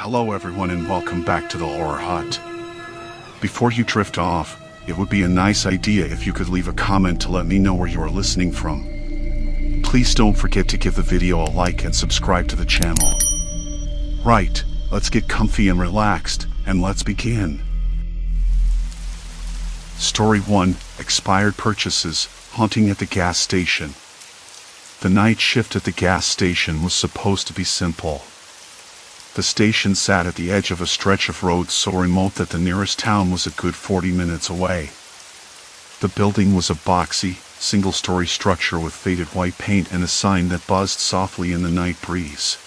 Hello everyone and welcome back to the Horror Hut. Before you drift off, it would be a nice idea if you could leave a comment to let me know where you are listening from. Please don't forget to give the video a like and subscribe to the channel. Right, let's get comfy and relaxed, and let's begin. Story 1, Expired Purchases, Haunting at the Gas Station. The night shift at the gas station was supposed to be simple. The station sat at the edge of a stretch of road so remote that the nearest town was a good 40 minutes away. The building was a boxy, single-story structure with faded white paint and a sign that buzzed softly in the night breeze.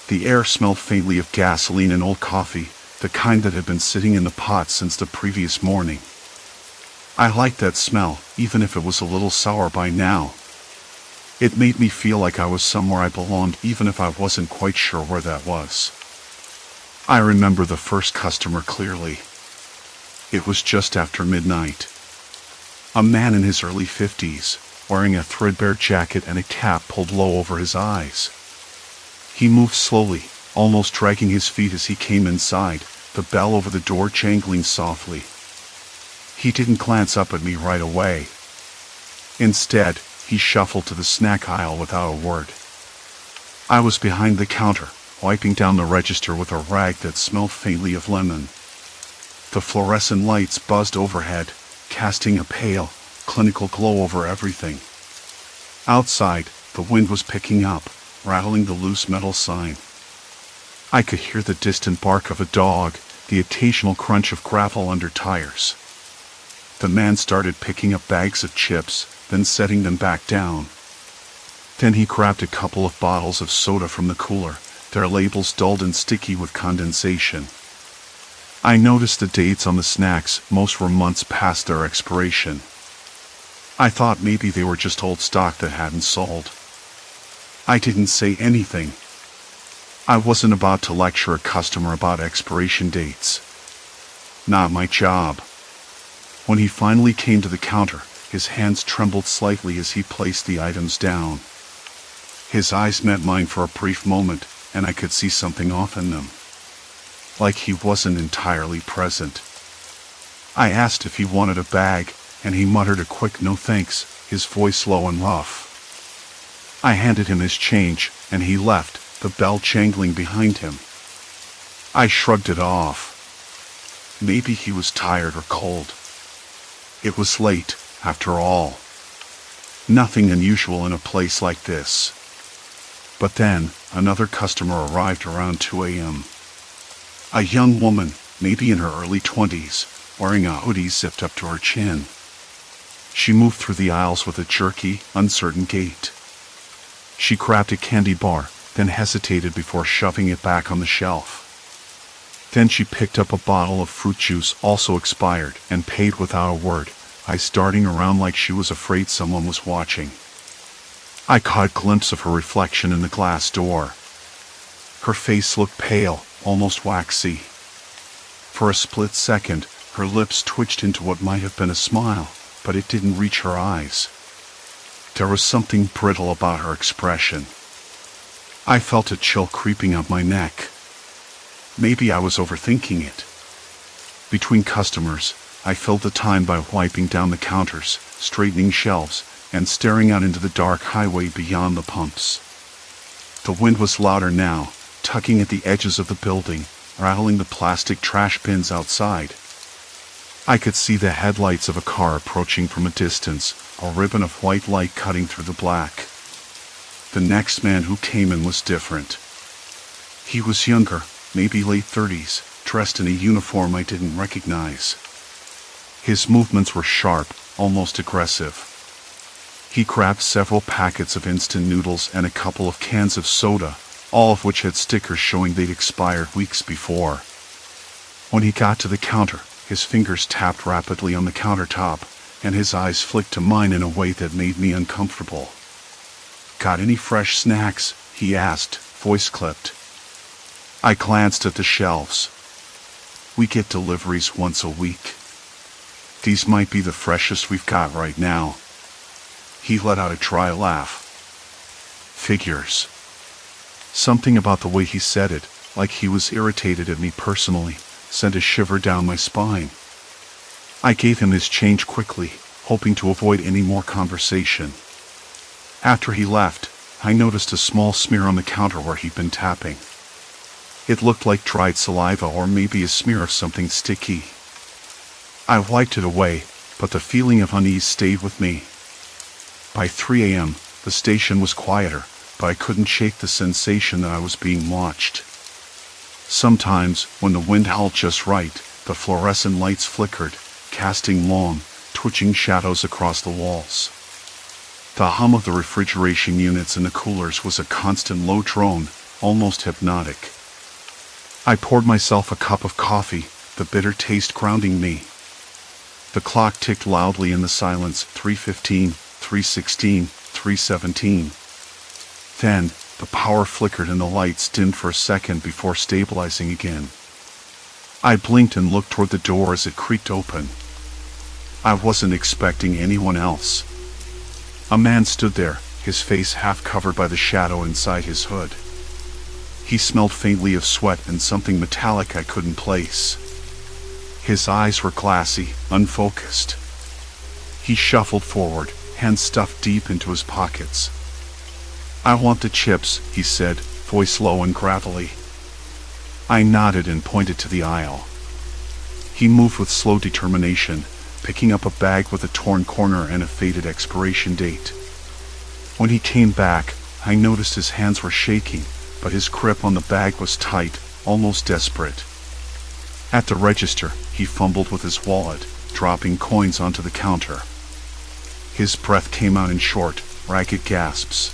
The air smelled faintly of gasoline and old coffee, the kind that had been sitting in the pot since the previous morning. I liked that smell, even if it was a little sour by now. It made me feel like I was somewhere I belonged, even if I wasn't quite sure where that was. I remember the first customer clearly. It was just after midnight. A man in his early 50s, wearing a threadbare jacket and a cap pulled low over his eyes. He moved slowly, almost dragging his feet as he came inside, the bell over the door jangling softly. He didn't glance up at me right away. Instead, he shuffled to the snack aisle without a word. I was behind the counter, wiping down the register with a rag that smelled faintly of lemon. The fluorescent lights buzzed overhead, casting a pale, clinical glow over everything. Outside, the wind was picking up, rattling the loose metal sign. I could hear the distant bark of a dog, the occasional crunch of gravel under tires. The man started picking up bags of chips, then setting them back down. Then he grabbed a couple of bottles of soda from the cooler, their labels dulled and sticky with condensation. I noticed the dates on the snacks, most were months past their expiration. I thought maybe they were just old stock that hadn't sold. I didn't say anything. I wasn't about to lecture a customer about expiration dates. Not my job. When he finally came to the counter, his hands trembled slightly as he placed the items down. His eyes met mine for a brief moment, and I could see something off in them. Like he wasn't entirely present. I asked if he wanted a bag, and he muttered a quick no thanks, his voice low and rough. I handed him his change, and he left, the bell jangling behind him. I shrugged it off. Maybe he was tired or cold. It was late, after all. Nothing unusual in a place like this. But then, another customer arrived around 2 a.m. A young woman, maybe in her early 20s, wearing a hoodie zipped up to her chin. She moved through the aisles with a jerky, uncertain gait. She grabbed a candy bar, then hesitated before shoving it back on the shelf. Then she picked up a bottle of fruit juice, also expired, and paid without a word, eyes darting around like she was afraid someone was watching. I caught a glimpse of her reflection in the glass door. Her face looked pale, almost waxy. For a split second, her lips twitched into what might have been a smile, but it didn't reach her eyes. There was something brittle about her expression. I felt a chill creeping up my neck. Maybe I was overthinking it. Between customers, I filled the time by wiping down the counters, straightening shelves, and staring out into the dark highway beyond the pumps. The wind was louder now, tugging at the edges of the building, rattling the plastic trash bins outside. I could see the headlights of a car approaching from a distance, a ribbon of white light cutting through the black. The next man who came in was different. He was younger, maybe late 30s, dressed in a uniform I didn't recognize. His movements were sharp, almost aggressive. He grabbed several packets of instant noodles and a couple of cans of soda, all of which had stickers showing they'd expired weeks before. When he got to the counter, his fingers tapped rapidly on the countertop, and his eyes flicked to mine in a way that made me uncomfortable. "Got any fresh snacks?" he asked, voice clipped. I glanced at the shelves. We get deliveries once a week. These might be the freshest we've got right now. He let out a dry laugh. Figures. Something about the way he said it, like he was irritated at me personally, sent a shiver down my spine. I gave him his change quickly, hoping to avoid any more conversation. After he left, I noticed a small smear on the counter where he'd been tapping. It looked like dried saliva or maybe a smear of something sticky. I wiped it away, but the feeling of unease stayed with me. By 3 a.m., the station was quieter, but I couldn't shake the sensation that I was being watched. Sometimes, when the wind howled just right, the fluorescent lights flickered, casting long, twitching shadows across the walls. The hum of the refrigeration units in the coolers was a constant low drone, almost hypnotic. I poured myself a cup of coffee, the bitter taste grounding me. The clock ticked loudly in the silence, 3:15, 3:16, 3:17. Then, the power flickered and the lights dimmed for a second before stabilizing again. I blinked and looked toward the door as it creaked open. I wasn't expecting anyone else. A man stood there, his face half covered by the shadow inside his hood. He smelled faintly of sweat and something metallic I couldn't place. His eyes were glassy, unfocused. He shuffled forward, hands stuffed deep into his pockets. "I want the chips," he said, voice low and gravelly. I nodded and pointed to the aisle. He moved with slow determination, picking up a bag with a torn corner and a faded expiration date. When he came back, I noticed his hands were shaking, but his grip on the bag was tight, almost desperate. At the register, he fumbled with his wallet, dropping coins onto the counter. His breath came out in short, ragged gasps.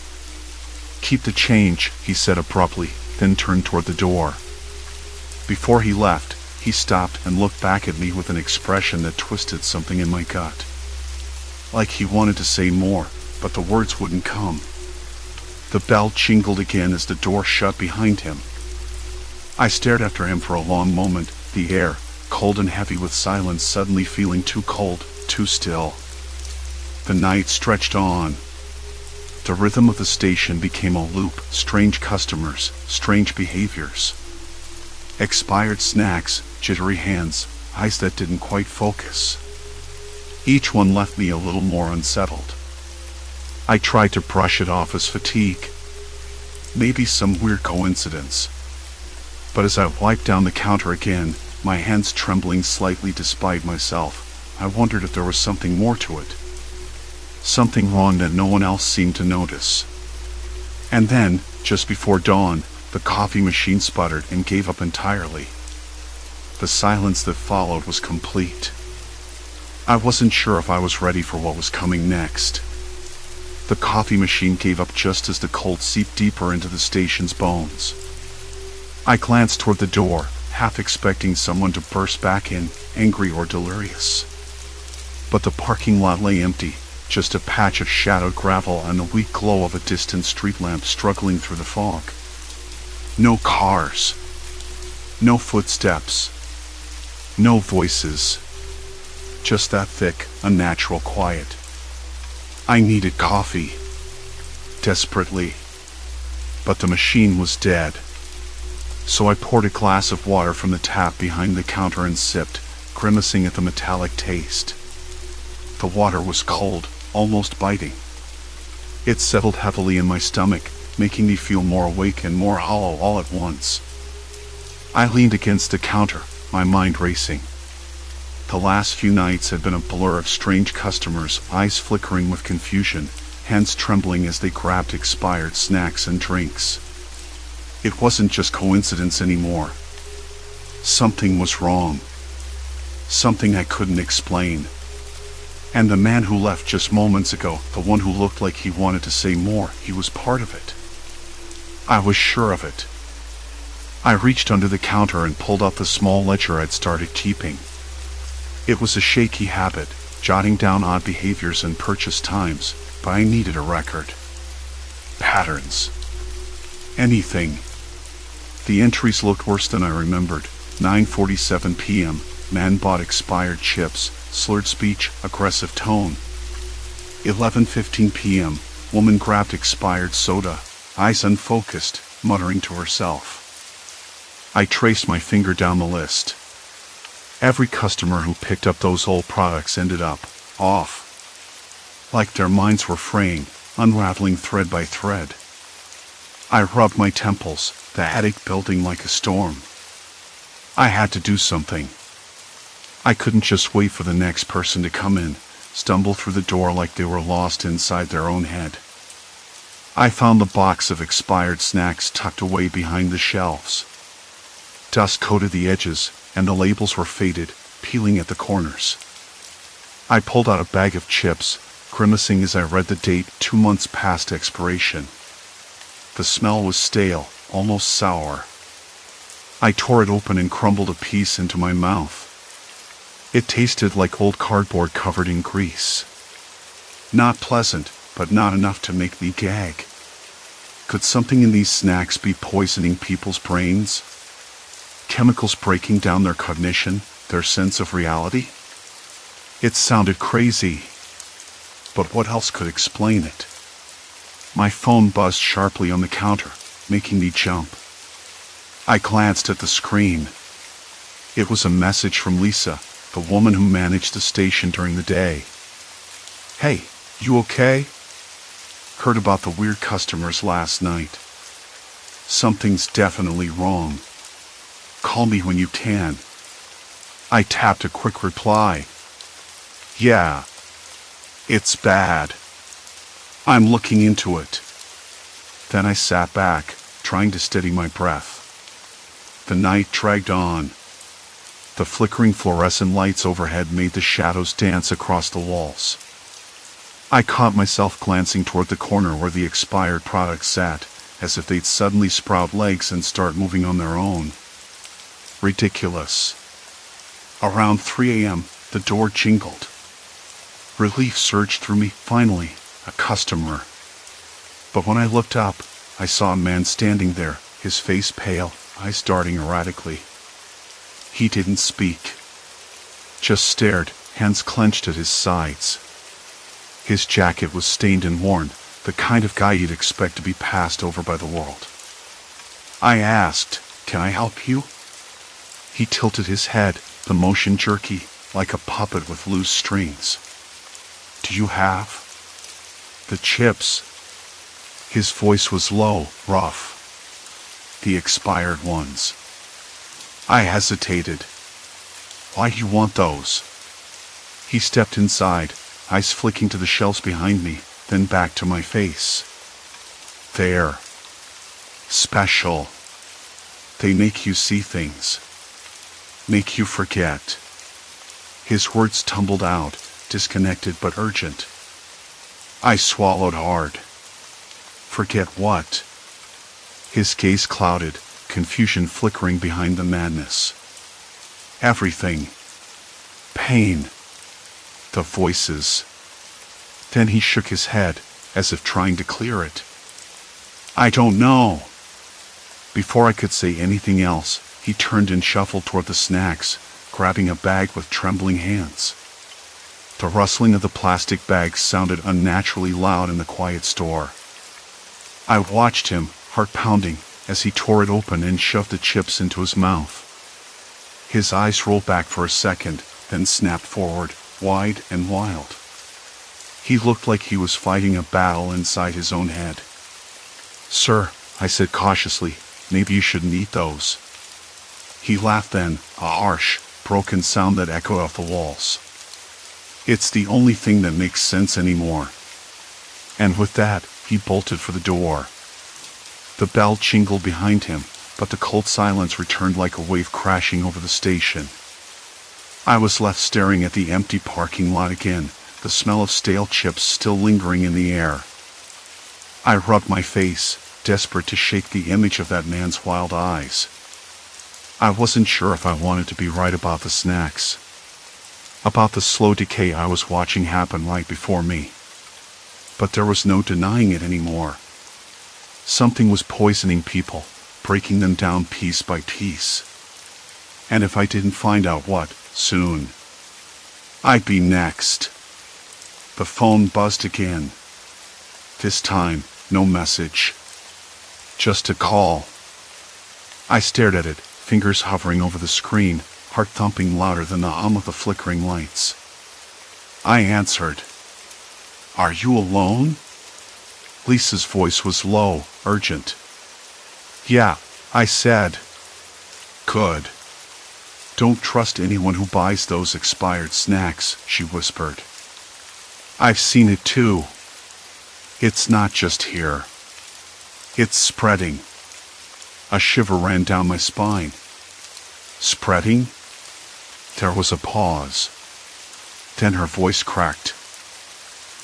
"Keep the change," he said abruptly, then turned toward the door. Before he left, he stopped and looked back at me with an expression that twisted something in my gut. Like he wanted to say more, but the words wouldn't come. The bell jingled again as the door shut behind him. I stared after him for a long moment, the air, cold and heavy with silence, suddenly feeling too cold, too still. The night stretched on. The rhythm of the station became a loop, strange customers, strange behaviors. Expired snacks, jittery hands, eyes that didn't quite focus. Each one left me a little more unsettled. I tried to brush it off as fatigue. Maybe some weird coincidence. But as I wiped down the counter again, my hands trembling slightly despite myself, I wondered if there was something more to it. Something wrong that no one else seemed to notice. And then, just before dawn, the coffee machine sputtered and gave up entirely. The silence that followed was complete. I wasn't sure if I was ready for what was coming next. The coffee machine gave up just as the cold seeped deeper into the station's bones. I glanced toward the door, half expecting someone to burst back in, angry or delirious. But the parking lot lay empty, just a patch of shadowed gravel and the weak glow of a distant street lamp struggling through the fog. No cars. No footsteps. No voices. Just that thick, unnatural quiet. I needed coffee. Desperately. But the machine was dead. So I poured a glass of water from the tap behind the counter and sipped, grimacing at the metallic taste. The water was cold, almost biting. It settled heavily in my stomach, making me feel more awake and more hollow all at once. I leaned against the counter, my mind racing. The last few nights had been a blur of strange customers, eyes flickering with confusion, hands trembling as they grabbed expired snacks and drinks. It wasn't just coincidence anymore. Something was wrong. Something I couldn't explain. And the man who left just moments ago, the one who looked like he wanted to say more, he was part of it. I was sure of it. I reached under the counter and pulled out the small ledger I'd started keeping. It was a shaky habit, jotting down odd behaviors and purchase times, but I needed a record. Patterns. Anything. The entries looked worse than I remembered. 9:47 p.m., man bought expired chips, slurred speech, aggressive tone. 11:15 p.m., woman grabbed expired soda, eyes unfocused, muttering to herself. I traced my finger down the list. Every customer who picked up those old products ended up off. Like their minds were fraying, unraveling thread by thread. I rubbed my temples, the headache building like a storm. I had to do something. I couldn't just wait for the next person to come in, stumble through the door like they were lost inside their own head. I found the box of expired snacks tucked away behind the shelves. Dust coated the edges, and the labels were faded, peeling at the corners. I pulled out a bag of chips, grimacing as I read the date 2 months past expiration. The smell was stale, almost sour. I tore it open and crumbled a piece into my mouth. It tasted like old cardboard covered in grease. Not pleasant, but not enough to make me gag. Could something in these snacks be poisoning people's brains? Chemicals breaking down their cognition, their sense of reality? It sounded crazy. But what else could explain it? My phone buzzed sharply on the counter, making me jump. I glanced at the screen. It was a message from Lisa, the woman who managed the station during the day. "Hey, you okay? Heard about the weird customers last night. Something's definitely wrong. Call me when you can." I tapped a quick reply. "Yeah. It's bad. I'm looking into it." Then I sat back, trying to steady my breath. The night dragged on. The flickering fluorescent lights overhead made the shadows dance across the walls. I caught myself glancing toward the corner where the expired products sat, as if they'd suddenly sprout legs and start moving on their own. Ridiculous. Around 3 a.m., the door jingled. Relief surged through me. Finally, a customer. But when I looked up, I saw a man standing there, his face pale, eyes darting erratically. He didn't speak. Just stared, hands clenched at his sides. His jacket was stained and worn, the kind of guy you'd expect to be passed over by the world. I asked, "Can I help you?" He tilted his head, the motion jerky, like a puppet with loose strings. "Do you have the chips?" His voice was low, rough. "The expired ones." I hesitated. "Why do you want those?" He stepped inside, eyes flicking to the shelves behind me, then back to my face. "They're special. They make you see things. Make you forget." His words tumbled out, disconnected but urgent. I swallowed hard. Forget what? His gaze clouded, confusion flickering behind the madness. Everything. Pain. The voices. Then he shook his head, as if trying to clear it. "I don't know." Before I could say anything else, he turned and shuffled toward the snacks, grabbing a bag with trembling hands. The rustling of the plastic bags sounded unnaturally loud in the quiet store. I watched him, heart pounding, as he tore it open and shoved the chips into his mouth. His eyes rolled back for a second, then snapped forward, wide and wild. He looked like he was fighting a battle inside his own head. "Sir," I said cautiously, "maybe you shouldn't eat those." He laughed then, a harsh, broken sound that echoed off the walls. "It's the only thing that makes sense anymore." And with that, he bolted for the door. The bell jingled behind him, but the cold silence returned like a wave crashing over the station. I was left staring at the empty parking lot again, the smell of stale chips still lingering in the air. I rubbed my face, desperate to shake the image of that man's wild eyes. I wasn't sure if I wanted to be right about the snacks, about the slow decay I was watching happen right before me. But there was no denying it anymore. Something was poisoning people, breaking them down piece by piece. And if I didn't find out what, soon, I'd be next. The phone buzzed again. This time, no message. Just a call. I stared at it, fingers hovering over the screen, heart thumping louder than the hum of the flickering lights. I answered. "Are you alone?" Lisa's voice was low, urgent. "Yeah," I said. "Good. Don't trust anyone who buys those expired snacks," she whispered. "I've seen it too. It's not just here. It's spreading." A shiver ran down my spine. "Spreading?" There was a pause. Then her voice cracked.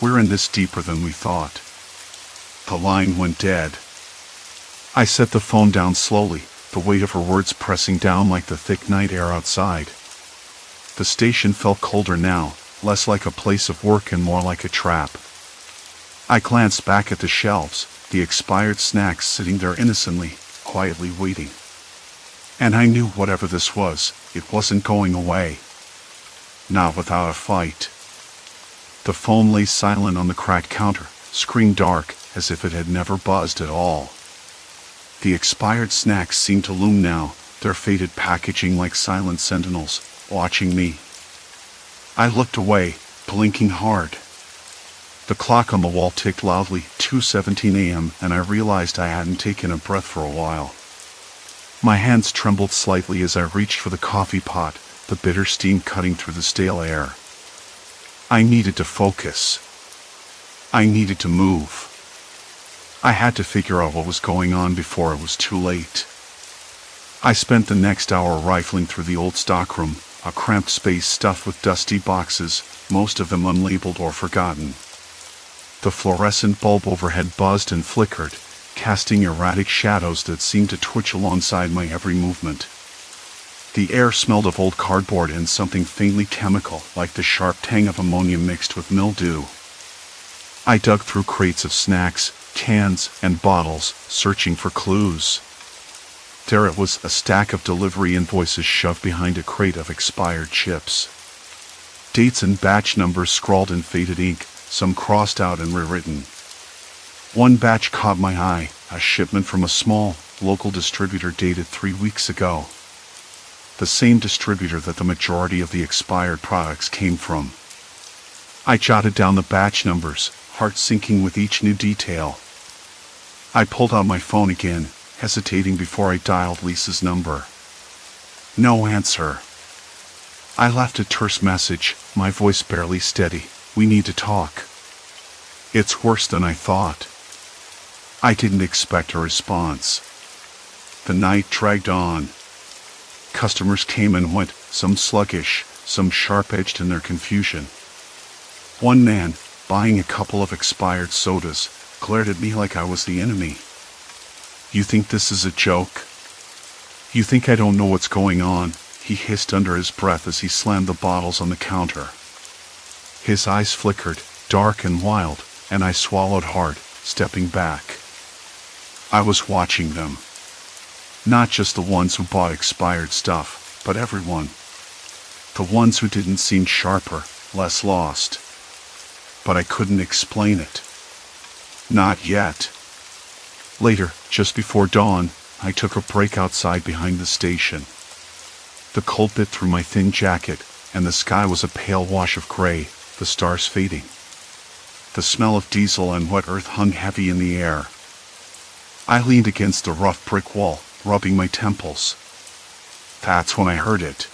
"We're in this deeper than we thought." The line went dead. I set the phone down slowly, the weight of her words pressing down like the thick night air outside. The station felt colder now, less like a place of work and more like a trap. I glanced back at the shelves, the expired snacks sitting there innocently, quietly waiting. And I knew whatever this was, it wasn't going away. Not without a fight. The phone lay silent on the cracked counter, screen dark, as if it had never buzzed at all. The expired snacks seemed to loom now, their faded packaging like silent sentinels, watching me. I looked away, blinking hard. The clock on the wall ticked loudly, 2:17 a.m., and I realized I hadn't taken a breath for a while. My hands trembled slightly as I reached for the coffee pot, the bitter steam cutting through the stale air. I needed to focus. I needed to move. I had to figure out what was going on before it was too late. I spent the next hour rifling through the old stockroom, a cramped space stuffed with dusty boxes, most of them unlabeled or forgotten. The fluorescent bulb overhead buzzed and flickered, casting erratic shadows that seemed to twitch alongside my every movement. The air smelled of old cardboard and something faintly chemical, like the sharp tang of ammonia mixed with mildew. I dug through crates of snacks, cans, and bottles, searching for clues. There it was, a stack of delivery invoices shoved behind a crate of expired chips. Dates and batch numbers scrawled in faded ink, some crossed out and rewritten. One batch caught my eye, a shipment from a small, local distributor dated 3 weeks ago. The same distributor that the majority of the expired products came from. I jotted down the batch numbers, heart sinking with each new detail. I pulled out my phone again, hesitating before I dialed Lisa's number. No answer. I left a terse message, my voice barely steady. "We need to talk." "It's worse than I thought." I didn't expect a response. The night dragged on. Customers came and went, some sluggish, some sharp-edged in their confusion. One man, buying a couple of expired sodas, glared at me like I was the enemy. "You think this is a joke? You think I don't know what's going on?" he hissed under his breath as he slammed the bottles on the counter. His eyes flickered, dark and wild, and I swallowed hard, stepping back. I was watching them. Not just the ones who bought expired stuff, but everyone. The ones who didn't seem sharper, less lost. But I couldn't explain it. Not yet. Later, just before dawn, I took a break outside behind the station. The cold bit through my thin jacket, and the sky was a pale wash of gray, the stars fading. The smell of diesel and wet earth hung heavy in the air. I leaned against the rough brick wall, rubbing my temples. That's when I heard it.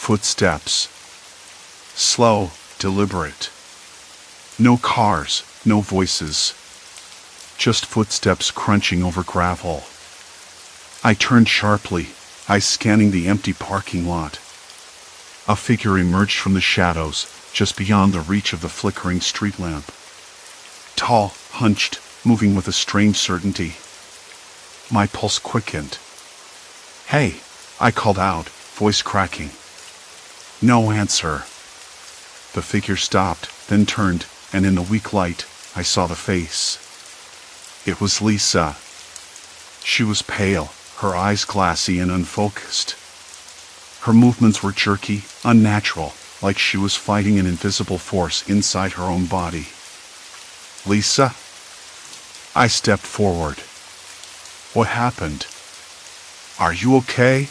Footsteps. Slow, deliberate. No cars, no voices. Just footsteps crunching over gravel. I turned sharply, eyes scanning the empty parking lot. A figure emerged from the shadows, just beyond the reach of the flickering street lamp. Tall, hunched, moving with a strange certainty. My pulse quickened. "Hey," I called out, voice cracking. No answer. The figure stopped, then turned, and in the weak light, I saw the face. It was Lisa. She was pale, her eyes glassy and unfocused. Her movements were jerky, unnatural, like she was fighting an invisible force inside her own body. "Lisa?" I stepped forward. "What happened?" Are you okay?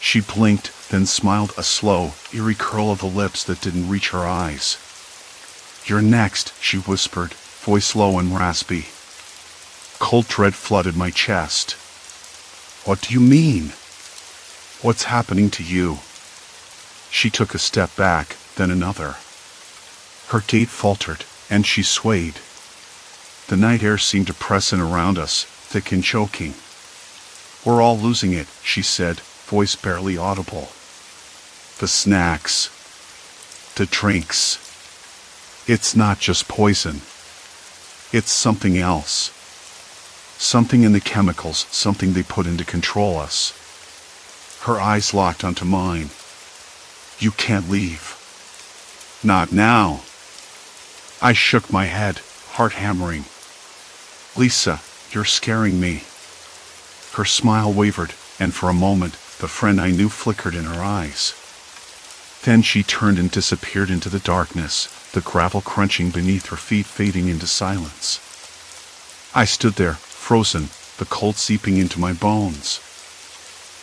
She blinked, then smiled, a slow, eerie curl of the lips that didn't reach her eyes. You're next, she whispered, voice low and raspy. Cold dread flooded my chest. What do you mean? What's happening to you? She took a step back, then another. Her gait faltered, and she swayed. The night air seemed to press in around us, thick and choking. We're all losing it, she said, voice barely audible. The snacks. The drinks. It's not just poison. It's something else. Something in the chemicals, something they put in to control us. Her eyes locked onto mine. You can't leave. Not now. I shook my head, heart hammering. Lisa, you're scaring me. Her smile wavered, and for a moment, the friend I knew flickered in her eyes. Then she turned and disappeared into the darkness, the gravel crunching beneath her feet fading into silence. I stood there, frozen, the cold seeping into my bones.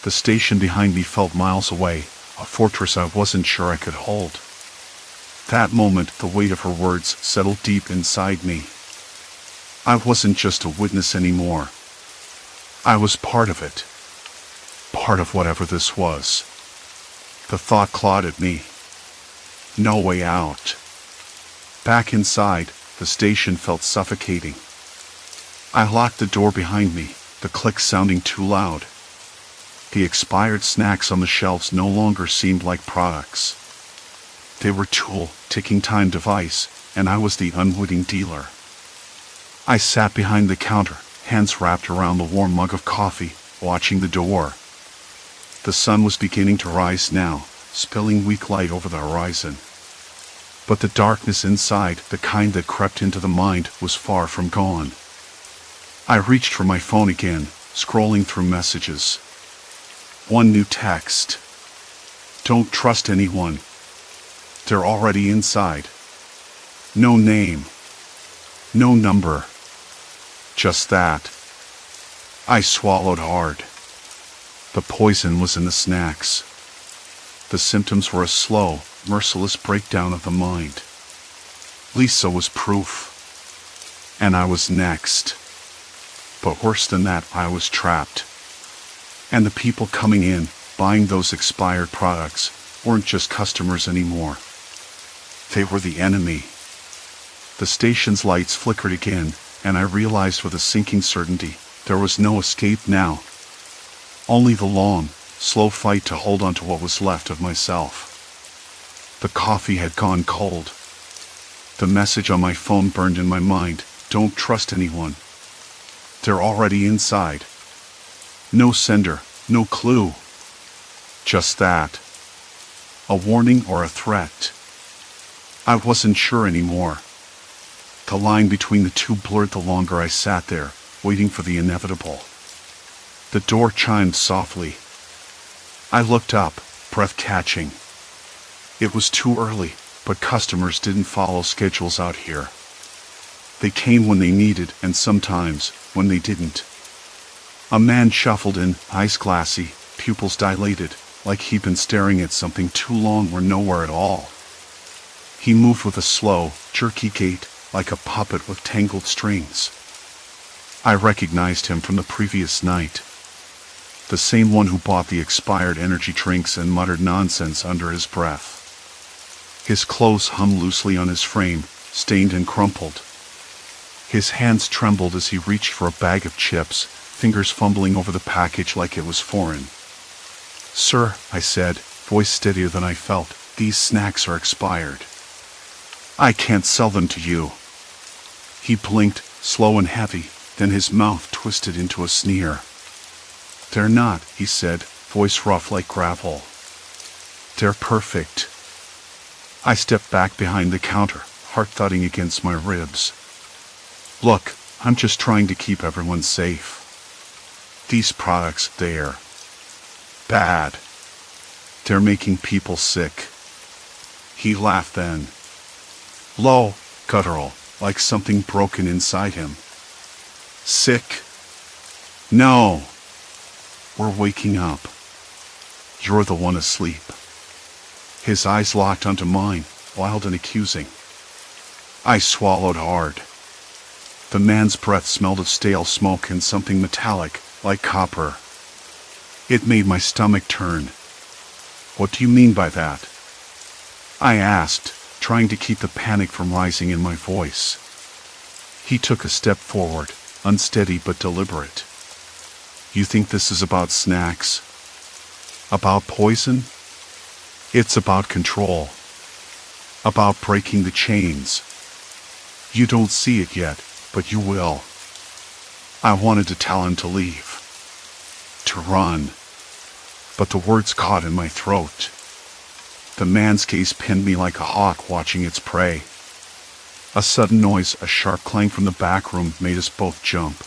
The station behind me felt miles away, a fortress I wasn't sure I could hold. That moment, the weight of her words settled deep inside me. I wasn't just a witness anymore. I was part of it. Part of whatever this was. The thought clawed at me. No way out. Back inside, the station felt suffocating. I locked the door behind me, the click sounding too loud. The expired snacks on the shelves no longer seemed like products. They were tool, ticking time device, and I was the unwitting dealer. I sat behind the counter, hands wrapped around the warm mug of coffee, watching the door. The sun was beginning to rise now, spilling weak light over the horizon. But the darkness inside, the kind that crept into the mind, was far from gone. I reached for my phone again, scrolling through messages. One new text. Don't trust anyone. They're already inside. No name. No number. Just that. I swallowed hard. The poison was in the snacks. The symptoms were a slow, merciless breakdown of the mind. Lisa was proof. And I was next. But worse than that, I was trapped. And the people coming in, buying those expired products, weren't just customers anymore. They were the enemy. The station's lights flickered again, and I realized with a sinking certainty, there was no escape now. Only the long, slow fight to hold on to what was left of myself. The coffee had gone cold. The message on my phone burned in my mind, don't trust anyone. They're already inside. No sender, no clue. Just that. A warning or a threat. I wasn't sure anymore. The line between the two blurred the longer I sat there, waiting for the inevitable. The door chimed softly. I looked up, breath catching. It was too early, but customers didn't follow schedules out here. They came when they needed, and sometimes when they didn't. A man shuffled in, eyes glassy, pupils dilated, like he'd been staring at something too long or nowhere at all. He moved with a slow, jerky gait, like a puppet with tangled strings. I recognized him from the previous night. The same one who bought the expired energy drinks and muttered nonsense under his breath. His clothes hung loosely on his frame, stained and crumpled. His hands trembled as he reached for a bag of chips, fingers fumbling over the package like it was foreign. Sir, I said, voice steadier than I felt, these snacks are expired. I can't sell them to you. He blinked, slow and heavy, then his mouth twisted into a sneer. They're not, he said, voice rough like gravel. They're perfect. I stepped back behind the counter, heart thudding against my ribs. Look, I'm just trying to keep everyone safe. These products, they're bad. They're making people sick. He laughed then. Low, guttural, like something broken inside him. Sick? No. We're waking up. You're the one asleep. His eyes locked onto mine, wild and accusing. I swallowed hard. The man's breath smelled of stale smoke and something metallic, like copper. It made my stomach turn. What do you mean by that? I asked, trying to keep the panic from rising in my voice. He took a step forward, unsteady but deliberate. You think this is about snacks? About poison? It's about control. About breaking the chains. You don't see it yet, but you will. I wanted to tell him to leave. To run. But the words caught in my throat. The man's gaze pinned me like a hawk watching its prey. A sudden noise, a sharp clang from the back room, made us both jump.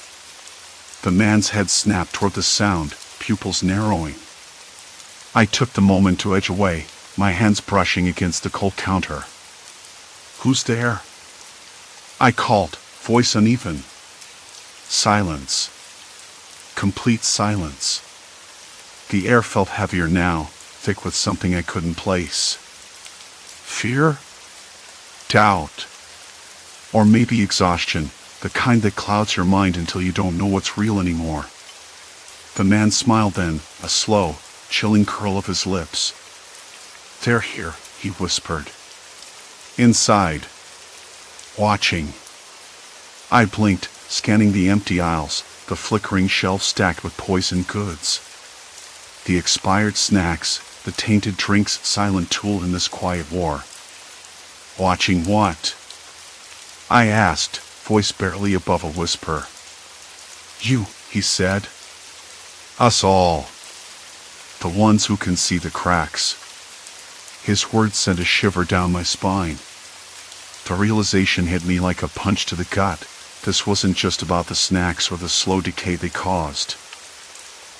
The man's head snapped toward the sound, pupils narrowing. I took the moment to edge away, my hands brushing against the cold counter. Who's there? I called, voice uneven. Silence. Complete silence. The air felt heavier now, thick with something I couldn't place. Fear? Doubt. Or maybe exhaustion, the kind that clouds your mind until you don't know what's real anymore. The man smiled then, a slow, chilling curl of his lips. They're here, he whispered. Inside. Watching. I blinked, scanning the empty aisles, the flickering shelves stacked with poisoned goods. The expired snacks, the tainted drinks, silent tool in this quiet war. Watching what? I asked, voice barely above a whisper. You, he said. Us all. The ones who can see the cracks. His words sent a shiver down my spine. The realization hit me like a punch to the gut. This wasn't just about the snacks or the slow decay they caused.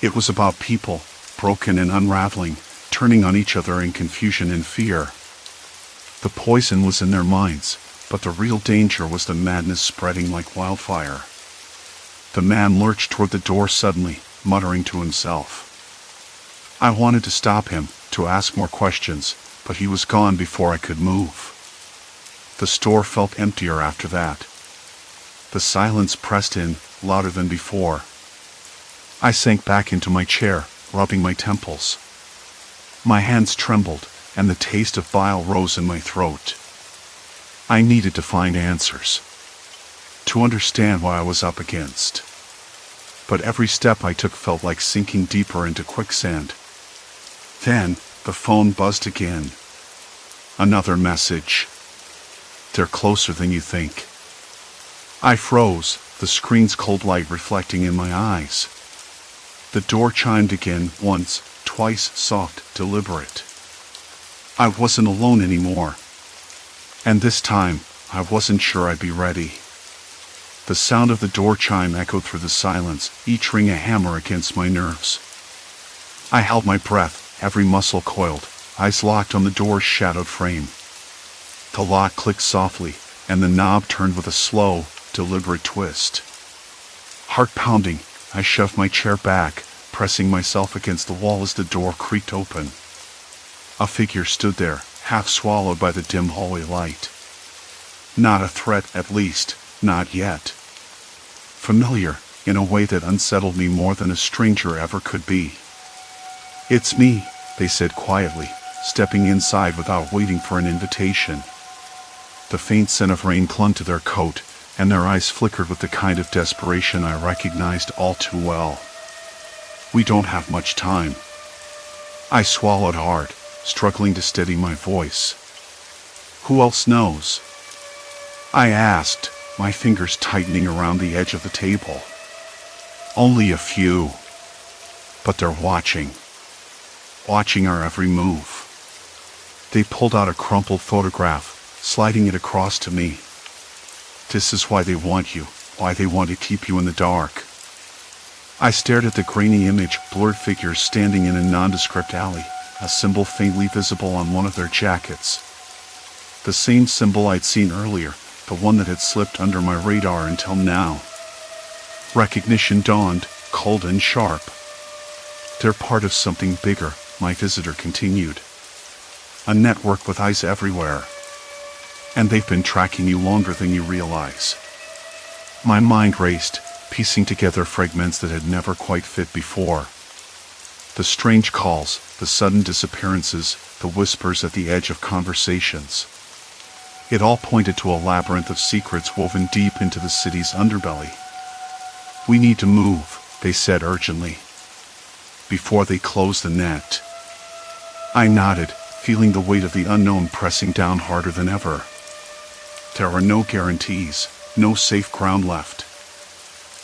It was about people, broken and unraveling, turning on each other in confusion and fear. The poison was in their minds, but the real danger was the madness spreading like wildfire. The man lurched toward the door suddenly, muttering to himself. I wanted to stop him, to ask more questions, but he was gone before I could move. The store felt emptier after that. The silence pressed in, louder than before. I sank back into my chair, rubbing my temples. My hands trembled, and the taste of bile rose in my throat. I needed to find answers. To understand what I was up against. But every step I took felt like sinking deeper into quicksand. Then, the phone buzzed again. Another message. They're closer than you think. I froze, the screen's cold light reflecting in my eyes. The door chimed again, once, twice, soft, deliberate. I wasn't alone anymore. And this time, I wasn't sure I'd be ready. The sound of the door chime echoed through the silence, each ring a hammer against my nerves. I held my breath, every muscle coiled, eyes locked on the door's shadowed frame. The lock clicked softly, and the knob turned with a slow, deliberate twist. Heart pounding, I shoved my chair back, pressing myself against the wall as the door creaked open. A figure stood there, half swallowed by the dim hallway light. Not a threat, at least, not yet. Familiar, in a way that unsettled me more than a stranger ever could be. It's me, they said quietly, stepping inside without waiting for an invitation. The faint scent of rain clung to their coat, and their eyes flickered with the kind of desperation I recognized all too well. We don't have much time. I swallowed hard, struggling to steady my voice. Who else knows? I asked, my fingers tightening around the edge of the table. Only a few. But they're watching. Watching our every move. They pulled out a crumpled photograph, sliding it across to me. This is why they want you, why they want to keep you in the dark. I stared at the grainy image, blurred figures standing in a nondescript alley, a symbol faintly visible on one of their jackets. The same symbol I'd seen earlier, the one that had slipped under my radar until now. Recognition dawned, cold and sharp. They're part of something bigger, my visitor continued. A network with eyes everywhere. And they've been tracking you longer than you realize. My mind raced, piecing together fragments that had never quite fit before. The strange calls, the sudden disappearances, the whispers at the edge of conversations. It all pointed to a labyrinth of secrets woven deep into the city's underbelly. "We need to move," they said urgently, before they closed the net. I nodded, feeling the weight of the unknown pressing down harder than ever. There were no guarantees, no safe ground left.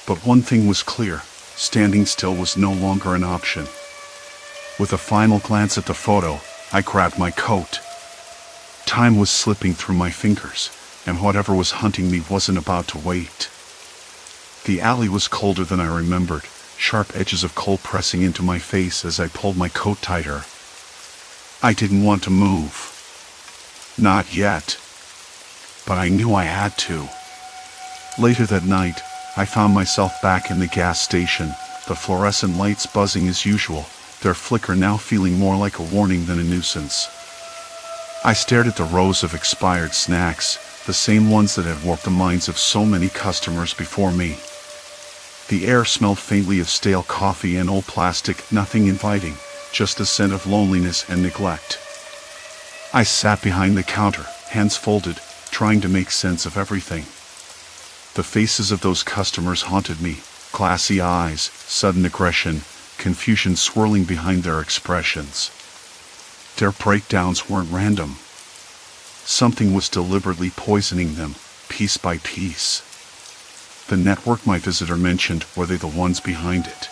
But one thing was clear, standing still was no longer an option. With a final glance at the photo, I grabbed my coat. Time was slipping through my fingers, and whatever was hunting me wasn't about to wait. The alley was colder than I remembered, sharp edges of cold pressing into my face as I pulled my coat tighter. I didn't want to move. Not yet. But I knew I had to. Later that night, I found myself back in the gas station, the fluorescent lights buzzing as usual, their flicker now feeling more like a warning than a nuisance. I stared at the rows of expired snacks, the same ones that had warped the minds of so many customers before me. The air smelled faintly of stale coffee and old plastic, nothing inviting, just the scent of loneliness and neglect. I sat behind the counter, hands folded, trying to make sense of everything. The faces of those customers haunted me, glassy eyes, sudden aggression, confusion swirling behind their expressions. Their breakdowns weren't random. Something was deliberately poisoning them, piece by piece. The network my visitor mentioned, were they the ones behind it?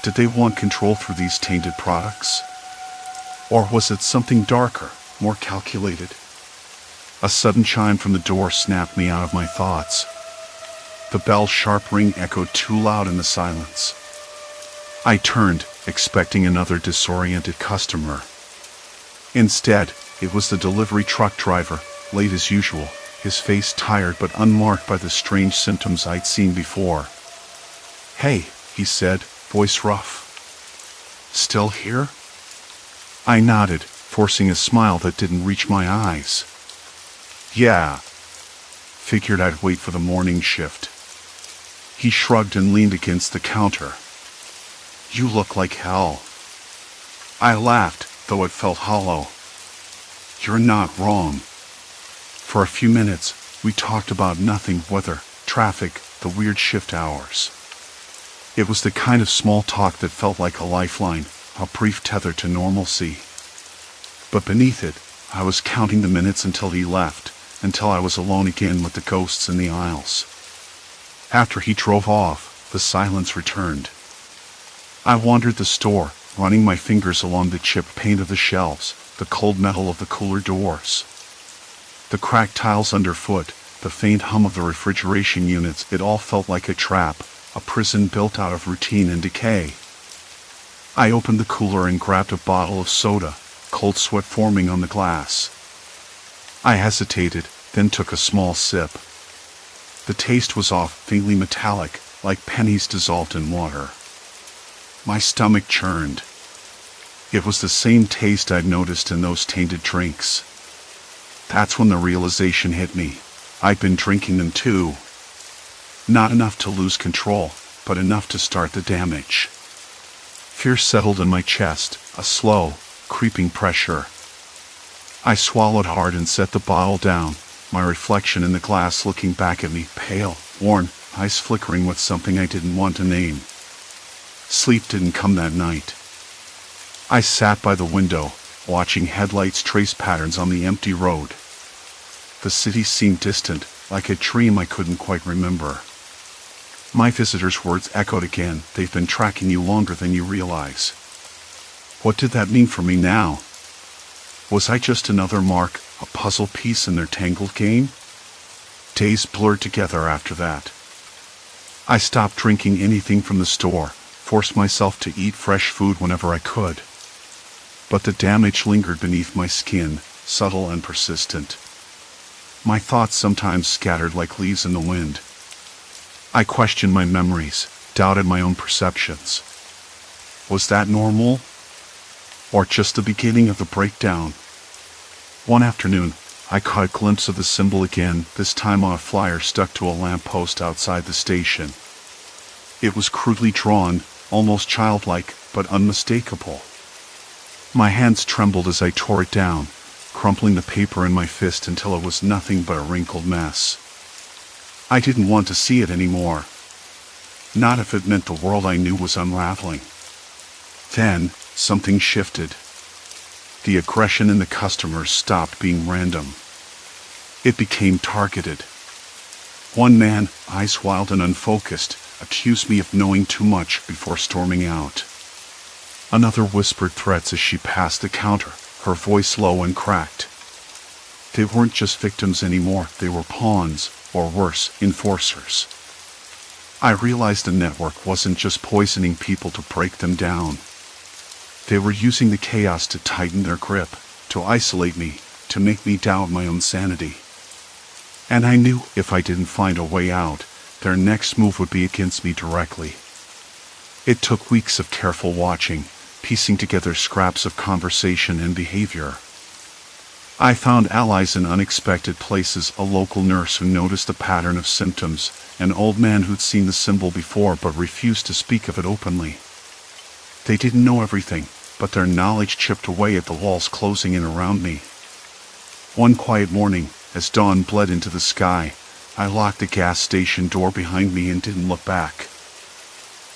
Did they want control through these tainted products? Or was it something darker, more calculated? A sudden chime from the door snapped me out of my thoughts. The bell's sharp ring echoed too loud in the silence. I turned, expecting another disoriented customer. Instead, it was the delivery truck driver, late as usual, his face tired but unmarked by the strange symptoms I'd seen before. "Hey," he said, voice rough. "Still here?" I nodded, forcing a smile that didn't reach my eyes. "Yeah. Figured I'd wait for the morning shift." He shrugged and leaned against the counter. "You look like hell." I laughed, though it felt hollow. "You're not wrong." For a few minutes, we talked about nothing, weather, traffic, the weird shift hours. It was the kind of small talk that felt like a lifeline, a brief tether to normalcy. But beneath it, I was counting the minutes until he left, until I was alone again with the ghosts in the aisles. After he drove off, the silence returned. I wandered the store, running my fingers along the chipped paint of the shelves, the cold metal of the cooler doors. The cracked tiles underfoot, the faint hum of the refrigeration units, it all felt like a trap, a prison built out of routine and decay. I opened the cooler and grabbed a bottle of soda, cold sweat forming on the glass. I hesitated, then took a small sip. The taste was off, faintly metallic, like pennies dissolved in water. My stomach churned. It was the same taste I'd noticed in those tainted drinks. That's when the realization hit me. I'd been drinking them too. Not enough to lose control, but enough to start the damage. Fear settled in my chest, a slow, creeping pressure. I swallowed hard and set the bottle down, my reflection in the glass looking back at me, pale, worn, eyes flickering with something I didn't want to name. Sleep didn't come that night. I sat by the window, watching headlights trace patterns on the empty road. The city seemed distant, like a dream I couldn't quite remember. My visitor's words echoed again, "They've been tracking you longer than you realize." What did that mean for me now? Was I just another mark, a puzzle piece in their tangled game? Days blurred together after that. I stopped drinking anything from the store, forced myself to eat fresh food whenever I could. But the damage lingered beneath my skin, subtle and persistent. My thoughts sometimes scattered like leaves in the wind. I questioned my memories, doubted my own perceptions. Was that normal? Or just the beginning of the breakdown? One afternoon, I caught a glimpse of the symbol again, this time on a flyer stuck to a lamppost outside the station. It was crudely drawn, almost childlike, but unmistakable. My hands trembled as I tore it down, crumpling the paper in my fist until it was nothing but a wrinkled mess. I didn't want to see it anymore. Not if it meant the world I knew was unraveling. Then, something shifted. The aggression in the customers stopped being random. It became targeted. One man, eyes wild and unfocused, accused me of knowing too much before storming out. Another whispered threats as she passed the counter, her voice low and cracked. They weren't just victims anymore, they were pawns, or worse, enforcers. I realized the network wasn't just poisoning people to break them down. They were using the chaos to tighten their grip, to isolate me, to make me doubt my own sanity. And I knew if I didn't find a way out, their next move would be against me directly. It took weeks of careful watching, piecing together scraps of conversation and behavior. I found allies in unexpected places, a local nurse who noticed the pattern of symptoms, an old man who'd seen the symbol before but refused to speak of it openly. They didn't know everything, but their knowledge chipped away at the walls closing in around me. One quiet morning, as dawn bled into the sky, I locked the gas station door behind me and didn't look back.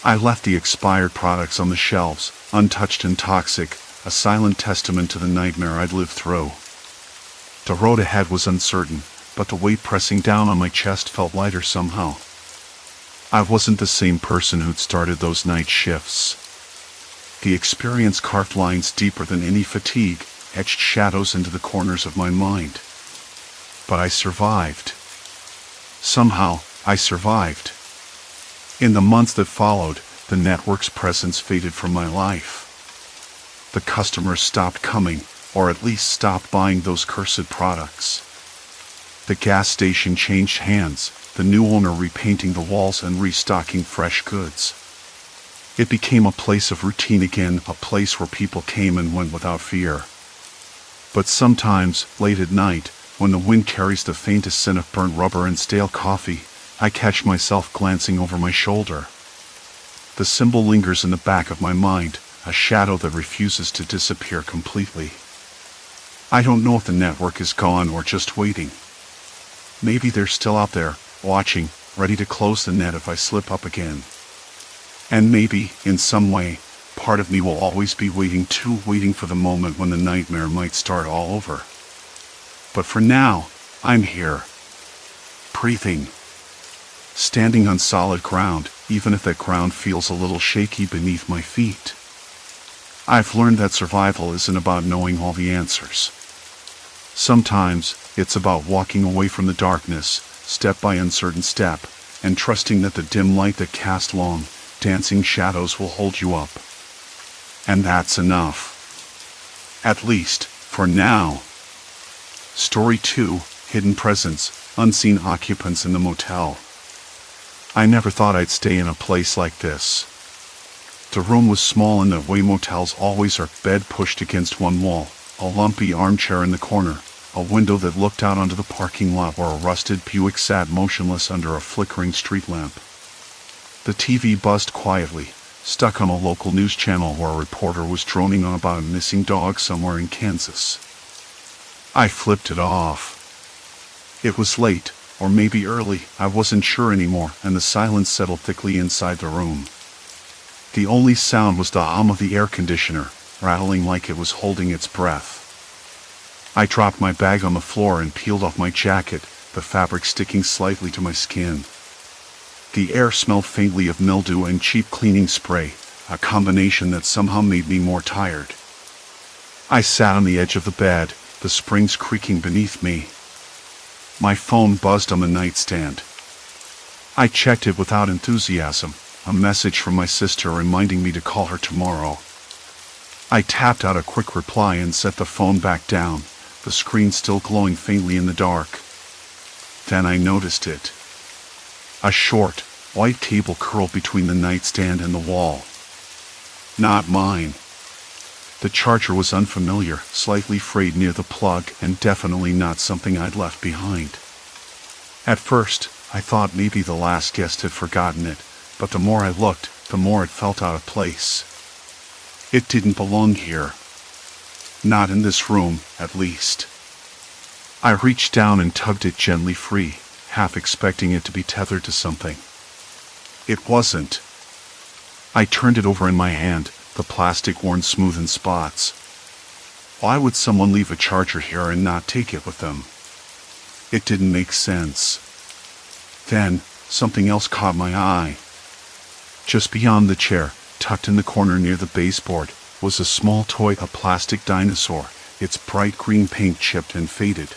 I left the expired products on the shelves, untouched and toxic, a silent testament to the nightmare I'd lived through. The road ahead was uncertain, but the weight pressing down on my chest felt lighter somehow. I wasn't the same person who'd started those night shifts. The experience carved lines deeper than any fatigue, etched shadows into the corners of my mind. But I survived. Somehow, I survived. In the months that followed, the network's presence faded from my life. The customers stopped coming, or at least stopped buying those cursed products. The gas station changed hands, the new owner repainting the walls and restocking fresh goods. It became a place of routine again, a place where people came and went without fear. But sometimes, late at night, when the wind carries the faintest scent of burnt rubber and stale coffee, I catch myself glancing over my shoulder. The symbol lingers in the back of my mind, a shadow that refuses to disappear completely. I don't know if the network is gone or just waiting. Maybe they're still out there, watching, ready to close the net if I slip up again. And maybe, in some way, part of me will always be waiting for the moment when the nightmare might start all over. But for now, I'm here. Breathing. Standing on solid ground, even if that ground feels a little shaky beneath my feet. I've learned that survival isn't about knowing all the answers. Sometimes, it's about walking away from the darkness, step by uncertain step, and trusting that the dim light that casts long, dancing shadows will hold you up. And that's enough. At least, for now. Story 2, Hidden Presence, Unseen Occupants in the Motel. I never thought I'd stay in a place like this. The room was small in the way motels always are, bed pushed against one wall, a lumpy armchair in the corner, a window that looked out onto the parking lot where a rusted Buick sat motionless under a flickering street lamp. The TV buzzed quietly, stuck on a local news channel where a reporter was droning on about a missing dog somewhere in Kansas. I flipped it off. It was late, or maybe early, I wasn't sure anymore, and the silence settled thickly inside the room. The only sound was the hum of the air conditioner, rattling like it was holding its breath. I dropped my bag on the floor and peeled off my jacket, the fabric sticking slightly to my skin. The air smelled faintly of mildew and cheap cleaning spray, a combination that somehow made me more tired. I sat on the edge of the bed, the springs creaking beneath me. My phone buzzed on the nightstand. I checked it without enthusiasm, a message from my sister reminding me to call her tomorrow. I tapped out a quick reply and set the phone back down, the screen still glowing faintly in the dark. Then I noticed it. A short, white table curled between the nightstand and the wall. not mine. The charger was unfamiliar, slightly frayed near the plug, and definitely not something I'd left behind. At first, I thought maybe the last guest had forgotten it, but the more I looked, the more it felt out of place. It didn't belong here. Not in this room, at least. I reached down and tugged it gently free, half expecting it to be tethered to something. It wasn't. I turned it over in my hand, the plastic worn smooth in spots. Why would someone leave a charger here and not take it with them? It didn't make sense. Then, something else caught my eye. Just beyond the chair, tucked in the corner near the baseboard, was a small toy, a plastic dinosaur, its bright green paint chipped and faded.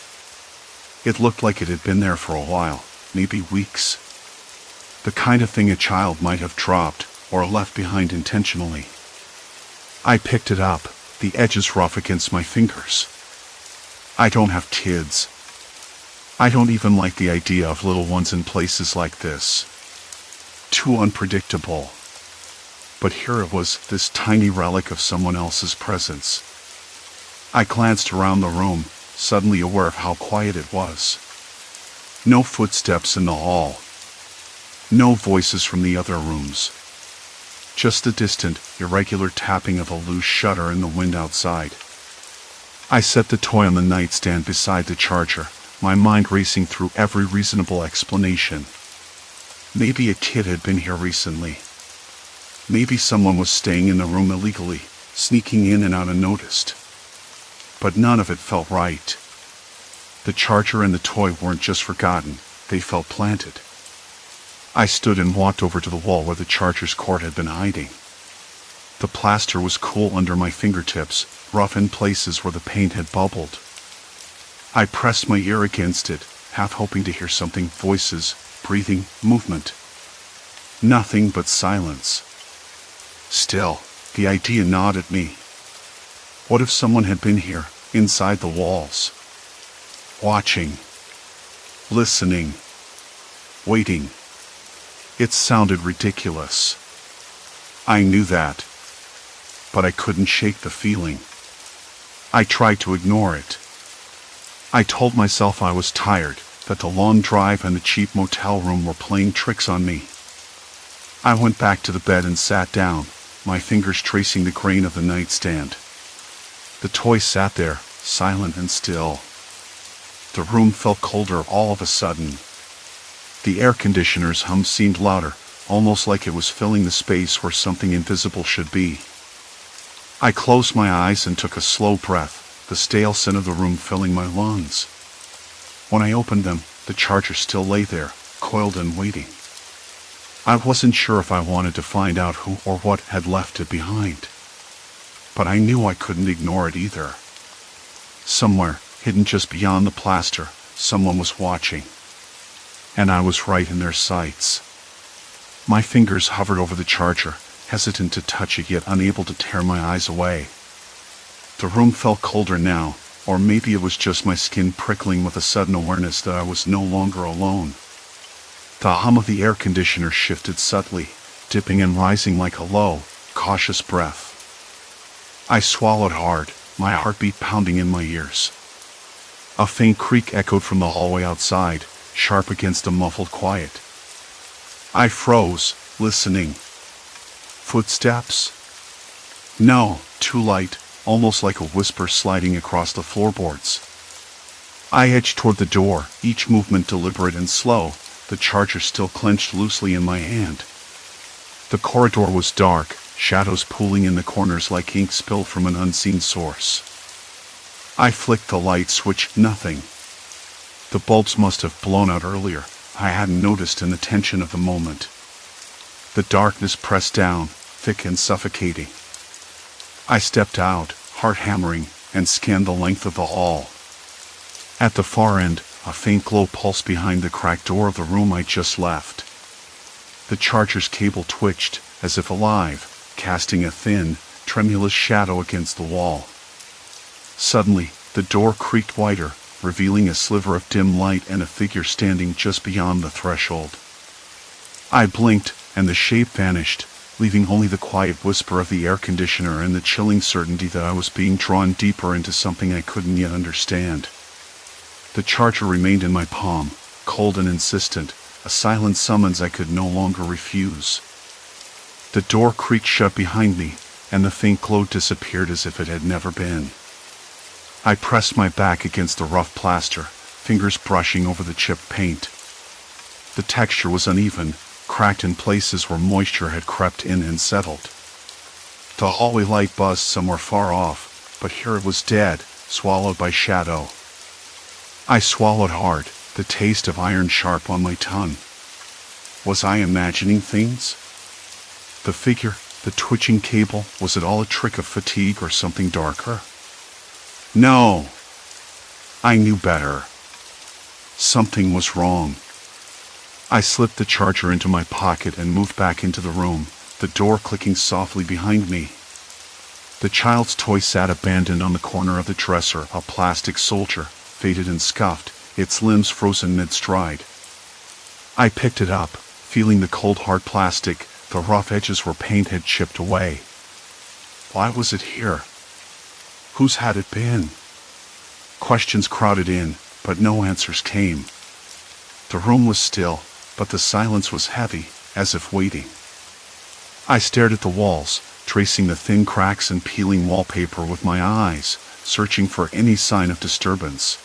It looked like it had been there for a while, maybe weeks. The kind of thing a child might have dropped, or left behind intentionally. I picked it up, the edges rough against my fingers. I don't have kids. I don't even like the idea of little ones in places like this. Too unpredictable. But here it was, this tiny relic of someone else's presence. I glanced around the room, suddenly aware of how quiet it was. No footsteps in the hall. No voices from the other rooms. Just the distant, irregular tapping of a loose shutter in the wind outside. I set the toy on the nightstand beside the charger, my mind racing through every reasonable explanation. Maybe a kid had been here recently. Maybe someone was staying in the room illegally, sneaking in and out unnoticed. But none of it felt right. The charger and the toy weren't just forgotten, they felt planted. I stood and walked over to the wall where the charger's cord had been hiding. The plaster was cool under my fingertips, rough in places where the paint had bubbled. I pressed my ear against it, half hoping to hear something, voices, breathing, movement. Nothing but silence. Still, the idea gnawed at me. What if someone had been here, inside the walls? Watching. Listening. Waiting. It sounded ridiculous. I knew that. But I couldn't shake the feeling. I tried to ignore it. I told myself I was tired, that the long drive and the cheap motel room were playing tricks on me. I went back to the bed and sat down, my fingers tracing the grain of the nightstand. The toy sat there, silent and still. The room felt colder all of a sudden. The air conditioner's hum seemed louder, almost like it was filling the space where something invisible should be. I closed my eyes and took a slow breath, the stale scent of the room filling my lungs. When I opened them, the charger still lay there, coiled and waiting. I wasn't sure if I wanted to find out who or what had left it behind. But I knew I couldn't ignore it either. Somewhere, hidden just beyond the plaster, someone was watching. And I was right in their sights. My fingers hovered over the charger, hesitant to touch it yet unable to tear my eyes away. The room felt colder now, or maybe it was just my skin prickling with a sudden awareness that I was no longer alone. The hum of the air conditioner shifted subtly, dipping and rising like a low, cautious breath. I swallowed hard, my heartbeat pounding in my ears. A faint creak echoed from the hallway outside, sharp against the muffled quiet. I froze, listening. Footsteps? No, too light, almost like a whisper sliding across the floorboards. I edged toward the door, each movement deliberate and slow, the charger still clenched loosely in my hand. The corridor was dark, shadows pooling in the corners like ink spilled from an unseen source. I flicked the light switch, nothing. The bulbs must have blown out earlier, I hadn't noticed in the tension of the moment. The darkness pressed down, thick and suffocating. I stepped out, heart hammering, and scanned the length of the hall. At the far end, a faint glow pulsed behind the cracked door of the room I just left. The charger's cable twitched, as if alive, casting a thin, tremulous shadow against the wall. Suddenly, the door creaked wider, revealing a sliver of dim light and a figure standing just beyond the threshold. I blinked, and the shape vanished, leaving only the quiet whisper of the air conditioner and the chilling certainty that I was being drawn deeper into something I couldn't yet understand. The charger remained in my palm, cold and insistent, a silent summons I could no longer refuse. The door creaked shut behind me, and the faint glow disappeared as if it had never been. I pressed my back against the rough plaster, fingers brushing over the chipped paint. The texture was uneven, cracked in places where moisture had crept in and settled. The hallway light buzzed somewhere far off, but here it was dead, swallowed by shadow. I swallowed hard, the taste of iron sharp on my tongue. Was I imagining things? The figure, the twitching cable, was it all a trick of fatigue or something darker? No! I knew better. Something was wrong. I slipped the charger into my pocket and moved back into the room, the door clicking softly behind me. The child's toy sat abandoned on the corner of the dresser, a plastic soldier, faded and scuffed, its limbs frozen mid-stride. I picked it up, feeling the cold hard plastic, the rough edges where paint had chipped away. Why was it here? Whose had it been? Questions crowded in, but no answers came. The room was still, but the silence was heavy, as if waiting. I stared at the walls, tracing the thin cracks and peeling wallpaper with my eyes, searching for any sign of disturbance.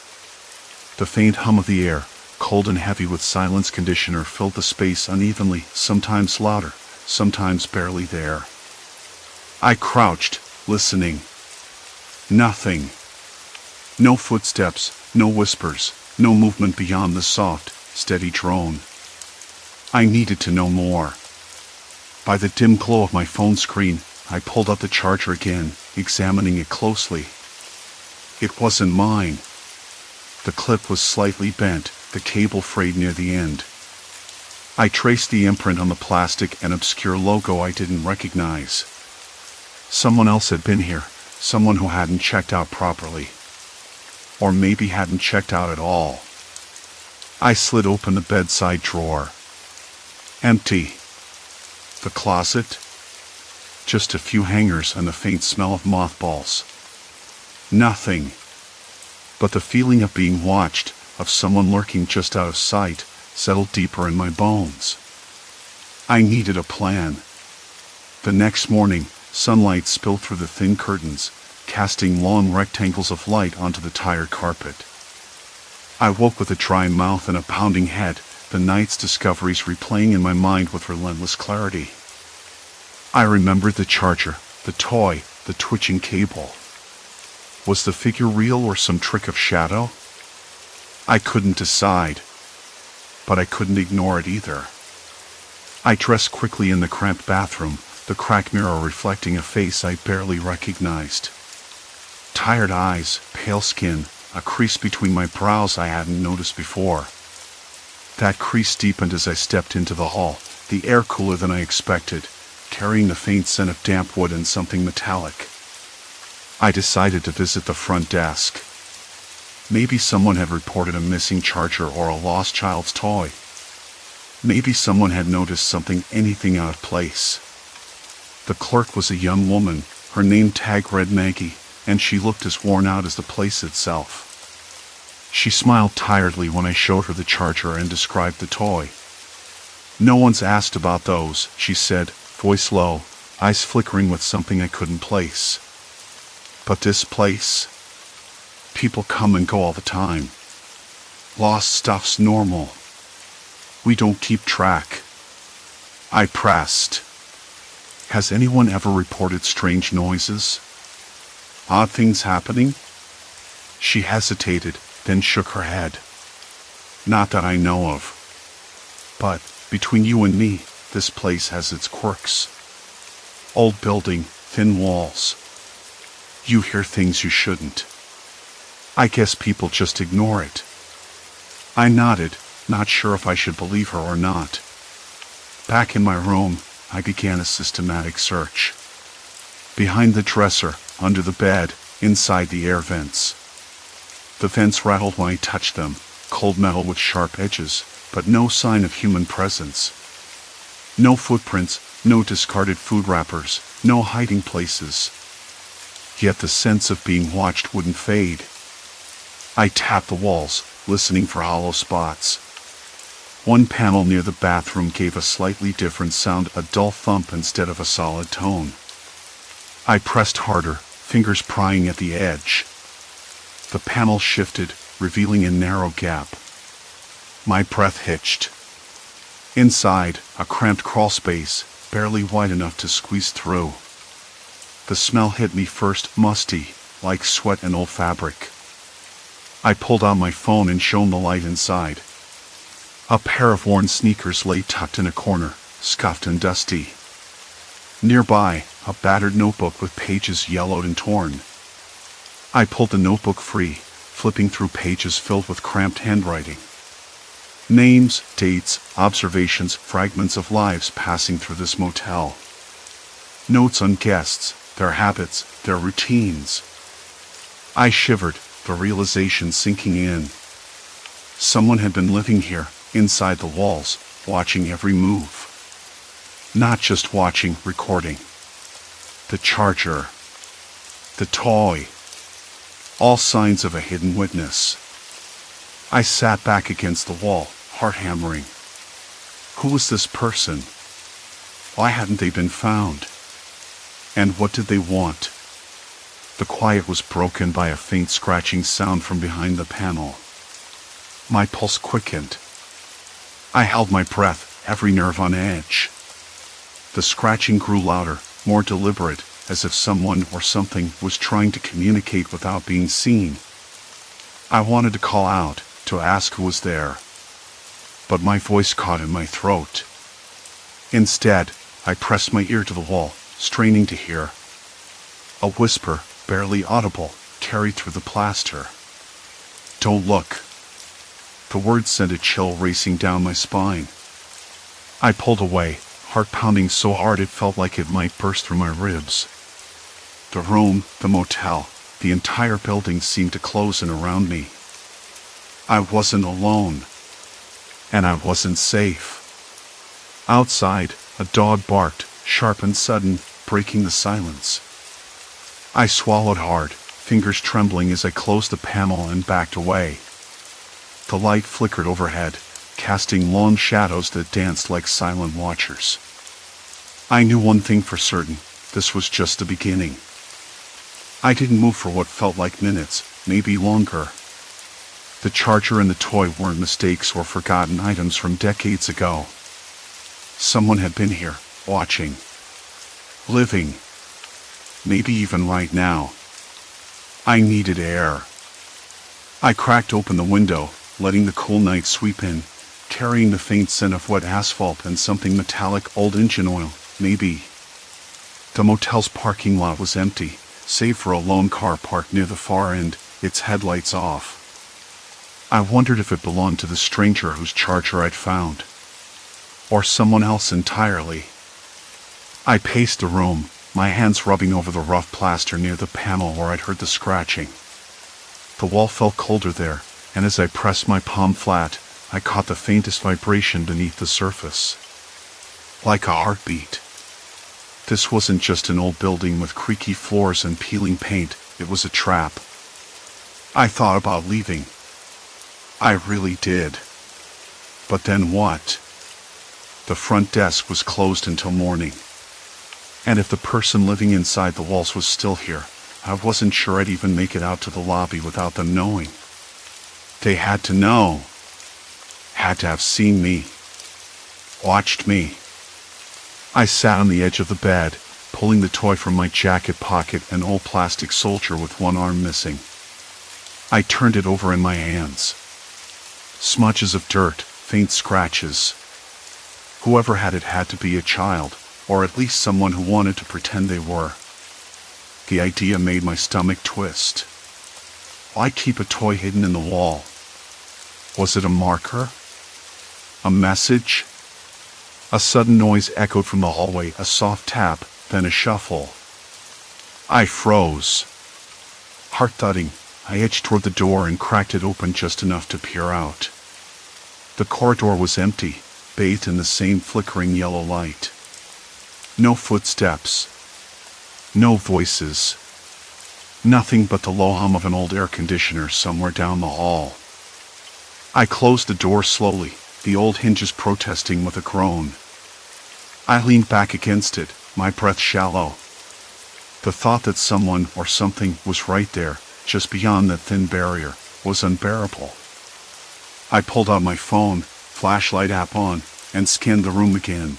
The faint hum of the air, cold and heavy with silence conditioner, filled the space unevenly, sometimes louder, sometimes barely there. I crouched, listening. Nothing. No footsteps, no whispers, no movement beyond the soft, steady drone. I needed to know more. By the dim glow of my phone screen, I pulled out the charger again, examining it closely. It wasn't mine. The clip was slightly bent, the cable frayed near the end. I traced the imprint on the plastic, an obscure logo I didn't recognize. Someone else had been here, someone who hadn't checked out properly. Or maybe hadn't checked out at all. I slid open the bedside drawer. Empty. The closet? Just a few hangers and the faint smell of mothballs. Nothing. But the feeling of being watched, of someone lurking just out of sight, settled deeper in my bones. I needed a plan. The next morning, sunlight spilled through the thin curtains, casting long rectangles of light onto the tired carpet. I woke with a dry mouth and a pounding head, the night's discoveries replaying in my mind with relentless clarity. I remembered the charger, the toy, the twitching cable. Was the figure real or some trick of shadow? I couldn't decide, but I couldn't ignore it either. I dressed quickly in the cramped bathroom, the cracked mirror reflecting a face I barely recognized. Tired eyes, pale skin, a crease between my brows I hadn't noticed before. That crease deepened as I stepped into the hall, the air cooler than I expected, carrying the faint scent of damp wood and something metallic. I decided to visit the front desk. Maybe someone had reported a missing charger or a lost child's toy. Maybe someone had noticed something, anything out of place. The clerk was a young woman, her name tag read Maggie, and she looked as worn out as the place itself. She smiled tiredly when I showed her the charger and described the toy. "No one's asked about those," she said, voice low, eyes flickering with something I couldn't place. "But this place? People come and go all the time. Lost stuff's normal. We don't keep track." I pressed. "Has anyone ever reported strange noises? Odd things happening?" She hesitated, then shook her head. "Not that I know of. But, between you and me, this place has its quirks. Old building, thin walls. You hear things you shouldn't. I guess people just ignore it." I nodded, not sure if I should believe her or not. Back in my room, I began a systematic search. Behind the dresser, under the bed, inside the air vents. The vents rattled when I touched them, cold metal with sharp edges, but no sign of human presence. No footprints, No discarded food wrappers, no hiding places. Yet the sense of being watched wouldn't fade. I tapped the walls, listening for hollow spots. One panel near the bathroom gave a slightly different sound, a dull thump instead of a solid tone. I pressed harder, fingers prying at the edge. The panel shifted, revealing a narrow gap. My breath hitched. Inside, a cramped crawl space, barely wide enough to squeeze through. The smell hit me first, musty, like sweat and old fabric. I pulled out my phone and shone the light inside. A pair of worn sneakers lay tucked in a corner, scuffed and dusty. Nearby, a battered notebook with pages yellowed and torn. I pulled the notebook free, flipping through pages filled with cramped handwriting. Names, dates, observations, fragments of lives passing through this motel. Notes on guests, their habits, their routines. I shivered, the realization sinking in. Someone had been living here, inside the walls, watching every move. Not just watching, recording. The charger. The toy. All signs of a hidden witness. I sat back against the wall, heart hammering. Who was this person? Why hadn't they been found? And what did they want? The quiet was broken by a faint scratching sound from behind the panel. My pulse quickened. I held my breath, every nerve on edge. The scratching grew louder, more deliberate, as if someone or something was trying to communicate without being seen. I wanted to call out, to ask who was there. But my voice caught in my throat. Instead, I pressed my ear to the wall, straining to hear. A whisper, barely audible, carried through the plaster. "Don't look." The words sent a chill racing down my spine. I pulled away, heart pounding so hard it felt like it might burst through my ribs. The room, the motel, the entire building seemed to close in around me. I wasn't alone. And I wasn't safe. Outside, a dog barked, sharp and sudden, breaking the silence. I swallowed hard, fingers trembling as I closed the panel and backed away. The light flickered overhead, casting long shadows that danced like silent watchers. I knew one thing for certain, this was just the beginning. I didn't move for what felt like minutes, maybe longer. The charger and the toy weren't mistakes or forgotten items from decades ago. Someone had been here, watching. Living. Maybe even right now. I needed air. I cracked open the window, letting the cool night sweep in, carrying the faint scent of wet asphalt and something metallic, old engine oil, maybe. The motel's parking lot was empty, save for a lone car parked near the far end, its headlights off. I wondered if it belonged to the stranger whose charger I'd found. Or someone else entirely. I paced the room, my hands rubbing over the rough plaster near the panel where I'd heard the scratching. The wall felt colder there, and as I pressed my palm flat, I caught the faintest vibration beneath the surface. Like a heartbeat. This wasn't just an old building with creaky floors and peeling paint, it was a trap. I thought about leaving. I really did. But then what? The front desk was closed until morning. And if the person living inside the walls was still here, I wasn't sure I'd even make it out to the lobby without them knowing. They had to know. Had to have seen me. Watched me. I sat on the edge of the bed, pulling the toy from my jacket pocket, an old plastic soldier with one arm missing. I turned it over in my hands. Smudges of dirt, faint scratches. Whoever had it had to be a child, or at least someone who wanted to pretend they were. The idea made my stomach twist. Why keep a toy hidden in the wall? Was it a marker? A message? A sudden noise echoed from the hallway, a soft tap, then a shuffle. I froze. Heart thudding, I edged toward the door and cracked it open just enough to peer out. The corridor was empty, bathed in the same flickering yellow light. No footsteps. No voices. Nothing but the low hum of an old air conditioner somewhere down the hall. I closed the door slowly, the old hinges protesting with a groan. I leaned back against it, my breath shallow. The thought that someone or something was right there, just beyond that thin barrier, was unbearable. I pulled out my phone, flashlight app on, and scanned the room again.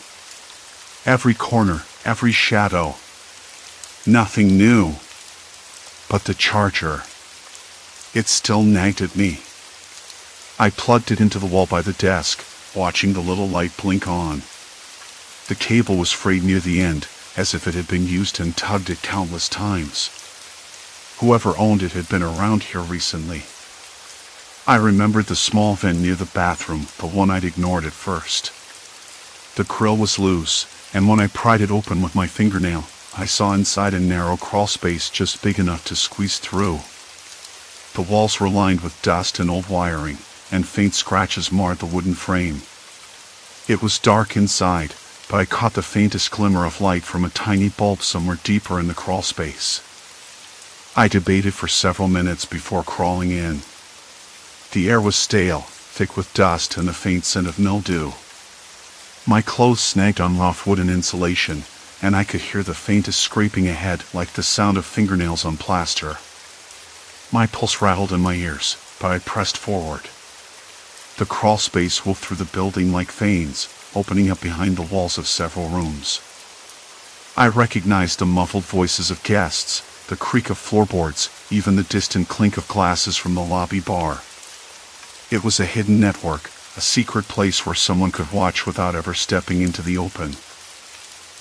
Every corner, every shadow. Nothing new. But the charger. It still nagged at me. I plugged it into the wall by the desk, watching the little light blink on. The cable was frayed near the end, as if it had been used and tugged it countless times. Whoever owned it had been around here recently. I remembered the small vent near the bathroom, the one I'd ignored at first. The grill was loose, and when I pried it open with my fingernail, I saw inside a narrow crawl space just big enough to squeeze through. The walls were lined with dust and old wiring, and faint scratches marred the wooden frame. It was dark inside, but I caught the faintest glimmer of light from a tiny bulb somewhere deeper in the crawl space. I debated for several minutes before crawling in. The air was stale, thick with dust and the faint scent of mildew. My clothes snagged on rough wooden insulation, and I could hear the faintest scraping ahead like the sound of fingernails on plaster. My pulse rattled in my ears, but I pressed forward. The crawl space wove through the building like veins, opening up behind the walls of several rooms. I recognized the muffled voices of guests, the creak of floorboards, even the distant clink of glasses from the lobby bar. It was a hidden network, a secret place where someone could watch without ever stepping into the open.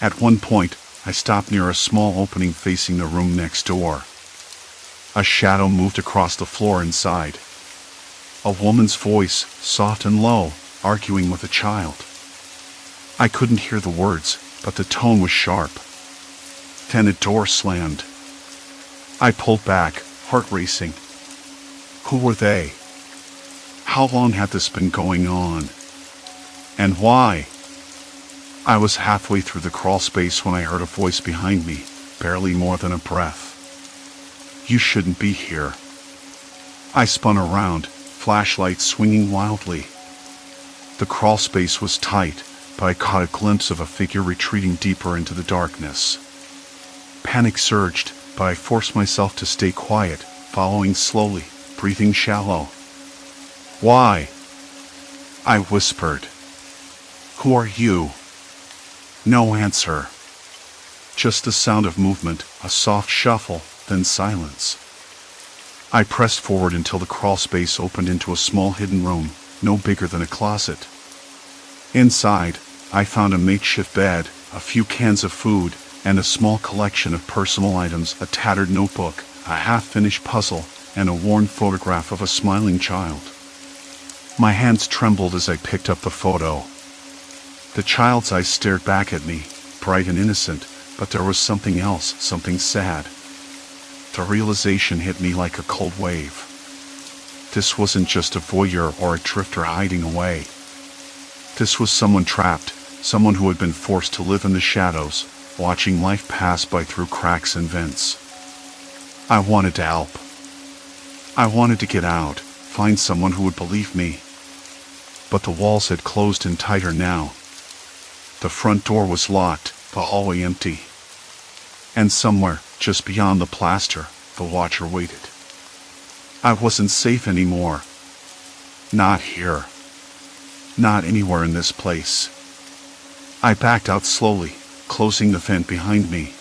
At one point, I stopped near a small opening facing the room next door. A shadow moved across the floor inside. A woman's voice, soft and low, arguing with a child. I couldn't hear the words, but the tone was sharp. Then a door slammed. I pulled back, heart racing. Who were they? How long had this been going on? And why? I was halfway through the crawl space when I heard a voice behind me, barely more than a breath. You shouldn't be here. I spun around, flashlight swinging wildly. The crawl space was tight, but I caught a glimpse of a figure retreating deeper into the darkness. Panic surged, but I forced myself to stay quiet, following slowly, breathing shallow. Why? I whispered. Who are you? No answer. Just the sound of movement, a soft shuffle, then silence. I pressed forward until the crawl space opened into a small hidden room, no bigger than a closet. Inside, I found a makeshift bed, a few cans of food, and a small collection of personal items, a tattered notebook, a half-finished puzzle, and a worn photograph of a smiling child. My hands trembled as I picked up the photo. The child's eyes stared back at me, bright and innocent, but there was something else, something sad. The realization hit me like a cold wave. This wasn't just a voyeur or a drifter hiding away. This was someone trapped, someone who had been forced to live in the shadows, watching life pass by through cracks and vents. I wanted to help. I wanted to get out, find someone who would believe me. But the walls had closed in tighter now. The front door was locked, the hallway empty. And somewhere, just beyond the plaster, the watcher waited. I wasn't safe anymore. Not here. Not anywhere in this place. I backed out slowly, closing the vent behind me.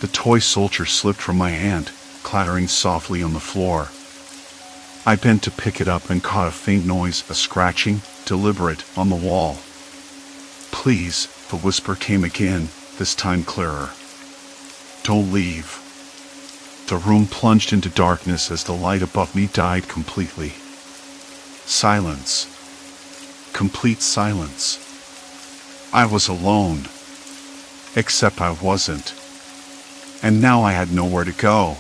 The toy soldier slipped from my hand, clattering softly on the floor. I bent to pick it up and caught a faint noise, a scratching, deliberate, on the wall. Please, the whisper came again, this time clearer. Don't leave. The room plunged into darkness as the light above me died completely. Silence. Complete silence. I was alone. Except I wasn't. And now I had nowhere to go.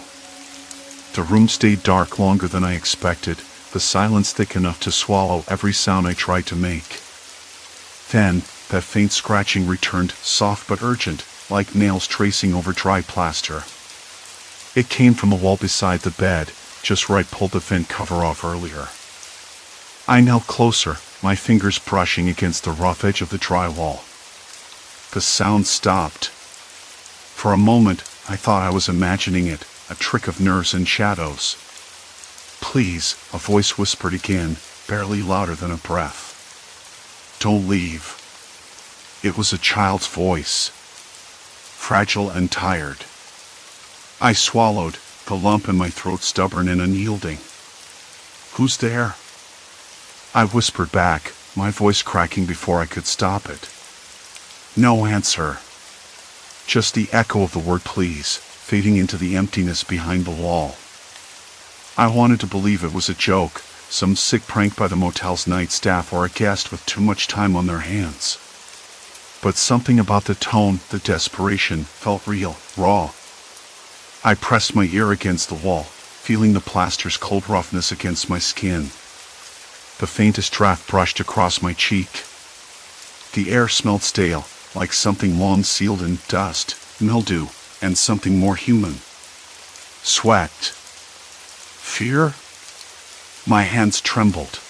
The room stayed dark longer than I expected, the silence thick enough to swallow every sound I tried to make. Then, That faint scratching returned, soft but urgent, like nails tracing over dry plaster. It came from the wall beside the bed, just where I pulled the vent cover off earlier. I knelt closer, my fingers brushing against the rough edge of the drywall. The sound stopped. For a moment, I thought I was imagining it, a trick of nerves and shadows. "Please," a voice whispered again, barely louder than a breath. "Don't leave." It was a child's voice, fragile and tired. I swallowed, the lump in my throat stubborn and unyielding. "Who's there?" I whispered back, my voice cracking before I could stop it. No answer. Just the echo of the word "please," fading into the emptiness behind the wall. I wanted to believe it was a joke, some sick prank by the motel's night staff or a guest with too much time on their hands. But something about the tone, the desperation, felt real, raw. I pressed my ear against the wall, feeling the plaster's cold roughness against my skin. The faintest draft brushed across my cheek. The air smelled stale, like something long sealed in dust, mildew, and something more human. Sweat. Fear? My hands trembled.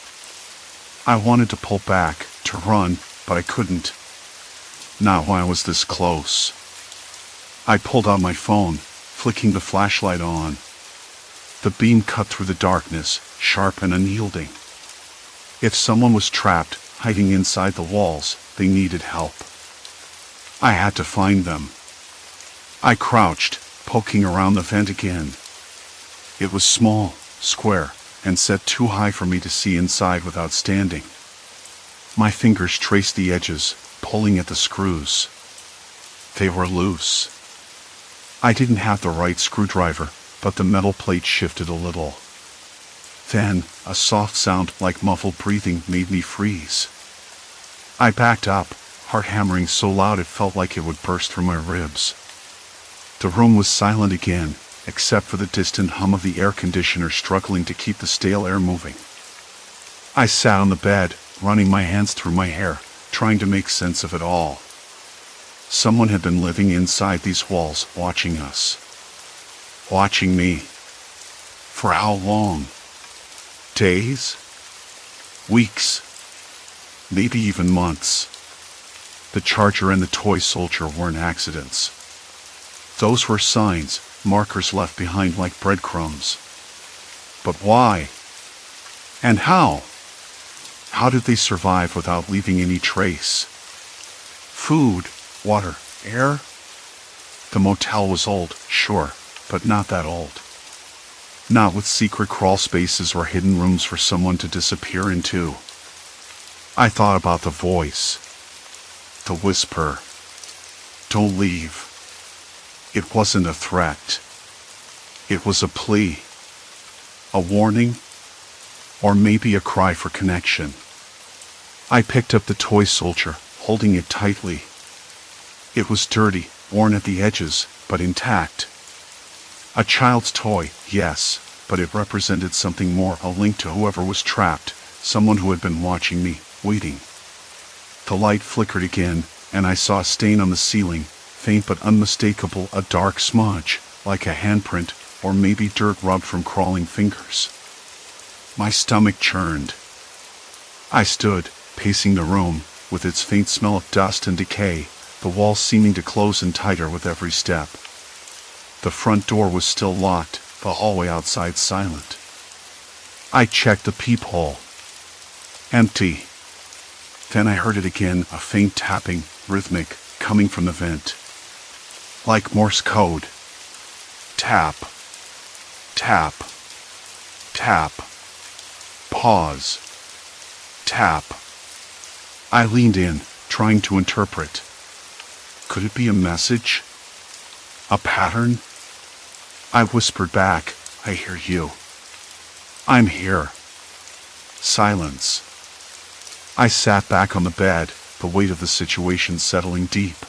I wanted to pull back, to run, but I couldn't. Not when I was this close. I pulled out my phone, flicking the flashlight on. The beam cut through the darkness, sharp and unyielding. If someone was trapped, hiding inside the walls, they needed help. I had to find them. I crouched, poking around the vent again. It was small, square, and set too high for me to see inside without standing. My fingers traced the edges, pulling at the screws. They were loose. I didn't have the right screwdriver, but the metal plate shifted a little. Then, a soft sound like muffled breathing made me freeze. I backed up, heart hammering so loud it felt like it would burst through my ribs. The room was silent again, except for the distant hum of the air conditioner struggling to keep the stale air moving. I sat on the bed, running my hands through my hair, trying to make sense of it all. Someone had been living inside these walls, watching us. Watching me. For how long? Days? Weeks? Maybe even months. The charger and the toy soldier weren't accidents. Those were signs, markers left behind like breadcrumbs. But why? And how? How did they survive without leaving any trace? Food, water, air? The motel was old, sure, but not that old. Not with secret crawl spaces or hidden rooms for someone to disappear into. I thought about the voice. The whisper. Don't leave. It wasn't a threat. It was a plea. A warning. Or maybe a cry for connection. I picked up the toy soldier, holding it tightly. It was dirty, worn at the edges, but intact. A child's toy, yes, but it represented something more, a link to whoever was trapped, someone who had been watching me, waiting. The light flickered again, and I saw a stain on the ceiling, faint but unmistakable, a dark smudge, like a handprint, or maybe dirt rubbed from crawling fingers. My stomach churned. I stood, pacing the room, with its faint smell of dust and decay, the walls seeming to close in tighter with every step. The front door was still locked, the hallway outside silent. I checked the peephole. Empty. Then I heard it again, a faint tapping, rhythmic, coming from the vent. Like Morse code. Tap. Tap. Tap. Pause. Tap. I leaned in, trying to interpret. Could it be a message? A pattern? I whispered back, I hear you. I'm here. Silence. I sat back on the bed, the weight of the situation settling deep.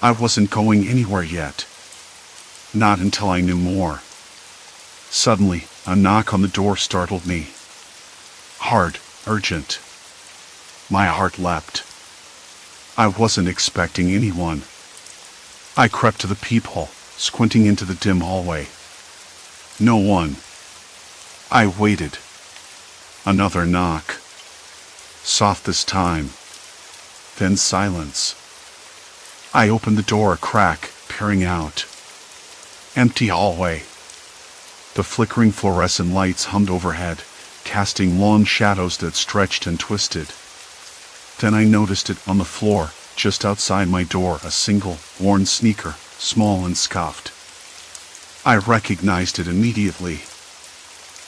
I wasn't going anywhere yet. Not until I knew more. Suddenly, a knock on the door startled me. Hard, urgent. My heart leapt. I wasn't expecting anyone. I crept to the peephole, squinting into the dim hallway. No one. I waited. Another knock. Soft this time. Then silence. I opened the door a crack, peering out. Empty hallway. The flickering fluorescent lights hummed overhead, casting long shadows that stretched and twisted. Then I noticed it on the floor, just outside my door, a single, worn sneaker, small and scuffed. I recognized it immediately.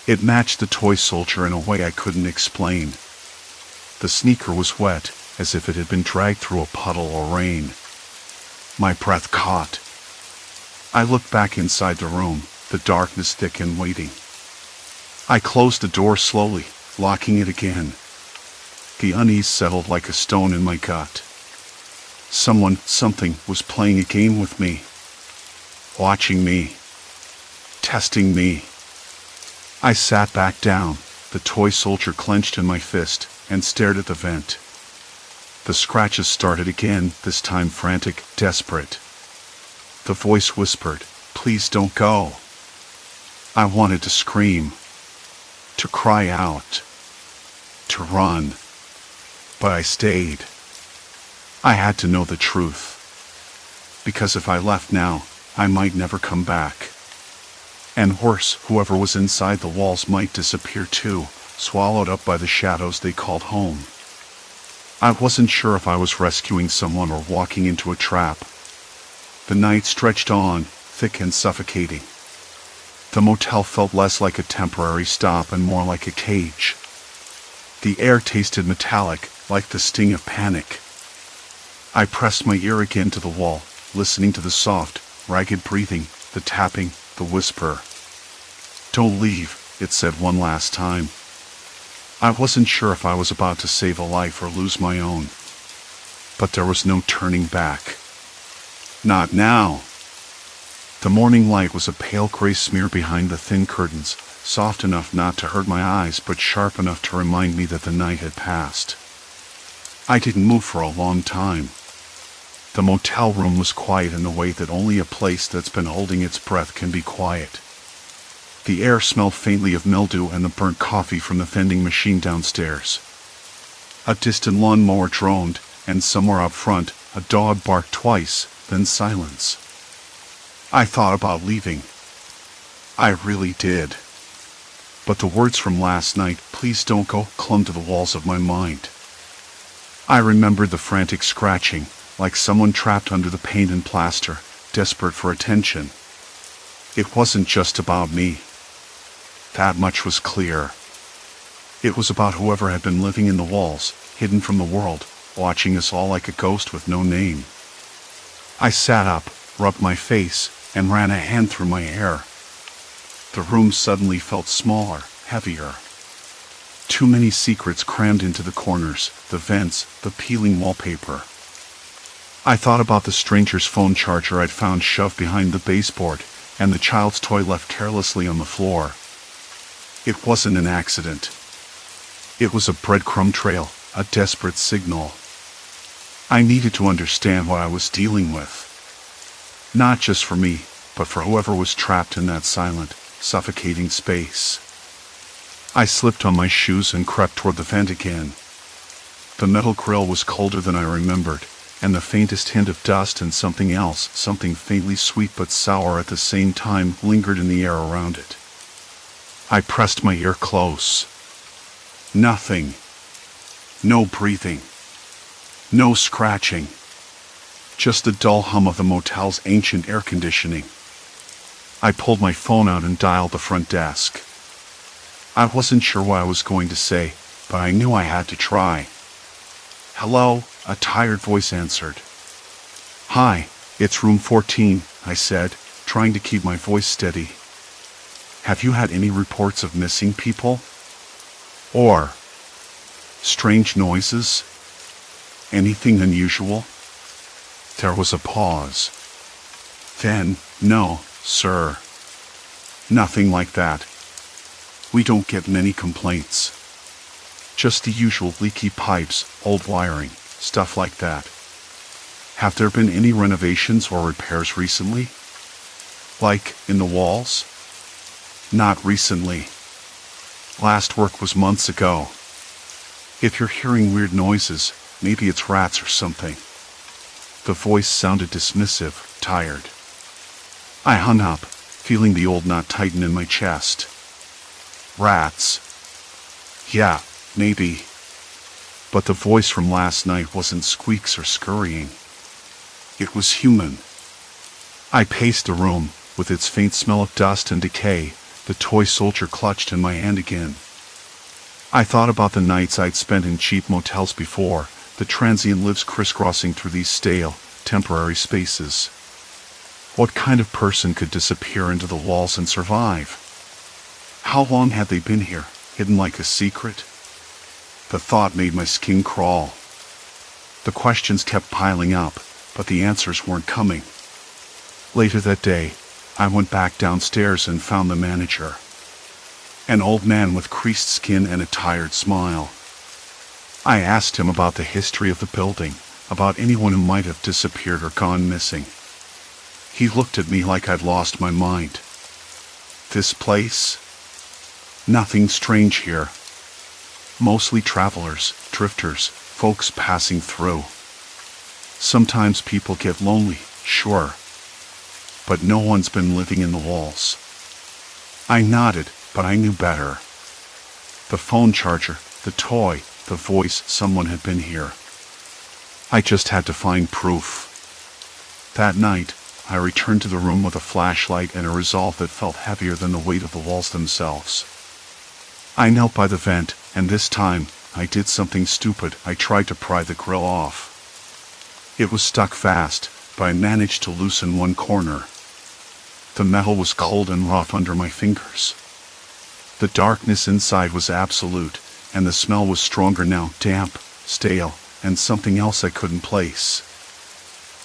It matched the toy soldier in a way I couldn't explain. The sneaker was wet, as if it had been dragged through a puddle or rain. My breath caught. I looked back inside the room, the darkness thick and waiting. I closed the door slowly, locking it again. The unease settled like a stone in my gut. Something was playing a game with me. Watching me. Testing me. I sat back down, the toy soldier clenched in my fist, and stared at the vent. The scratches started again, this time frantic, desperate. The voice whispered, "Please don't go." I wanted to scream, to cry out, to run, but I stayed. I had to know the truth, because if I left now, I might never come back. And worse, whoever was inside the walls might disappear too, swallowed up by the shadows they called home. I wasn't sure if I was rescuing someone or walking into a trap. The night stretched on, thick and suffocating. The motel felt less like a temporary stop and more like a cage. The air tasted metallic, like the sting of panic. I pressed my ear again to the wall, listening to the soft, ragged breathing, the tapping, the whisper. "Don't leave," it said one last time. I wasn't sure if I was about to save a life or lose my own. But there was no turning back. Not now. The morning light was a pale gray smear behind the thin curtains, soft enough not to hurt my eyes but sharp enough to remind me that the night had passed. I didn't move for a long time. The motel room was quiet in the way that only a place that's been holding its breath can be quiet. The air smelled faintly of mildew and the burnt coffee from the vending machine downstairs. A distant lawnmower droned, and somewhere up front, a dog barked twice, then silence. I thought about leaving. I really did. But the words from last night, "Please don't go," clung to the walls of my mind. I remembered the frantic scratching, like someone trapped under the paint and plaster, desperate for attention. It wasn't just about me. That much was clear. It was about whoever had been living in the walls, hidden from the world, watching us all like a ghost with no name. I sat up, rubbed my face, and ran a hand through my hair. The room suddenly felt smaller, heavier. Too many secrets crammed into the corners, the vents, the peeling wallpaper. I thought about the stranger's phone charger I'd found shoved behind the baseboard, and the child's toy left carelessly on the floor. It wasn't an accident. It was a breadcrumb trail, a desperate signal. I needed to understand what I was dealing with. Not just for me, but for whoever was trapped in that silent, suffocating space. I slipped on my shoes and crept toward the vent again. The metal grill was colder than I remembered, and the faintest hint of dust and something else, something faintly sweet but sour at the same time, lingered in the air around it. I pressed my ear close. Nothing. No breathing. No scratching. Just the dull hum of the motel's ancient air conditioning. I pulled my phone out and dialed the front desk. I wasn't sure what I was going to say, but I knew I had to try. "Hello," a tired voice answered. "Hi, it's room 14, I said, trying to keep my voice steady. "Have you had any reports of missing people? Or strange noises? Anything unusual?" There was a pause. Then, "No, sir. Nothing like that. We don't get many complaints. Just the usual leaky pipes, old wiring, stuff like that." Have there been any renovations or repairs recently? Like, in the walls? Not recently. Last work was months ago. If you're hearing weird noises, maybe it's rats or something. The voice sounded dismissive, tired. I hung up, feeling the old knot tighten in my chest. Rats. Yeah, maybe. But the voice from last night wasn't squeaks or scurrying. It was human. I paced the room, with its faint smell of dust and decay, the toy soldier clutched in my hand again. I thought about the nights I'd spent in cheap motels before, the transient lives crisscrossing through these stale, temporary spaces. What kind of person could disappear into the walls and survive? How long had they been here, hidden like a secret? The thought made my skin crawl. The questions kept piling up, but the answers weren't coming. Later that day, I went back downstairs and found the manager. An old man with creased skin and a tired smile. I asked him about the history of the building, about anyone who might have disappeared or gone missing. He looked at me like I'd lost my mind. This place? Nothing strange here. Mostly travelers, drifters, folks passing through. Sometimes people get lonely, sure. But no one's been living in the walls. I nodded, but I knew better. The phone charger, the toy, the voice, someone had been here. I just had to find proof. That night, I returned to the room with a flashlight and a resolve that felt heavier than the weight of the walls themselves. I knelt by the vent, and this time, I did something stupid. I tried to pry the grill off. It was stuck fast, but I managed to loosen one corner. The metal was cold and rough under my fingers. The darkness inside was absolute, and the smell was stronger now, damp, stale, and something else I couldn't place.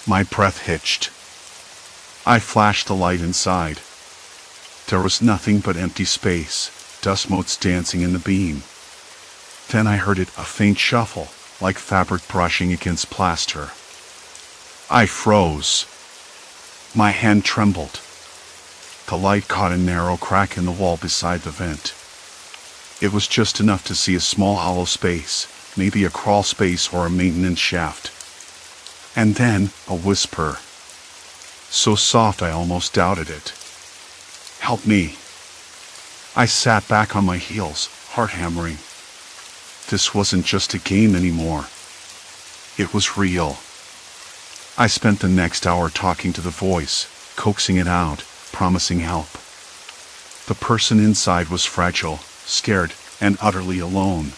My breath hitched. I flashed the light inside. There was nothing but empty space, dust motes dancing in the beam. Then I heard it, a faint shuffle, like fabric brushing against plaster. I froze. My hand trembled. The light caught a narrow crack in the wall beside the vent. It was just enough to see a small hollow space, maybe a crawl space or a maintenance shaft. And then, a whisper. So soft I almost doubted it. Help me. I sat back on my heels, heart hammering. This wasn't just a game anymore. It was real. I spent the next hour talking to the voice, coaxing it out, promising help. The person inside was fragile, scared, and utterly alone.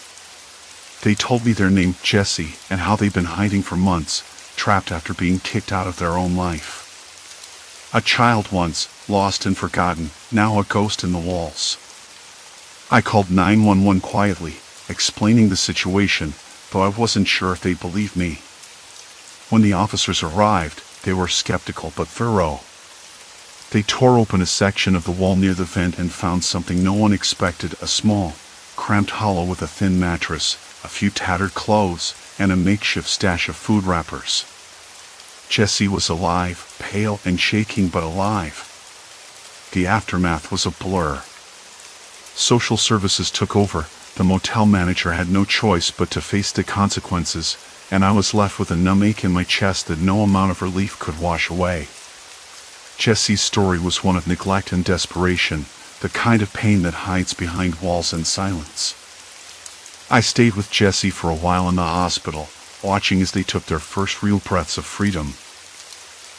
They told me their name, Jesse, and how they'd been hiding for months, trapped after being kicked out of their own life. A child once, lost and forgotten, now a ghost in the walls. I called 911 quietly, explaining the situation, though I wasn't sure if they'd believe me. When the officers arrived, they were skeptical but thorough. They tore open a section of the wall near the vent and found something no one expected, a small, cramped hollow with a thin mattress, a few tattered clothes, and a makeshift stash of food wrappers. Jesse was alive, pale and shaking, but alive. The aftermath was a blur. Social services took over. The motel manager had no choice but to face the consequences, and I was left with a numb ache in my chest that no amount of relief could wash away. Jesse's story was one of neglect and desperation, the kind of pain that hides behind walls and silence. I stayed with Jesse for a while in the hospital, watching as they took their first real breaths of freedom.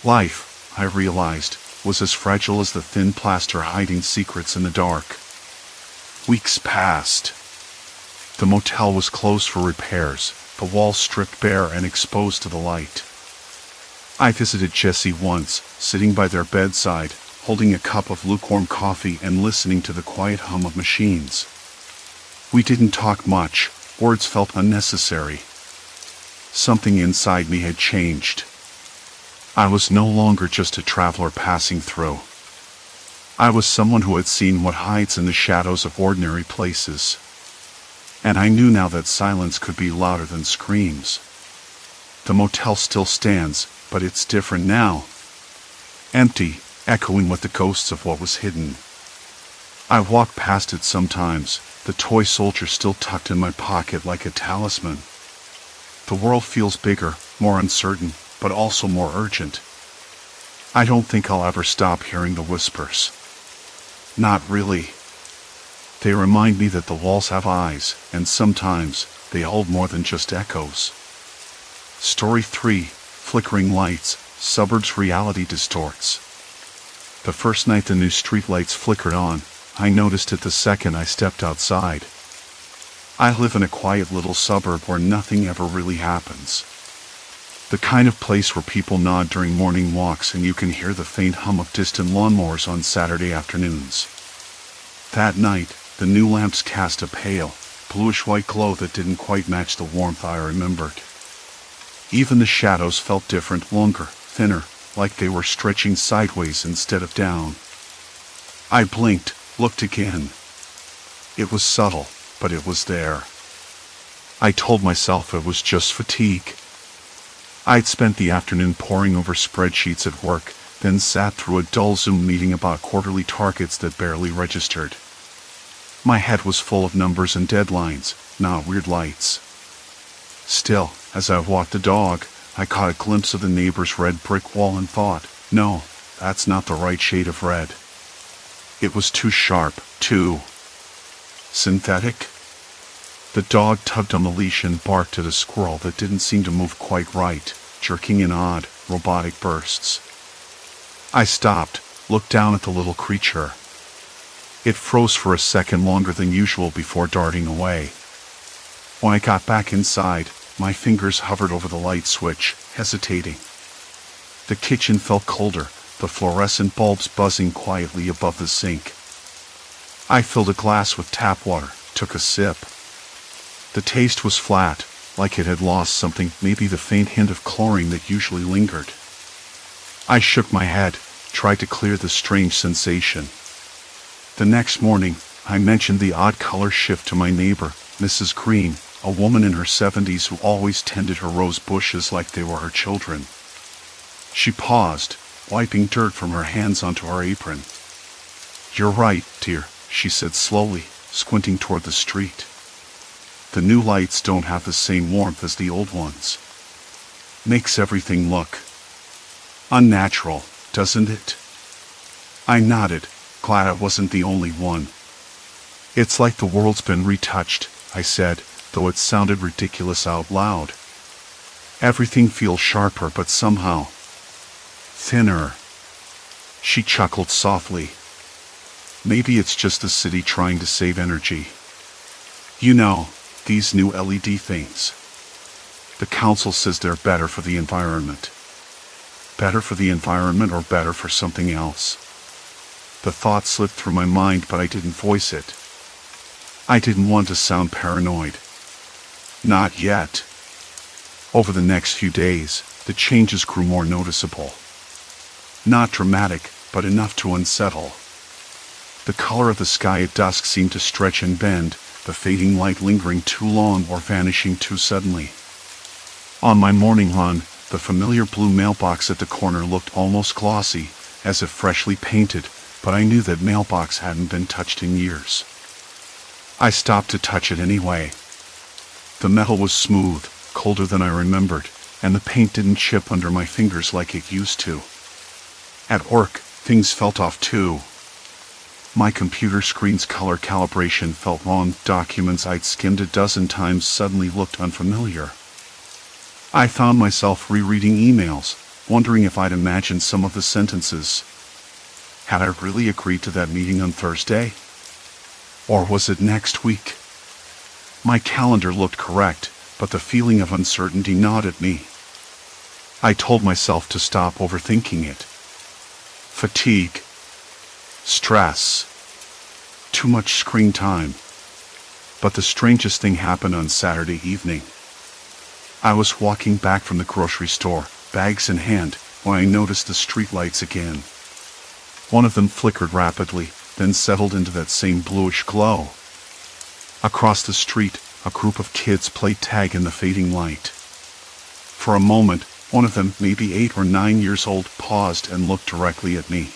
Life, I realized, was as fragile as the thin plaster hiding secrets in the dark. Weeks passed. The motel was closed for repairs, the walls stripped bare and exposed to the light. I visited Jesse once, sitting by their bedside, holding a cup of lukewarm coffee and listening to the quiet hum of machines. We didn't talk much, words felt unnecessary. Something inside me had changed. I was no longer just a traveler passing through. I was someone who had seen what hides in the shadows of ordinary places. And I knew now that silence could be louder than screams. The motel still stands, but it's different now. Empty, echoing with the ghosts of what was hidden. I walk past it sometimes, the toy soldier still tucked in my pocket like a talisman. The world feels bigger, more uncertain, but also more urgent. I don't think I'll ever stop hearing the whispers. Not really. They remind me that the walls have eyes, and sometimes they hold more than just echoes. Story 3, Flickering Lights, Suburb's Reality Distorts. The first night the new streetlights flickered on, I noticed it the second I stepped outside. I live in a quiet little suburb where nothing ever really happens. The kind of place where people nod during morning walks and you can hear the faint hum of distant lawnmowers on Saturday afternoons. That night, the new lamps cast a pale, bluish-white glow that didn't quite match the warmth I remembered. Even the shadows felt different, longer, thinner, like they were stretching sideways instead of down. I blinked, looked again. It was subtle, but it was there. I told myself it was just fatigue. I'd spent the afternoon poring over spreadsheets at work, then sat through a dull Zoom meeting about quarterly targets that barely registered. My head was full of numbers and deadlines, not weird lights. Still, as I walked the dog, I caught a glimpse of the neighbor's red brick wall and thought, no, that's not the right shade of red. It was too sharp, too synthetic. The dog tugged on the leash and barked at a squirrel that didn't seem to move quite right, jerking in odd, robotic bursts. I stopped, looked down at the little creature. It froze for a second longer than usual before darting away. When I got back inside, my fingers hovered over the light switch, hesitating. The kitchen felt colder, the fluorescent bulbs buzzing quietly above the sink. I filled a glass with tap water, took a sip. The taste was flat, like it had lost something, maybe the faint hint of chlorine that usually lingered. I shook my head, tried to clear the strange sensation. The next morning, I mentioned the odd color shift to my neighbor, Mrs. Green, a woman in her 70s who always tended her rose bushes like they were her children. She paused, wiping dirt from her hands onto her apron. "You're right, dear," she said slowly, squinting toward the street. "The new lights don't have the same warmth as the old ones. Makes everything look unnatural, doesn't it?" I nodded, glad I wasn't the only one. "It's like the world's been retouched," I said, though it sounded ridiculous out loud. "Everything feels sharper, but somehow thinner." She chuckled softly. "Maybe it's just the city trying to save energy. You know, these new LED things. The council says they're better for the environment." Better for the environment or better for something else? The thought slipped through my mind, but I didn't voice it. I didn't want to sound paranoid. Not yet. Over the next few days, the changes grew more noticeable. Not dramatic, but enough to unsettle. The color of the sky at dusk seemed to stretch and bend, the fading light lingering too long or vanishing too suddenly. On my morning run, the familiar blue mailbox at the corner looked almost glossy, as if freshly painted, but I knew that mailbox hadn't been touched in years. I stopped to touch it anyway. The metal was smooth, colder than I remembered, and the paint didn't chip under my fingers like it used to. At work, things felt off too. My computer screen's color calibration felt wrong. Documents I'd skimmed a dozen times suddenly looked unfamiliar. I found myself rereading emails, wondering if I'd imagined some of the sentences. Had I really agreed to that meeting on Thursday? Or was it next week? My calendar looked correct, but the feeling of uncertainty gnawed at me. I told myself to stop overthinking it. Fatigue. Stress. Too much screen time. But the strangest thing happened on Saturday evening. I was walking back from the grocery store, bags in hand, when I noticed the streetlights again. One of them flickered rapidly, then settled into that same bluish glow. Across the street, a group of kids played tag in the fading light. For a moment, One of them, maybe 8 or 9 years old, paused and looked directly at me.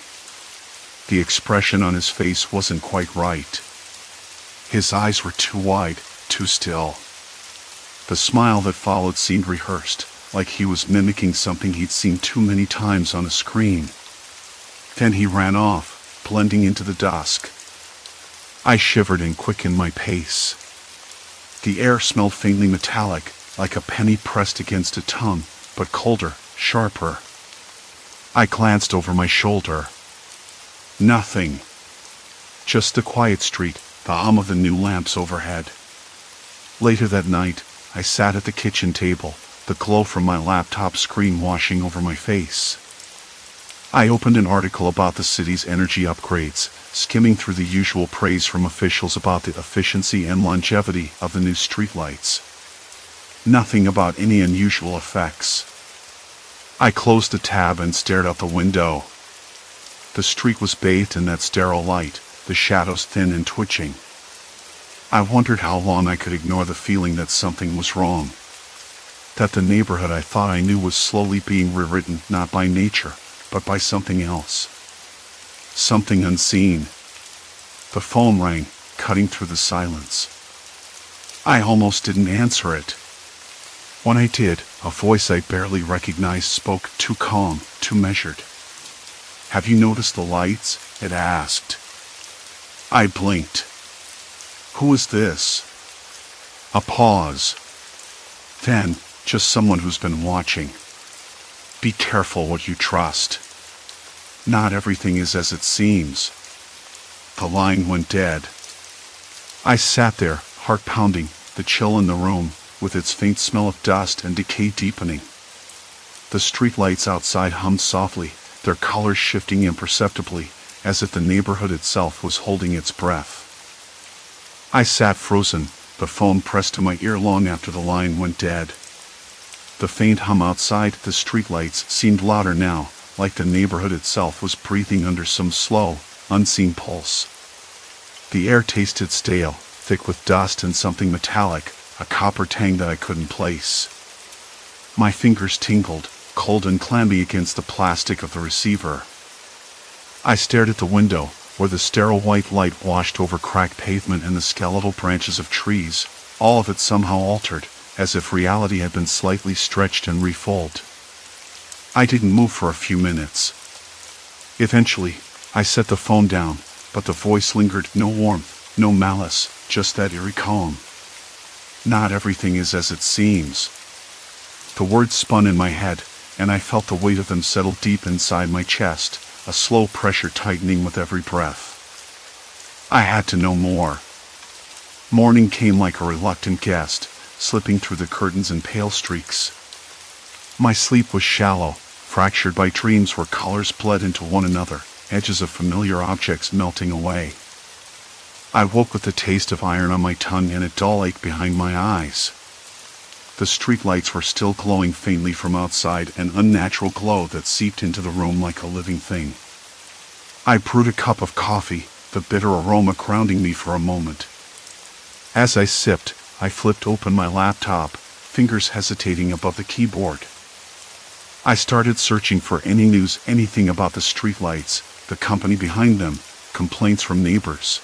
The expression on his face wasn't quite right. His eyes were too wide, too still. The smile that followed seemed rehearsed, like he was mimicking something he'd seen too many times on a screen. Then he ran off, blending into the dusk. I shivered and quickened my pace. The air smelled faintly metallic, like a penny pressed against a tongue, but colder, sharper. I glanced over my shoulder. Nothing. Just the quiet street, the hum of the new lamps overhead. Later that night, I sat at the kitchen table, the glow from my laptop screen washing over my face. I opened an article about the city's energy upgrades, skimming through the usual praise from officials about the efficiency and longevity of the new streetlights. Nothing about any unusual effects. I closed the tab and stared out the window. The street was bathed in that sterile light, the shadows thin and twitching. I wondered how long I could ignore the feeling that something was wrong. That the neighborhood I thought I knew was slowly being rewritten not by nature, but by something else. Something unseen. The phone rang, cutting through the silence. I almost didn't answer it. When I did, a voice I barely recognized spoke, too calm, too measured. "Have you noticed the lights?" it asked. I blinked. Who is this? A pause. Then, just someone who's been watching. Be careful what you trust. Not everything is as it seems. The line went dead. I sat there, heart pounding, the chill in the room, with its faint smell of dust and decay deepening. The streetlights outside hummed softly, their colors shifting imperceptibly, as if the neighborhood itself was holding its breath. I sat frozen, the phone pressed to my ear long after the line went dead. The faint hum outside the streetlights seemed louder now, like the neighborhood itself was breathing under some slow, unseen pulse. The air tasted stale, thick with dust and something metallic, a copper tang that I couldn't place. My fingers tingled, cold and clammy against the plastic of the receiver. I stared at the window, where the sterile white light washed over cracked pavement and the skeletal branches of trees, all of it somehow altered, as if reality had been slightly stretched and refolded. I didn't move for a few minutes. Eventually, I set the phone down, but the voice lingered, no warmth, no malice, just that eerie calm. Not everything is as it seems. The words spun in my head, and I felt the weight of them settle deep inside my chest, a slow pressure tightening with every breath. I had to know more. Morning came like a reluctant guest, slipping through the curtains in pale streaks. My sleep was shallow, fractured by dreams where colors bled into one another, edges of familiar objects melting away. I woke with the taste of iron on my tongue and a dull ache behind my eyes. The streetlights were still glowing faintly from outside, an unnatural glow that seeped into the room like a living thing. I brewed a cup of coffee, the bitter aroma grounding me for a moment. As I sipped, I flipped open my laptop, fingers hesitating above the keyboard. I started searching for any news, anything about the streetlights, the company behind them, complaints from neighbors.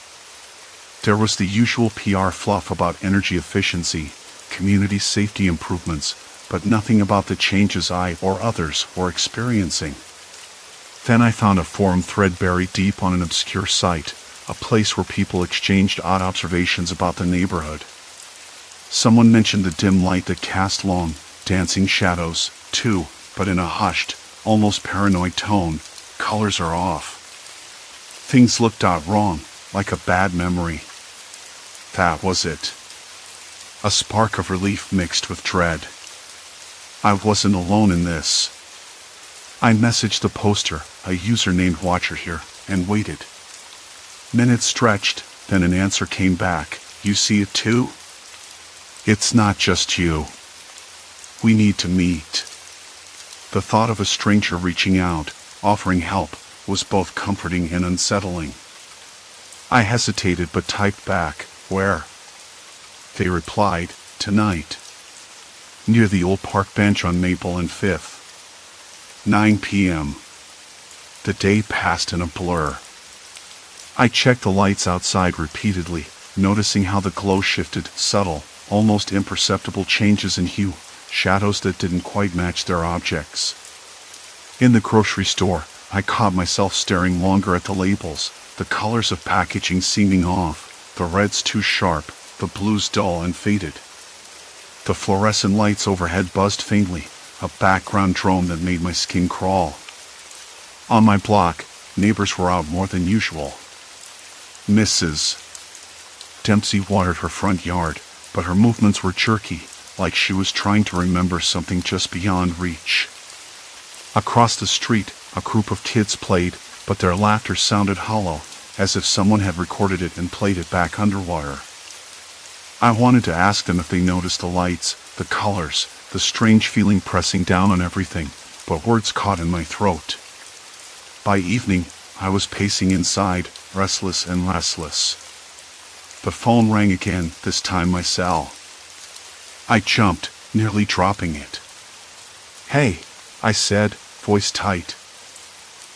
There was the usual PR fluff about energy efficiency, community safety improvements, but nothing about the changes I or others were experiencing. Then I found a forum thread buried deep on an obscure site, a place where people exchanged odd observations about the neighborhood. Someone mentioned the dim light that cast long, dancing shadows, too, but in a hushed, almost paranoid tone. Colors are off. Things looked out wrong, like a bad memory. That was it. A spark of relief mixed with dread. I wasn't alone in this. I messaged the poster, a user named Watcher here, and waited. Minutes stretched, then an answer came back. You see it too? It's not just you. We need to meet. The thought of a stranger reaching out, offering help, was both comforting and unsettling. I hesitated but typed back, "Where?" They replied, "Tonight. Near the old park bench on Maple and 5th. 9 p.m. The day passed in a blur. I checked the lights outside repeatedly, noticing how the glow shifted, subtle, almost imperceptible changes in hue, shadows that didn't quite match their objects. In the grocery store, I caught myself staring longer at the labels, the colors of packaging seeming off, the reds too sharp, the blues dull and faded. The fluorescent lights overhead buzzed faintly, a background drone that made my skin crawl. On my block, neighbors were out more than usual. Mrs. Dempsey watered her front yard, but her movements were jerky, like she was trying to remember something just beyond reach. Across the street, a group of kids played, but their laughter sounded hollow, as if someone had recorded it and played it back underwater. I wanted to ask them if they noticed the lights, the colors, the strange feeling pressing down on everything, but words caught in my throat. By evening, I was pacing inside, restless and restless. The phone rang again, this time my cell. I jumped, nearly dropping it. "Hey," I said, voice tight.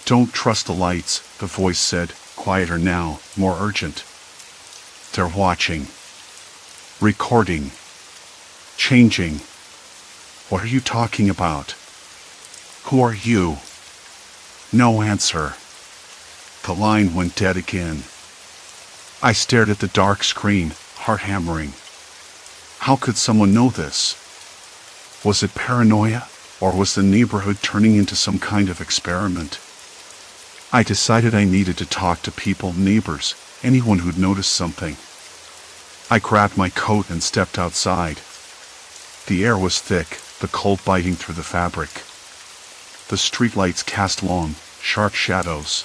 "Don't trust the lights," the voice said, quieter now, more urgent. "They're watching. Recording. Changing. What are you talking about? Who are you?" No answer. The line went dead again. I stared at the dark screen, heart hammering. How could someone know this? Was it paranoia, or was the neighborhood turning into some kind of experiment? I decided I needed to talk to people, neighbors, anyone who'd noticed something. I grabbed my coat and stepped outside. The air was thick, the cold biting through the fabric. The streetlights cast long, sharp shadows.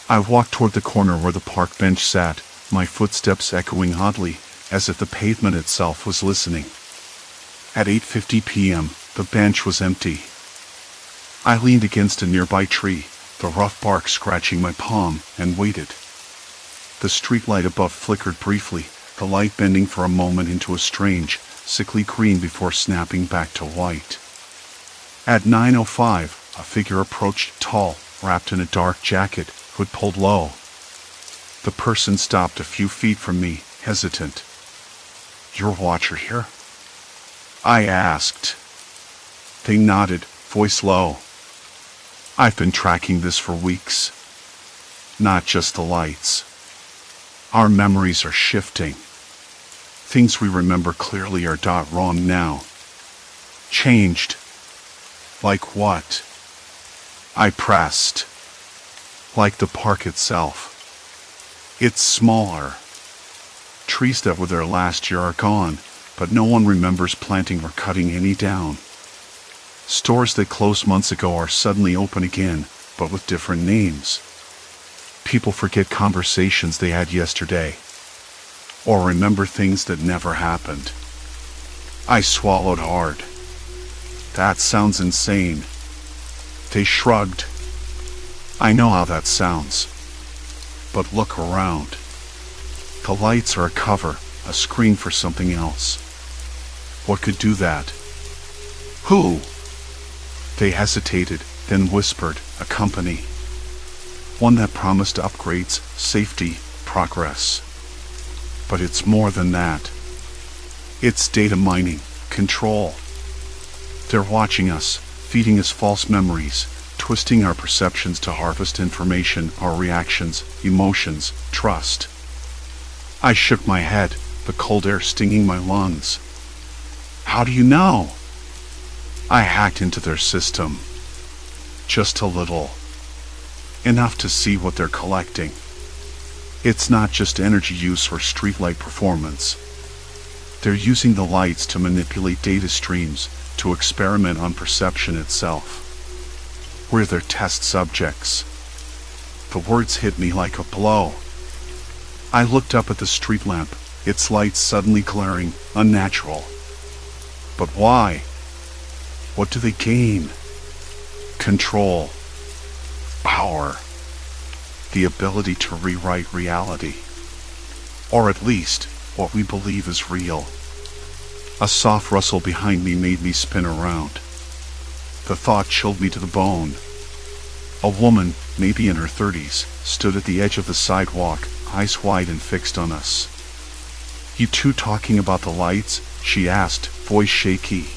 I walked toward the corner where the park bench sat, my footsteps echoing oddly, as if the pavement itself was listening. At 8:50 p.m., the bench was empty. I leaned against a nearby tree, the rough bark scratching my palm, and waited. The streetlight above flickered briefly, the light bending for a moment into a strange, sickly green before snapping back to white. At 9:05, a figure approached, tall, wrapped in a dark jacket, hood pulled low. The person stopped a few feet from me, hesitant. "You're a watcher here?" I asked. They nodded, voice low. "I've been tracking this for weeks. Not just the lights. Our memories are shifting. Things we remember clearly are wrong now. Changed. Like what?" I pressed. "Like the park itself. It's smaller. Trees that were there last year are gone, but no one remembers planting or cutting any down. Stores that closed months ago are suddenly open again, but with different names. People forget conversations they had yesterday, or remember things that never happened." I swallowed hard. "That sounds insane." They shrugged. "I know how that sounds. But look around. The lights are a cover, a screen for something else. What could do that?" "Who?" They hesitated, then whispered, "A company. One that promised upgrades, safety, progress. But it's more than that. It's data mining, control. They're watching us, feeding us false memories, twisting our perceptions to harvest information, our reactions, emotions, trust." I shook my head, the cold air stinging my lungs. "How do you know?" "I hacked into their system. Just a little. Enough to see what they're collecting. It's not just energy use or streetlight performance. They're using the lights to manipulate data streams, to experiment on perception itself. We're their test subjects." The words hit me like a blow. I looked up at the street lamp, its lights suddenly glaring, unnatural. But why? What do they gain? Control. Power. The ability to rewrite reality. Or at least, what we believe is real. A soft rustle behind me made me spin around. The thought chilled me to the bone. A woman, maybe in her 30s, stood at the edge of the sidewalk, eyes wide and fixed on us. "You two talking about the lights?" she asked, voice shaky.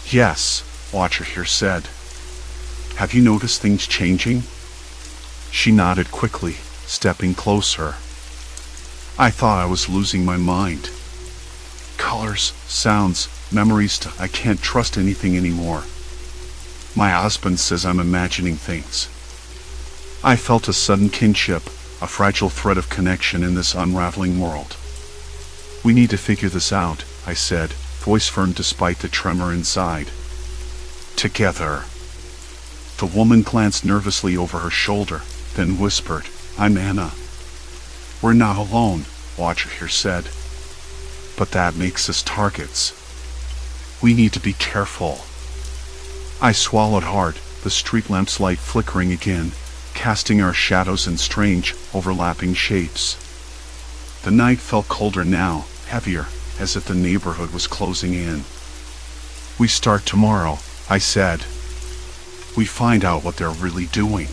"Yes," watcher here said. "Have you noticed things changing?" She nodded quickly, stepping closer. I thought I was losing my mind. Colors, sounds, memories, I can't trust anything anymore. My husband says I'm imagining things. I felt a sudden kinship, a fragile thread of connection in this unraveling world. "We need to figure this out," I said, voice firm despite the tremor inside. "Together." The woman glanced nervously over her shoulder, then whispered, "I'm Anna." "We're not alone," watcher here said. "But that makes us targets. We need to be careful." I swallowed hard, the street lamp's light flickering again, casting our shadows in strange, overlapping shapes. The night felt colder now, heavier, as if the neighborhood was closing in. "We start tomorrow," I said. "We find out what they're really doing."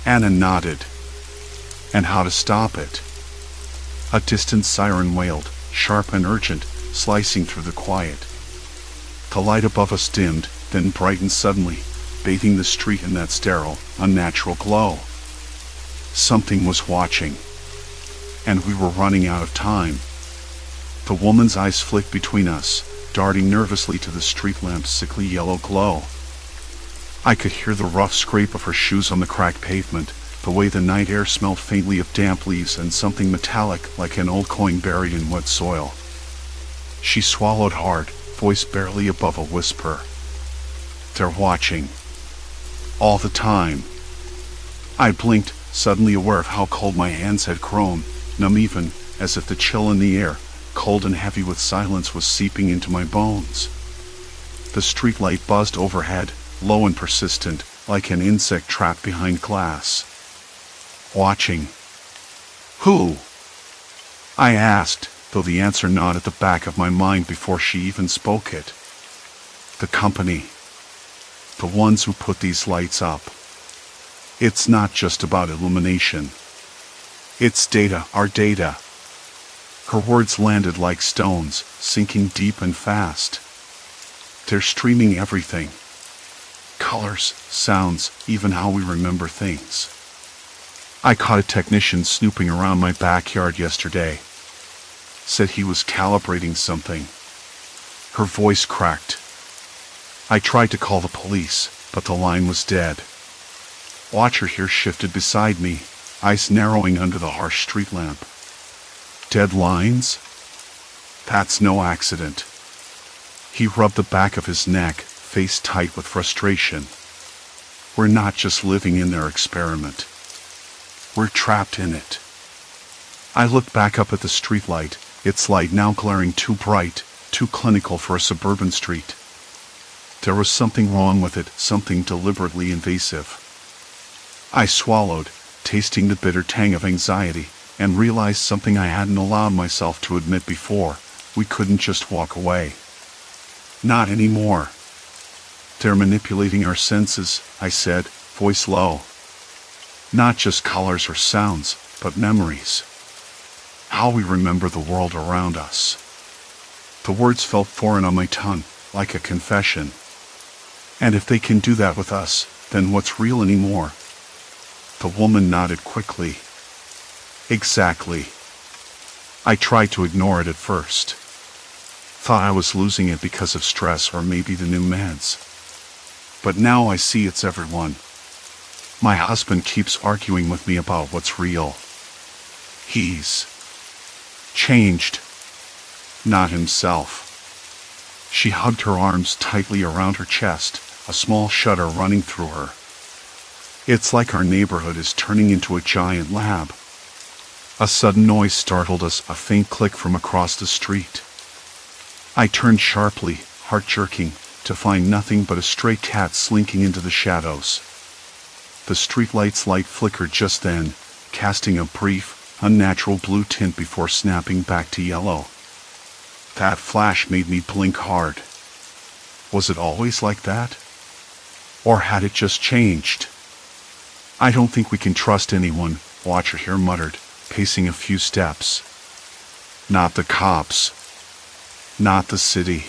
Anna nodded. "And how to stop it." A distant siren wailed, sharp and urgent, slicing through the quiet. The light above us dimmed, then brightened suddenly, bathing the street in that sterile, unnatural glow. Something was watching. And we were running out of time. The woman's eyes flicked between us, darting nervously to the street lamp's sickly yellow glow. I could hear the rough scrape of her shoes on the cracked pavement, the way the night air smelled faintly of damp leaves and something metallic like an old coin buried in wet soil. She swallowed hard, voice barely above a whisper. "They're watching. All the time." I blinked, suddenly aware of how cold my hands had grown, numb even, as if the chill in the air, cold and heavy with silence, was seeping into my bones. The streetlight buzzed overhead, low and persistent, like an insect trapped behind glass. "Watching. Who?" I asked, though the answer gnawed at the back of my mind before she even spoke it. "The company. The ones who put these lights up. It's not just about illumination. It's data, our data." Her words landed like stones, sinking deep and fast. "They're streaming everything. Colors, sounds, even how we remember things. I caught a technician snooping around my backyard yesterday. Said he was calibrating something." Her voice cracked. I tried to call the police, but the line was dead. Watcher here shifted beside me, eyes narrowing under the harsh street lamp. "Dead lines? That's no accident." He rubbed the back of his neck, face tight with frustration. "We're not just living in their experiment. We're trapped in it." I looked back up at the streetlight, its light now glaring too bright, too clinical for a suburban street. There was something wrong with it, something deliberately invasive. I swallowed, tasting the bitter tang of anxiety, and realized something I hadn't allowed myself to admit before. We couldn't just walk away. Not anymore. "They're manipulating our senses," I said, voice low. "Not just colors or sounds, but memories. How we remember the world around us." The words felt foreign on my tongue, like a confession. "And if they can do that with us, then what's real anymore?" The woman nodded quickly. "Exactly." I tried to ignore it at first. Thought I was losing it because of stress or maybe the new meds. But now I see it's everyone. My husband keeps arguing with me about what's real. He's changed. Not himself. She hugged her arms tightly around her chest, a small shudder running through her. It's like our neighborhood is turning into a giant lab. A sudden noise startled us, a faint click from across the street. I turned sharply, heart jerking, to find nothing but a stray cat slinking into the shadows. The streetlight's light flickered just then, casting a brief, unnatural blue tint before snapping back to yellow. That flash made me blink hard. Was it always like that? Or had it just changed? I don't think we can trust anyone, Watcher here muttered, pacing a few steps. Not the cops. Not the city.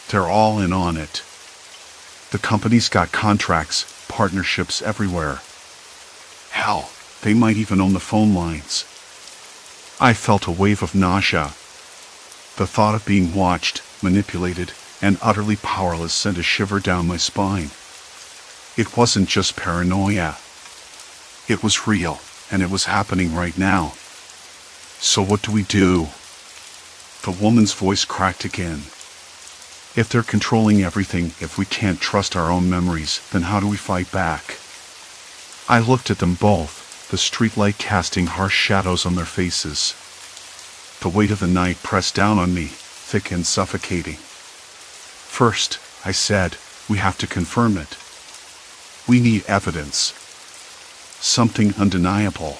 They're all in on it. The company's got contracts, partnerships everywhere. Hell, they might even own the phone lines. I felt a wave of nausea. The thought of being watched, manipulated, and utterly powerless sent a shiver down my spine. It wasn't just paranoia. It was real, and it was happening right now. So what do we do? The woman's voice cracked again. If they're controlling everything, if we can't trust our own memories, then how do we fight back? I looked at them both, the streetlight casting harsh shadows on their faces. The weight of the night pressed down on me, thick and suffocating. First, I said, we have to confirm it. We need evidence. Something undeniable.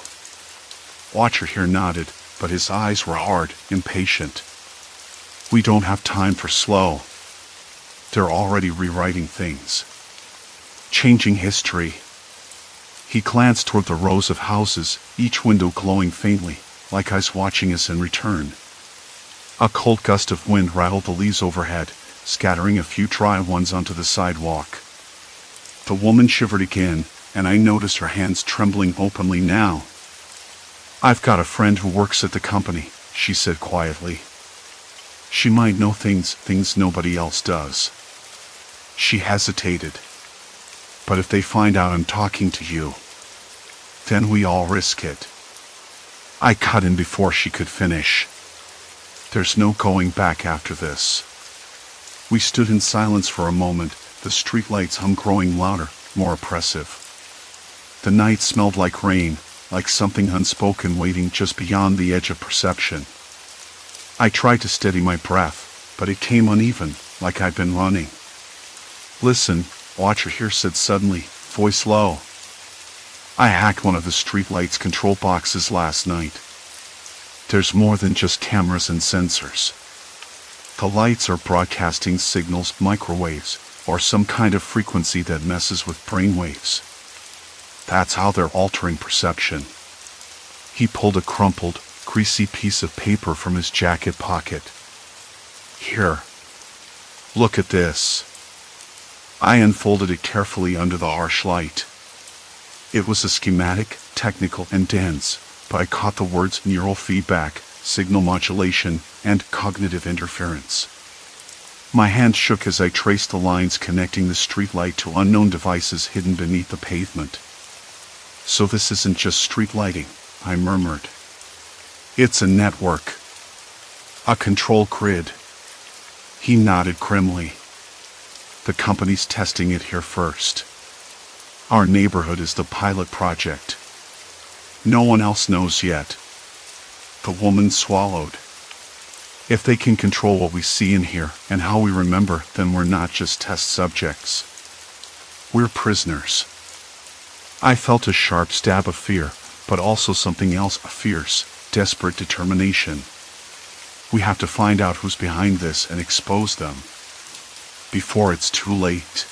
Watcher here nodded, but his eyes were hard, impatient. We don't have time for slow. They're already rewriting things. Changing history. He glanced toward the rows of houses, each window glowing faintly, like eyes watching us in return. A cold gust of wind rattled the leaves overhead, scattering a few dry ones onto the sidewalk. The woman shivered again, and I noticed her hands trembling openly now. I've got a friend who works at the company, she said quietly. She might know things nobody else does. She hesitated. But if they find out I'm talking to you, then we all risk it. I cut in before she could finish. There's no going back after this. We stood in silence for a moment, the streetlights hum growing louder, more oppressive. The night smelled like rain, like something unspoken waiting just beyond the edge of perception. I tried to steady my breath, but it came uneven, like I'd been running. Listen, Watcher here said suddenly, voice low. I hacked one of the streetlight's control boxes last night. There's more than just cameras and sensors. The lights are broadcasting signals, microwaves, or some kind of frequency that messes with brainwaves. That's how they're altering perception. He pulled a crumpled, greasy piece of paper from his jacket pocket. Here. Look at this. I unfolded it carefully under the harsh light. It was a schematic, technical, and dense, but I caught the words neural feedback, signal modulation, and cognitive interference. My hand shook as I traced the lines connecting the streetlight to unknown devices hidden beneath the pavement. So this isn't just street lighting, I murmured. It's a network. A control grid. He nodded grimly. The company's testing it here first. Our neighborhood is the pilot project. No one else knows yet. The woman swallowed. If they can control what we see and hear and how we remember, then we're not just test subjects. We're prisoners. I felt a sharp stab of fear, but also something else, a fierce, desperate determination. We have to find out who's behind this and expose them. Before it's too late.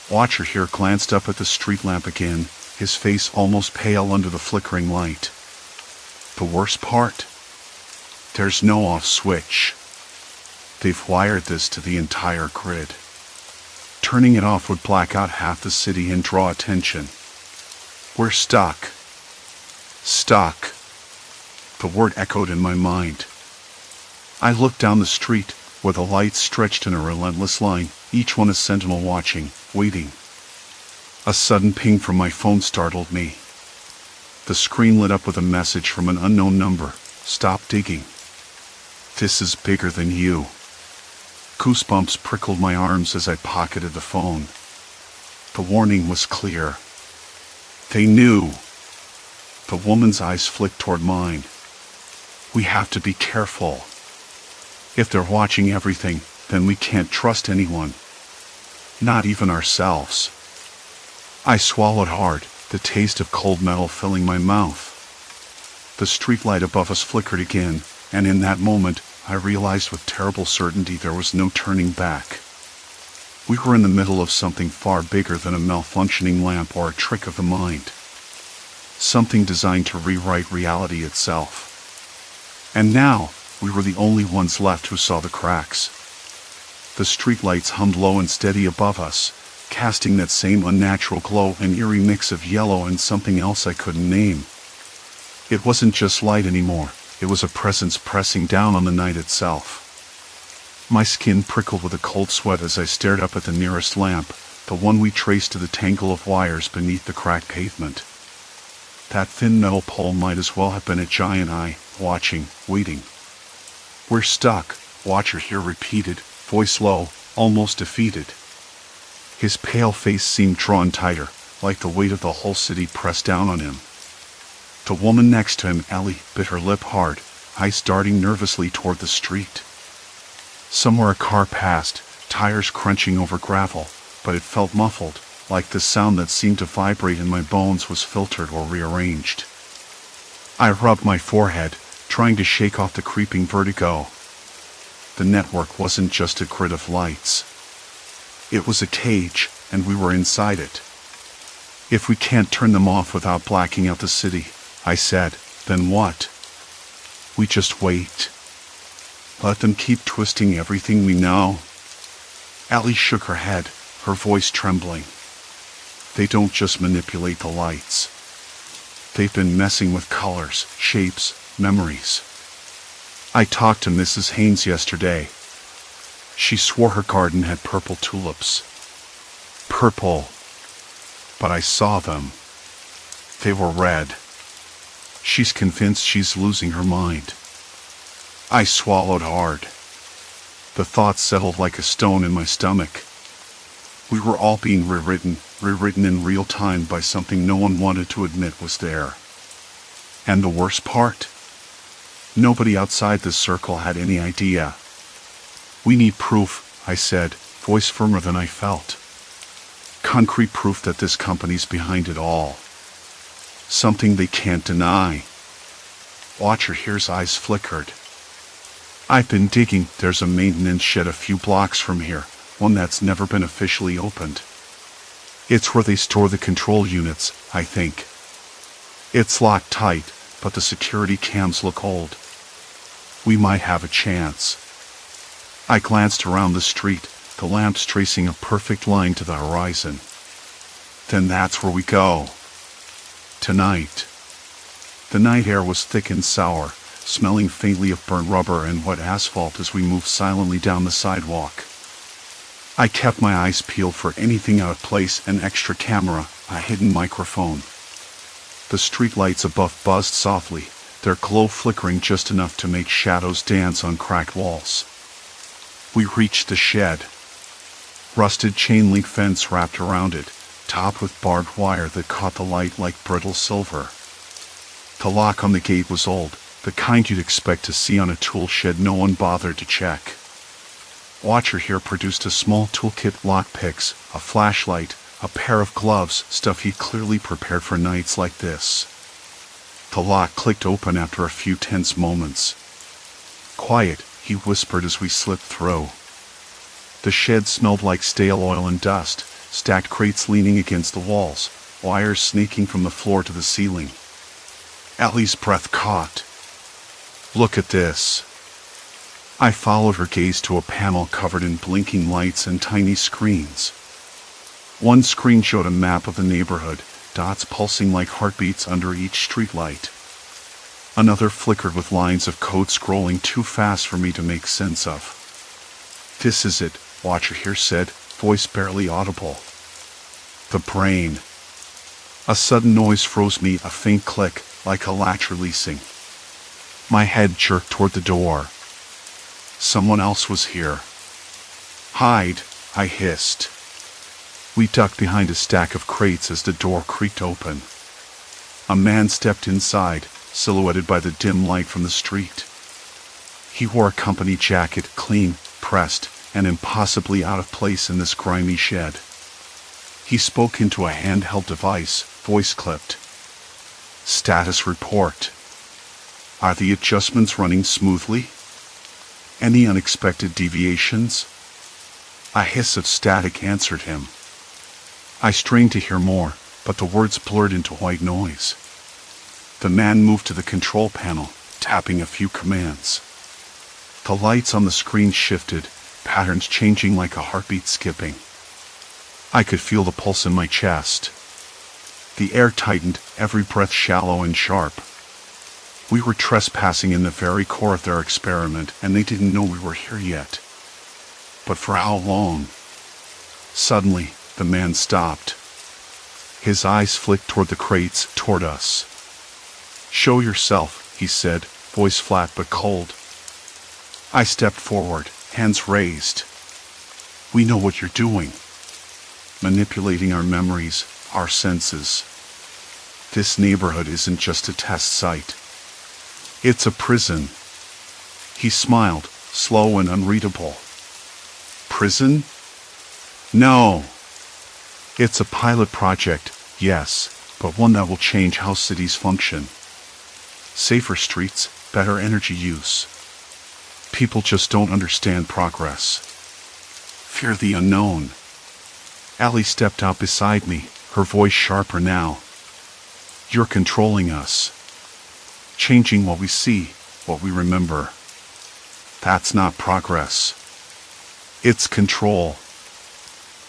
Watcher here glanced up at the street lamp again, his face almost pale under the flickering light. The worst part? There's no off switch. They've wired this to the entire grid. Turning it off would black out half the city and draw attention. We're stuck. Stuck. The word echoed in my mind. I looked down the street, where the lights stretched in a relentless line, each one a sentinel watching, waiting. A sudden ping from my phone startled me. The screen lit up with a message from an unknown number. Stop digging. This is bigger than you. Goosebumps prickled my arms as I pocketed the phone. The warning was clear. They knew. The woman's eyes flicked toward mine. We have to be careful. If they're watching everything, then we can't trust anyone. Not even ourselves. I swallowed hard, the taste of cold metal filling my mouth. The streetlight above us flickered again, and in that moment, I realized with terrible certainty there was no turning back. We were in the middle of something far bigger than a malfunctioning lamp or a trick of the mind. Something designed to rewrite reality itself. And now, we were the only ones left who saw the cracks. The streetlights hummed low and steady above us, casting that same unnatural glow, an eerie mix of yellow and something else I couldn't name. It wasn't just light anymore, it was a presence pressing down on the night itself. My skin prickled with a cold sweat as I stared up at the nearest lamp, the one we traced to the tangle of wires beneath the cracked pavement. That thin metal pole might as well have been a giant eye, watching, waiting. "We're stuck," Watcher here repeated, voice low, almost defeated. His pale face seemed drawn tighter, like the weight of the whole city pressed down on him. The woman next to him, Ellie, bit her lip hard, eyes darting nervously toward the street. Somewhere a car passed, tires crunching over gravel, but it felt muffled, like the sound that seemed to vibrate in my bones was filtered or rearranged. I rubbed my forehead, trying to shake off the creeping vertigo. The network wasn't just a grid of lights. It was a cage, and we were inside it. "If we can't turn them off without blacking out the city," I said, "then what? We just wait. Let them keep twisting everything we know." Allie shook her head, her voice trembling. "They don't just manipulate the lights. They've been messing with colors, shapes, memories. I talked to Mrs. Haynes yesterday. She swore her garden had purple tulips. Purple. But I saw them. They were red. She's convinced she's losing her mind." I swallowed hard. The thought settled like a stone in my stomach. We were all being rewritten in real time by something no one wanted to admit was there. And the worst part? Nobody outside this circle had any idea. "We need proof," I said, voice firmer than I felt. "Concrete proof that this company's behind it all. Something they can't deny." Watcher here's eyes flickered. "I've been digging. There's a maintenance shed a few blocks from here, one that's never been officially opened. It's where they store the control units, I think. It's locked tight, but the security cams look old. We might have a chance." I glanced around the street, the lamps tracing a perfect line to the horizon. "Then that's where we go. Tonight." The night air was thick and sour, smelling faintly of burnt rubber and wet asphalt as we moved silently down the sidewalk. I kept my eyes peeled for anything out of place, an extra camera, a hidden microphone. The streetlights above buzzed softly, their glow flickering just enough to make shadows dance on cracked walls. We reached the shed. Rusted chain link fence wrapped around it, topped with barbed wire that caught the light like brittle silver. The lock on the gate was old, the kind you'd expect to see on a tool shed no one bothered to check. Watcher here produced a small toolkit, lockpicks, a flashlight, a pair of gloves, stuff he'd clearly prepared for nights like this. The lock clicked open after a few tense moments. "Quiet," he whispered as we slipped through. The shed smelled like stale oil and dust, stacked crates leaning against the walls, wires snaking from the floor to the ceiling. Allie's breath caught. "Look at this." I followed her gaze to a panel covered in blinking lights and tiny screens. One screen showed a map of the neighborhood, dots pulsing like heartbeats under each streetlight. Another flickered with lines of code scrolling too fast for me to make sense of. "This is it," Watcher here said, voice barely audible. "The brain." A sudden noise froze me, a faint click, like a latch releasing. My head jerked toward the door. Someone else was here. "Hide," I hissed. We ducked behind a stack of crates as the door creaked open. A man stepped inside, silhouetted by the dim light from the street. He wore a company jacket, clean, pressed, and impossibly out of place in this grimy shed. He spoke into a handheld device, voice clipped. "Status report. Are the adjustments running smoothly? Any unexpected deviations?" A hiss of static answered him. I strained to hear more, but the words blurred into white noise. The man moved to the control panel, tapping a few commands. The lights on the screen shifted, patterns changing like a heartbeat skipping. I could feel the pulse in my chest. The air tightened, every breath shallow and sharp. We were trespassing in the very core of their experiment, and they didn't know we were here yet. But for how long? Suddenly, the man stopped. His eyes flicked toward the crates, toward us. "Show yourself," he said, voice flat but cold. I stepped forward, hands raised. "We know what you're doing. Manipulating our memories, our senses. This neighborhood isn't just a test site. It's a prison." He smiled, slow and unreadable. "Prison? No. It's a pilot project, yes, but one that will change how cities function. Safer streets, better energy use. People just don't understand progress. Fear the unknown." Allie stepped out beside me, her voice sharper now. "You're controlling us. Changing what we see, what we remember. That's not progress. It's control."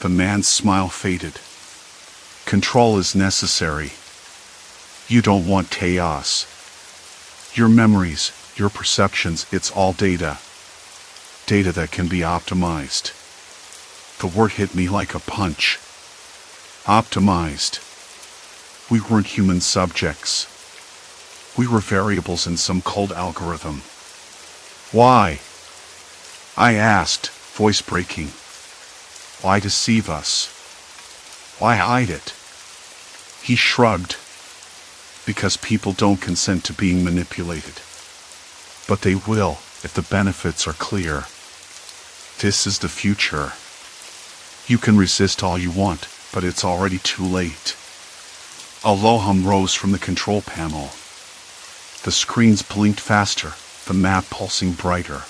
The man's smile faded. "Control is necessary. You don't want chaos. Your memories, your perceptions, it's all data. Data that can be optimized." The word hit me like a punch. Optimized. We weren't human subjects. We were variables in some cold algorithm. "Why?" I asked, voice breaking. "Why deceive us? Why hide it?" He shrugged. "Because people don't consent to being manipulated. But they will, if the benefits are clear. This is the future. You can resist all you want, but it's already too late." A low hum rose from the control panel. The screens blinked faster, the map pulsing brighter.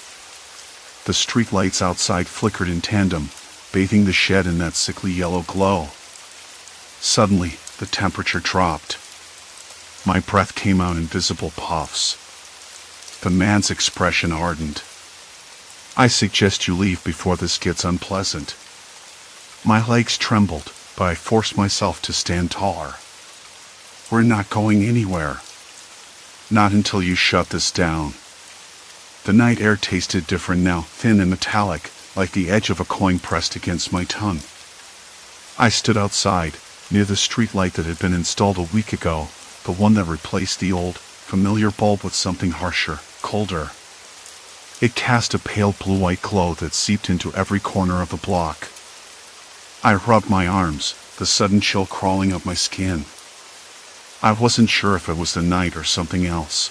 The streetlights outside flickered in tandem, bathing the shed in that sickly yellow glow. Suddenly, the temperature dropped. My breath came out in visible puffs. The man's expression hardened. "I suggest you leave before this gets unpleasant." My legs trembled, but I forced myself to stand taller. "We're not going anywhere. Not until you shut this down." The night air tasted different now, thin and metallic, like the edge of a coin pressed against my tongue. I stood outside, near the streetlight that had been installed a week ago, the one that replaced the old, familiar bulb with something harsher, colder. It cast a pale blue-white glow that seeped into every corner of the block. I rubbed my arms, the sudden chill crawling up my skin. I wasn't sure if it was the night or something else.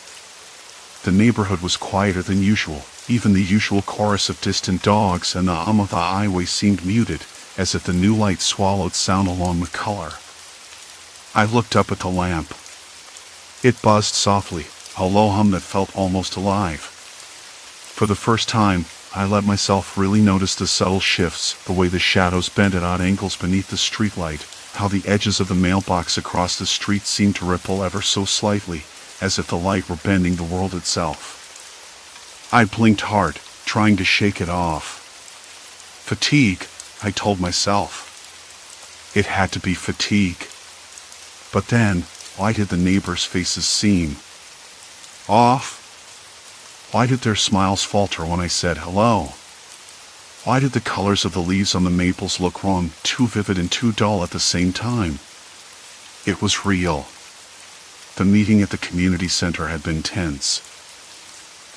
The neighborhood was quieter than usual. Even the usual chorus of distant dogs and the hum of the highway seemed muted, as if the new light swallowed sound along with color. I looked up at the lamp. It buzzed softly, a low hum that felt almost alive. For the first time, I let myself really notice the subtle shifts, the way the shadows bent at odd angles beneath the streetlight, how the edges of the mailbox across the street seemed to ripple ever so slightly, as if the light were bending the world itself. I blinked hard, trying to shake it off. Fatigue, I told myself. It had to be fatigue. But then, why did the neighbors' faces seem off? Why did their smiles falter when I said hello? Why did the colors of the leaves on the maples look wrong, too vivid and too dull at the same time? It was real. The meeting at the community center had been tense.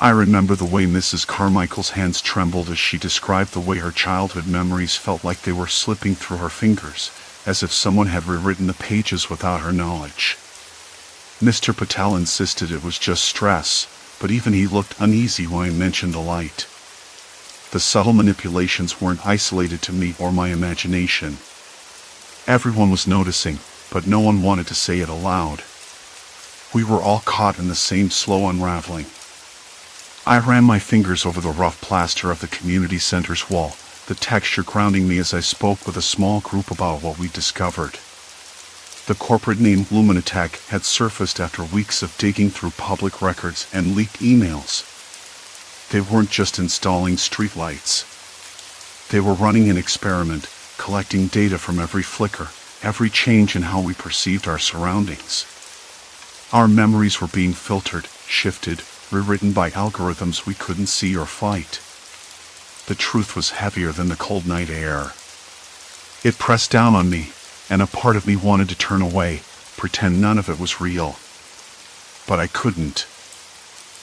I remember the way Mrs. Carmichael's hands trembled as she described the way her childhood memories felt like they were slipping through her fingers, as if someone had rewritten the pages without her knowledge. Mr. Patel insisted it was just stress, but even he looked uneasy when I mentioned the light. The subtle manipulations weren't isolated to me or my imagination. Everyone was noticing, but no one wanted to say it aloud. We were all caught in the same slow unraveling. I ran my fingers over the rough plaster of the community center's wall, the texture grounding me as I spoke with a small group about what we discovered. The corporate name Luminatech had surfaced after weeks of digging through public records and leaked emails. They weren't just installing streetlights. They were running an experiment, collecting data from every flicker, every change in how we perceived our surroundings. Our memories were being filtered, shifted, rewritten by algorithms we couldn't see or fight. The truth was heavier than the cold night air. It pressed down on me, and a part of me wanted to turn away, pretend none of it was real. But I couldn't.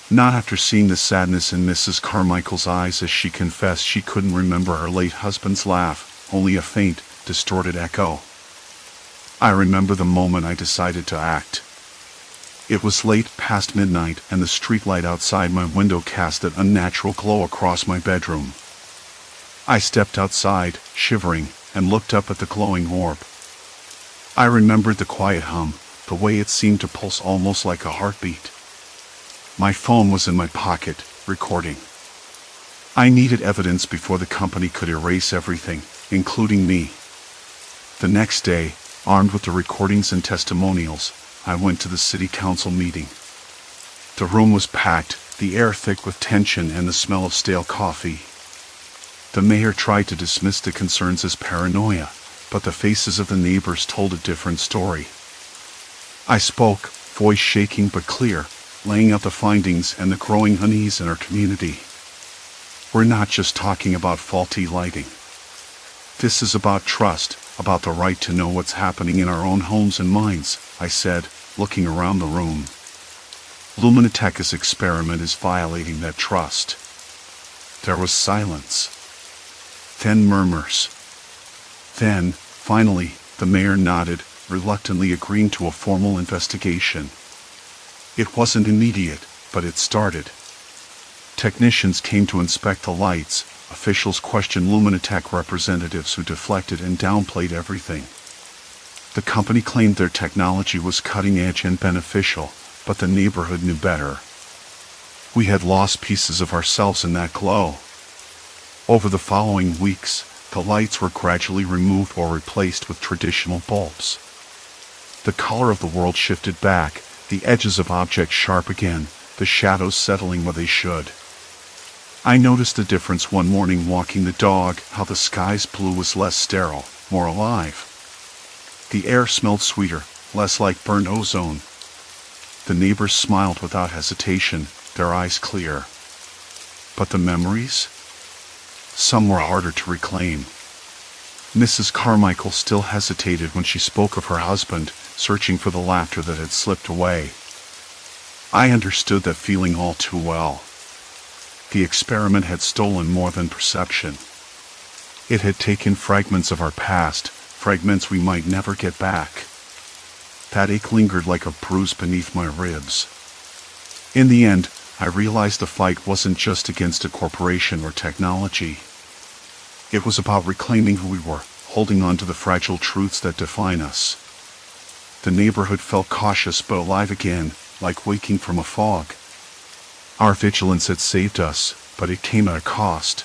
Not after seeing the sadness in Mrs. Carmichael's eyes as she confessed she couldn't remember her late husband's laugh, only a faint, distorted echo. I remember the moment I decided to act. It was late past midnight, and the streetlight outside my window cast an unnatural glow across my bedroom. I stepped outside, shivering, and looked up at the glowing orb. I remembered the quiet hum, the way it seemed to pulse almost like a heartbeat. My phone was in my pocket, recording. I needed evidence before the company could erase everything, including me. The next day, armed with the recordings and testimonials, I went to the city council meeting. The room was packed, the air thick with tension and the smell of stale coffee. The mayor tried to dismiss the concerns as paranoia, but the faces of the neighbors told a different story. I spoke, voice shaking but clear, laying out the findings and the growing unease in our community. We're not just talking about faulty lighting. This is about trust, about the right to know what's happening in our own homes and minds, I said, looking around the room. Luminatech's experiment is violating that trust. There was silence. Then murmurs. Then, finally, the mayor nodded, reluctantly agreeing to a formal investigation. It wasn't immediate, but it started. Technicians came to inspect the lights. Officials questioned Luminatech representatives who deflected and downplayed everything. The company claimed their technology was cutting-edge and beneficial, but the neighborhood knew better. We had lost pieces of ourselves in that glow. Over the following weeks, the lights were gradually removed or replaced with traditional bulbs. The color of the world shifted back, the edges of objects sharp again, the shadows settling where they should. I noticed the difference one morning walking the dog, how the sky's blue was less sterile, more alive. The air smelled sweeter, less like burnt ozone. The neighbors smiled without hesitation, their eyes clear. But the memories? Some were harder to reclaim. Mrs. Carmichael still hesitated when she spoke of her husband, searching for the laughter that had slipped away. I understood that feeling all too well. The experiment had stolen more than perception. It had taken fragments of our past, fragments we might never get back. That ache lingered like a bruise beneath my ribs. In the end, I realized the fight wasn't just against a corporation or technology. It was about reclaiming who we were, holding on to the fragile truths that define us. The neighborhood felt cautious but alive again, like waking from a fog. Our vigilance had saved us, but it came at a cost.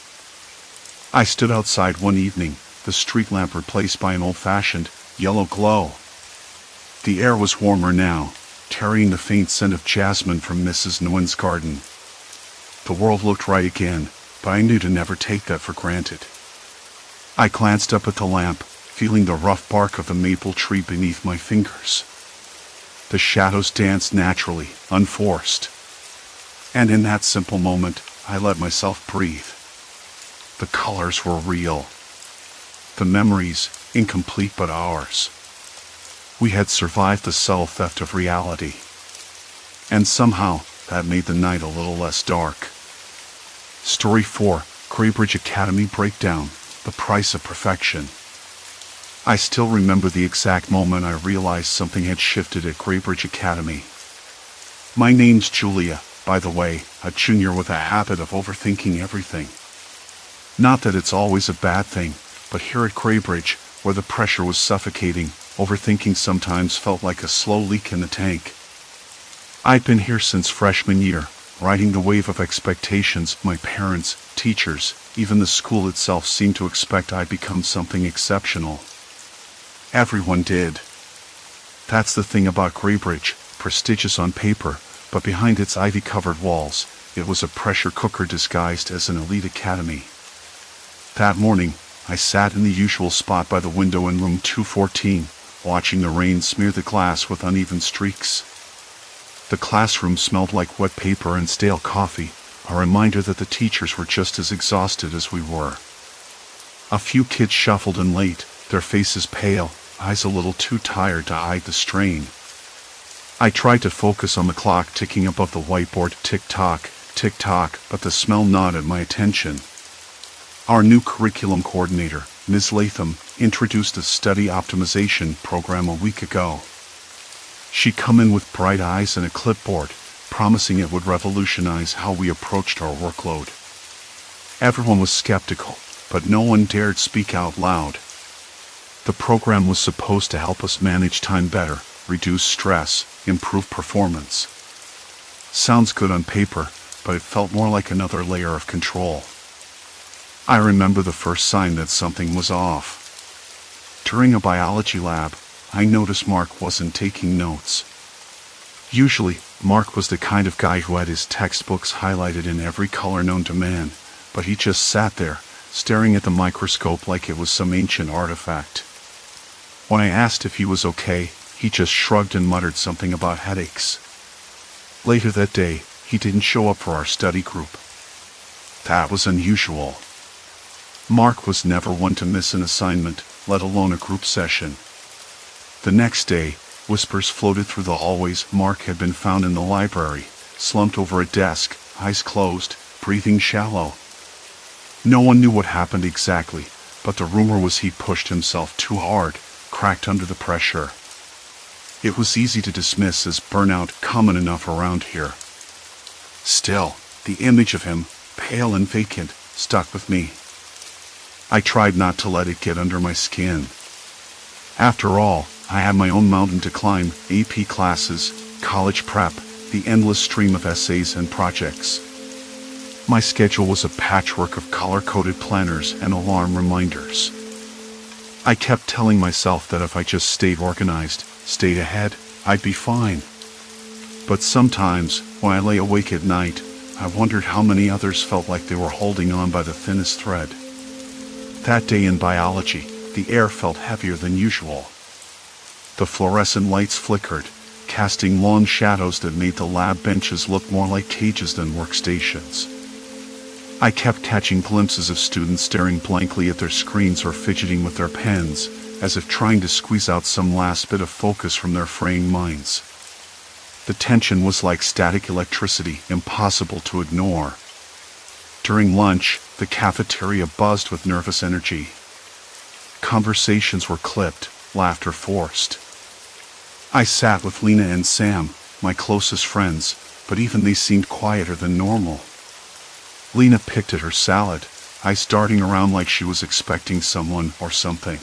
I stood outside one evening, the street lamp replaced by an old-fashioned, yellow glow. The air was warmer now, carrying the faint scent of jasmine from Mrs. Nguyen's garden. The world looked right again, but I knew to never take that for granted. I glanced up at the lamp, feeling the rough bark of the maple tree beneath my fingers. The shadows danced naturally, unforced. And in that simple moment, I let myself breathe. The colors were real. The memories, incomplete but ours. We had survived the subtle theft of reality. And somehow, that made the night a little less dark. Story 4, Graybridge Academy Breakdown, The Price of Perfection. I still remember the exact moment I realized something had shifted at Graybridge Academy. My name's Julia, by the way, a junior with a habit of overthinking everything. Not that it's always a bad thing, but here at Graybridge, where the pressure was suffocating, overthinking sometimes felt like a slow leak in the tank. I'd been here since freshman year, riding the wave of expectations. My parents, teachers, even the school itself seemed to expect I'd become something exceptional. Everyone did. That's the thing about Graybridge, prestigious on paper, but behind its ivy-covered walls, it was a pressure cooker disguised as an elite academy. That morning, I sat in the usual spot by the window in room 214, watching the rain smear the glass with uneven streaks. The classroom smelled like wet paper and stale coffee, a reminder that the teachers were just as exhausted as we were. A few kids shuffled in late, their faces pale, eyes a little too tired to hide the strain. I tried to focus on the clock ticking above the whiteboard, tick-tock, tick-tock, but the smell gnawed at my attention. Our new curriculum coordinator, Ms. Latham, introduced a study optimization program a week ago. She'd come in with bright eyes and a clipboard, promising it would revolutionize how we approached our workload. Everyone was skeptical, but no one dared speak out loud. The program was supposed to help us manage time better, reduce stress, improve performance. Sounds good on paper, but it felt more like another layer of control. I remember the first sign that something was off. During a biology lab, I noticed Mark wasn't taking notes. Usually, Mark was the kind of guy who had his textbooks highlighted in every color known to man, but he just sat there, staring at the microscope like it was some ancient artifact. When I asked if he was okay, he just shrugged and muttered something about headaches. Later that day, he didn't show up for our study group. That was unusual. Mark was never one to miss an assignment, let alone a group session. The next day, whispers floated through the hallways. Mark had been found in the library, slumped over a desk, eyes closed, breathing shallow. No one knew what happened exactly, but the rumor was he pushed himself too hard, cracked under the pressure. It was easy to dismiss as burnout, common enough around here. Still, the image of him, pale and vacant, stuck with me. I tried not to let it get under my skin. After all, I had my own mountain to climb, AP classes, college prep, the endless stream of essays and projects. My schedule was a patchwork of color-coded planners and alarm reminders. I kept telling myself that if I just stayed organized, stayed ahead, I'd be fine. But sometimes, when I lay awake at night, I wondered how many others felt like they were holding on by the thinnest thread. That day in biology, the air felt heavier than usual. The fluorescent lights flickered, casting long shadows that made the lab benches look more like cages than workstations. I kept catching glimpses of students staring blankly at their screens or fidgeting with their pens, as if trying to squeeze out some last bit of focus from their fraying minds. The tension was like static electricity, impossible to ignore. During lunch, the cafeteria buzzed with nervous energy. Conversations were clipped, laughter forced. I sat with Lena and Sam, my closest friends, but even they seemed quieter than normal. Lena picked at her salad, eyes darting around like she was expecting someone or something.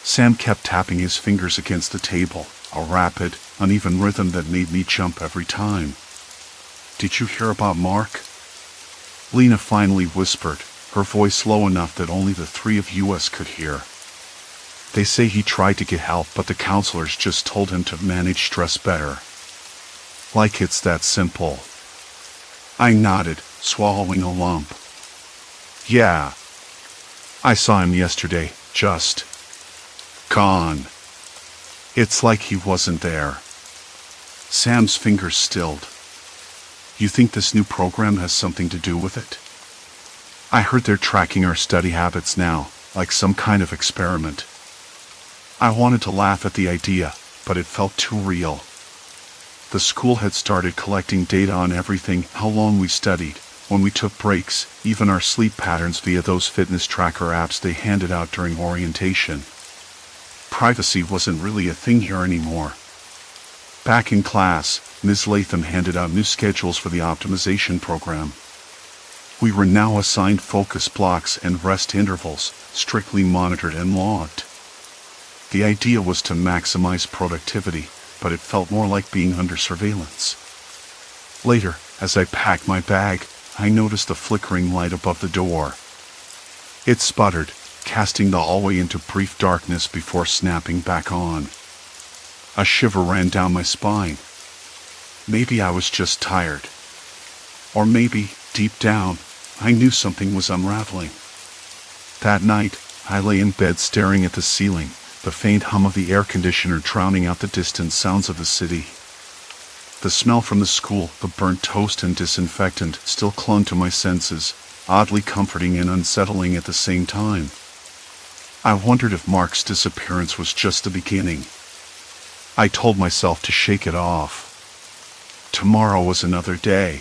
Sam kept tapping his fingers against the table, a rapid, uneven rhythm that made me jump every time. "Did you hear about Mark?" Lena finally whispered, her voice low enough that only the three of us could hear. "They say he tried to get help, but the counselors just told him to manage stress better." Like it's that simple. I nodded, swallowing a lump. "Yeah. I saw him yesterday, just gone. It's like he wasn't there." Sam's fingers stilled. "You think this new program has something to do with it?" "I heard they're tracking our study habits now, like some kind of experiment." I wanted to laugh at the idea, but it felt too real. The school had started collecting data on everything, how long we studied, when we took breaks, even our sleep patterns via those fitness tracker apps they handed out during orientation. Privacy wasn't really a thing here anymore. Back in class, Ms. Latham handed out new schedules for the optimization program. We were now assigned focus blocks and rest intervals, strictly monitored and logged. The idea was to maximize productivity, but it felt more like being under surveillance. Later, As I packed my bag, I noticed the flickering light above the door. It sputtered, casting the hallway into brief darkness before snapping back on. A shiver ran down my spine. Maybe I was just tired. Or maybe, deep down, I knew something was unraveling. That night, I lay in bed staring at the ceiling, the faint hum of the air conditioner drowning out the distant sounds of the city. The smell from the school, the burnt toast and disinfectant, still clung to my senses, oddly comforting and unsettling at the same time. I wondered if Mark's disappearance was just the beginning. I told myself to shake it off. Tomorrow was another day.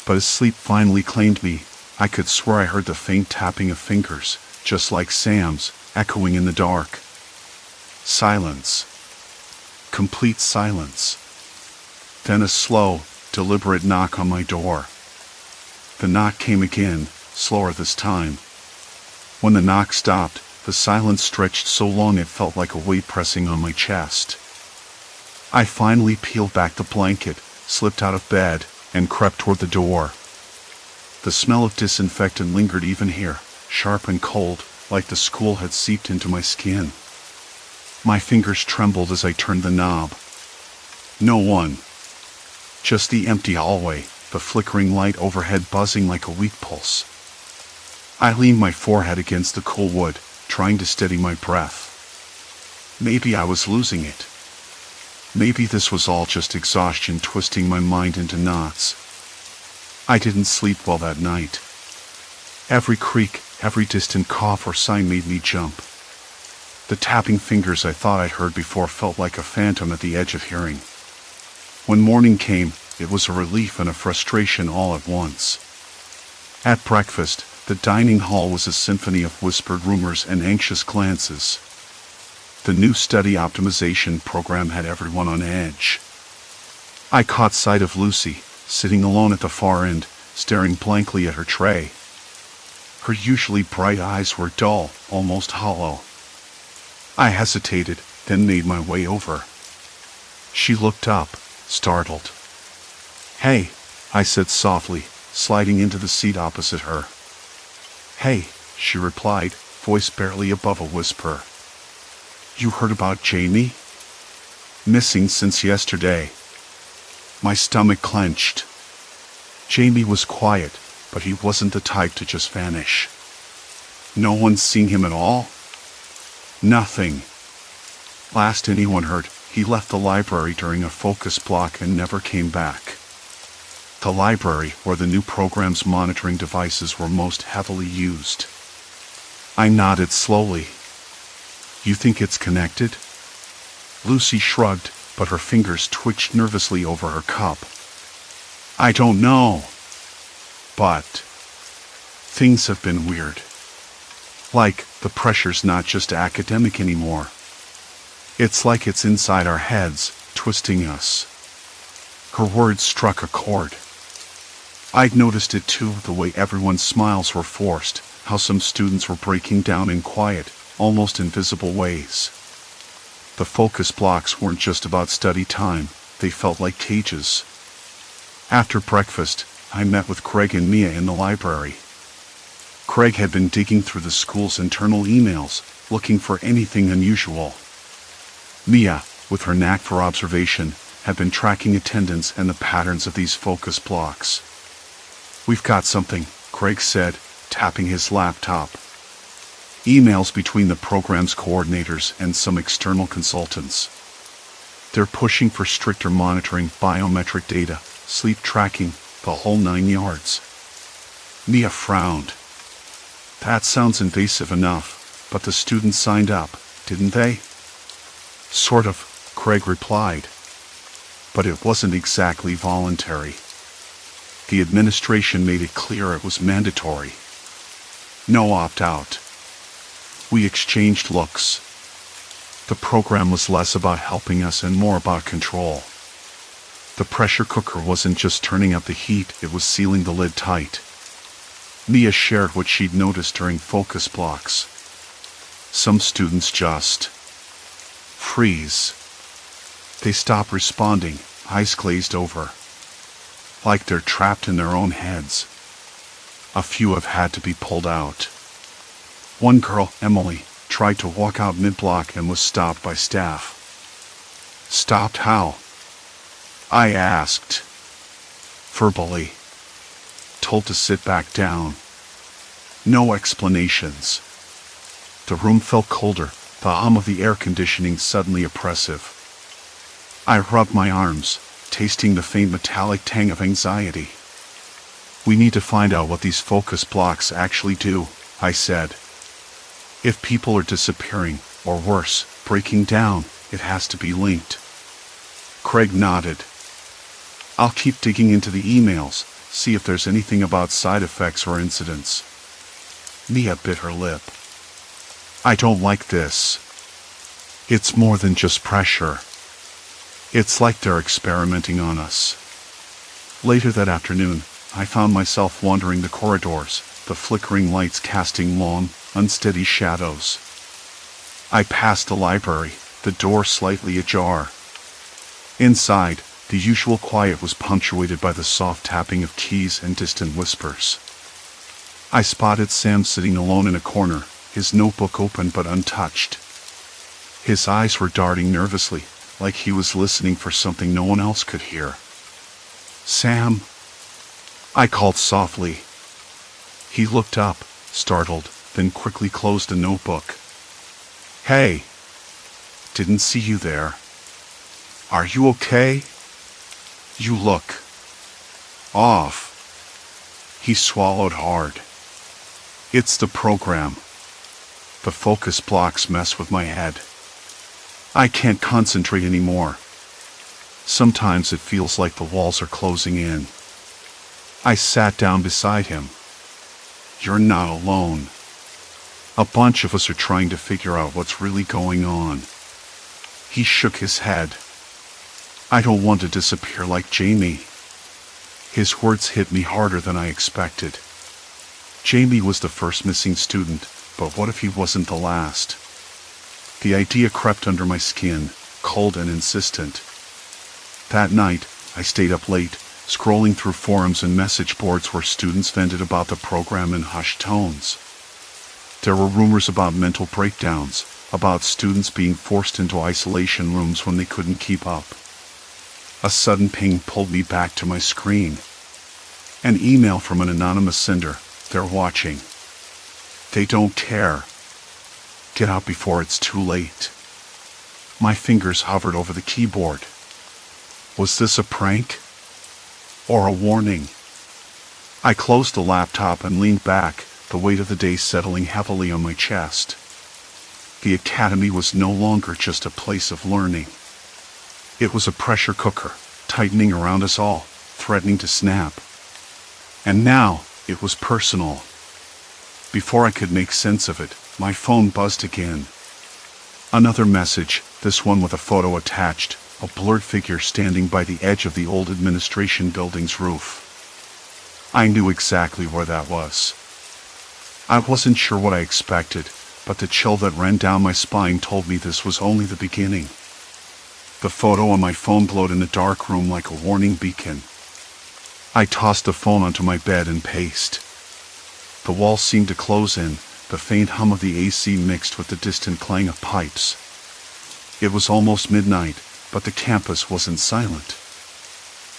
But as sleep finally claimed me, I could swear I heard the faint tapping of fingers, just like Sam's, echoing in the dark. Silence. Complete silence. Then a slow, deliberate knock on my door. The knock came again, slower this time. When the knock stopped, the silence stretched so long it felt like a weight pressing on my chest. I finally peeled back the blanket, slipped out of bed, and crept toward the door. The smell of disinfectant lingered even here, sharp and cold, like the school had seeped into my skin. My fingers trembled as I turned the knob. No one. Just the empty hallway, the flickering light overhead buzzing like a weak pulse. I leaned my forehead against the cool wood, trying to steady my breath. Maybe I was losing it. Maybe this was all just exhaustion twisting my mind into knots. I didn't sleep well that night. Every creak, every distant cough or sign made me jump. The tapping fingers I thought I'd heard before felt like a phantom at the edge of hearing. When morning came, it was a relief and a frustration all at once. At breakfast, the dining hall was a symphony of whispered rumors and anxious glances. The new study optimization program had everyone on edge. I caught sight of Lucy, sitting alone at the far end, staring blankly at her tray. Her usually bright eyes were dull, almost hollow. I hesitated, then made my way over. She looked up, startled. "Hey," I said softly, sliding into the seat opposite her. "Hey," she replied, voice barely above a whisper. "You heard about Jamie? Missing since yesterday." My stomach clenched. Jamie was quiet, but he wasn't the type to just vanish. No one's seen him at all? Nothing. Last anyone heard, he left the library during a focus block and never came back. The library, where the new program's monitoring devices were most heavily used. I nodded slowly. "You think it's connected?" Lucy shrugged, but her fingers twitched nervously over her cup. "I don't know. But things have been weird. Like, the pressure's not just academic anymore. It's like it's inside our heads, twisting us." Her words struck a chord. I'd noticed it too, the way everyone's smiles were forced, how some students were breaking down in quiet, almost invisible ways. The focus blocks weren't just about study time, they felt like cages. After breakfast, I met with Craig and Mia in the library. Craig had been digging through the school's internal emails, looking for anything unusual. Mia, with her knack for observation, had been tracking attendance and the patterns of these focus blocks. "We've got something," Craig said, tapping his laptop. "Emails between the program's coordinators and some external consultants. They're pushing for stricter monitoring, biometric data, sleep tracking, the whole 9 yards." Mia frowned. "That sounds invasive enough, but the students signed up, didn't they?" "Sort of," Craig replied. "But it wasn't exactly voluntary. The administration made it clear it was mandatory. No opt-out." We exchanged looks. The program was less about helping us and more about control. The pressure cooker wasn't just turning up the heat, it was sealing the lid tight. Mia shared what she'd noticed during focus blocks. Some students just freeze. They stop responding, eyes glazed over. like they're trapped in their own heads. A few have had to be pulled out. One girl, Emily, tried to walk out mid-block and was stopped by staff. Stopped how? I asked. Verbally. Told to sit back down. No explanations. The room felt colder, the hum of the air conditioning suddenly oppressive. I rubbed my arms, tasting the faint metallic tang of anxiety. We need to find out what these focus blocks actually do, I said. If people are disappearing, or worse, breaking down, it has to be linked. Craig nodded. I'll keep digging into the emails, see if there's anything about side effects or incidents. Mia bit her lip. I don't like this. It's more than just pressure. It's like they're experimenting on us. Later that afternoon, I found myself wandering the corridors, the flickering lights casting long, unsteady shadows. I passed the library, the door slightly ajar. Inside, the usual quiet was punctuated by the soft tapping of keys and distant whispers. I spotted Sam sitting alone in a corner, his notebook open but untouched. His eyes were darting nervously, like he was listening for something no one else could hear. Sam? I called softly. He looked up, startled, then quickly closed the notebook. Hey! Didn't see you there. Are you okay? You look off. He swallowed hard. It's the program. The focus blocks mess with my head. I can't concentrate anymore. Sometimes it feels like the walls are closing in. I sat down beside him. You're not alone. A bunch of us are trying to figure out what's really going on. He shook his head. I don't want to disappear like Jamie. His words hit me harder than I expected. Jamie was the first missing student, but what if he wasn't the last? The idea crept under my skin, cold and insistent. That night, I stayed up late, scrolling through forums and message boards where students vented about the program in hushed tones. There were rumors about mental breakdowns, about students being forced into isolation rooms when they couldn't keep up. A sudden ping pulled me back to my screen. An email from an anonymous sender. They're watching. They don't care. Get out before it's too late. My fingers hovered over the keyboard. Was this a prank? Or a warning? I closed the laptop and leaned back, the weight of the day settling heavily on my chest. The academy was no longer just a place of learning. It was a pressure cooker, tightening around us all, threatening to snap. And now, it was personal. Before I could make sense of it, my phone buzzed again. Another message, this one with a photo attached, a blurred figure standing by the edge of the old administration building's roof. I knew exactly where that was. I wasn't sure what I expected, but the chill that ran down my spine told me this was only the beginning. The photo on my phone glowed in the dark room like a warning beacon. I tossed the phone onto my bed and paced. The walls seemed to close in, the faint hum of the AC mixed with the distant clang of pipes. It was almost midnight, but the campus wasn't silent.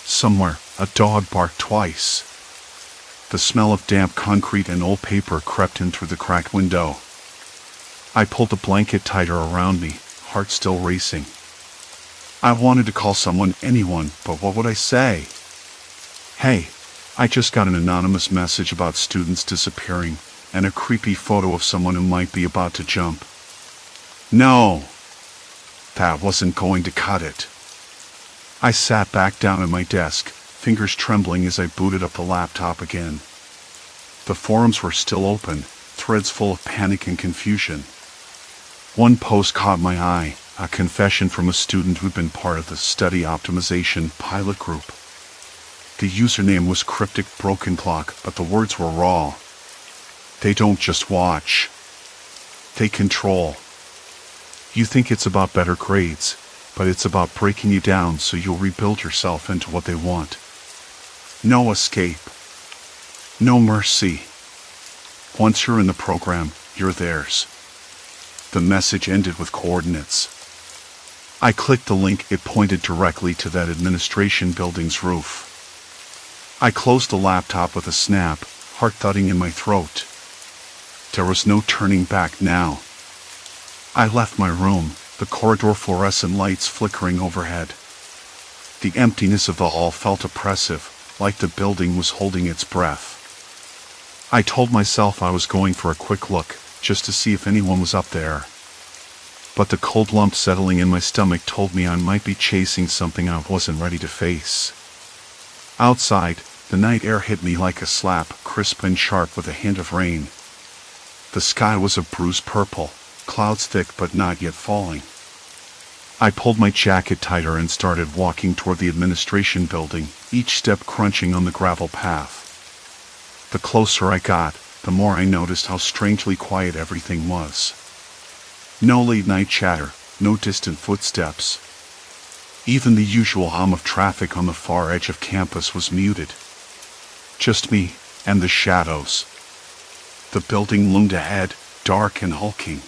Somewhere, a dog barked twice. The smell of damp concrete and old paper crept in through the cracked window. I pulled the blanket tighter around me, heart still racing. I wanted to call someone, anyone, but what would I say? Hey, I just got an anonymous message about students disappearing, and a creepy photo of someone who might be about to jump. No! That wasn't going to cut it. I sat back down at my desk, fingers trembling as I booted up the laptop again. The forums were still open, threads full of panic and confusion. One post caught my eye, a confession from a student who'd been part of the study optimization pilot group. The username was Cryptic Broken Clock, but the words were raw. They don't just watch. They control. You think it's about better grades, but it's about breaking you down so you'll rebuild yourself into what they want. No escape. No mercy. Once you're in the program, you're theirs. The message ended with coordinates. I clicked the link. It pointed directly to that administration building's roof. I closed the laptop with a snap, heart thudding in my throat. There was no turning back now. I left my room, the corridor fluorescent lights flickering overhead. The emptiness of the hall felt oppressive, like the building was holding its breath. I told myself I was going for a quick look, just to see if anyone was up there. But the cold lump settling in my stomach told me I might be chasing something I wasn't ready to face. Outside, the night air hit me like a slap, crisp and sharp with a hint of rain. The sky was a bruised purple, clouds thick but not yet falling. I pulled my jacket tighter and started walking toward the administration building, each step crunching on the gravel path. The closer I got, the more I noticed how strangely quiet everything was. No late-night chatter, no distant footsteps. Even the usual hum of traffic on the far edge of campus was muted. Just me and the shadows. The building loomed ahead, dark and hulking.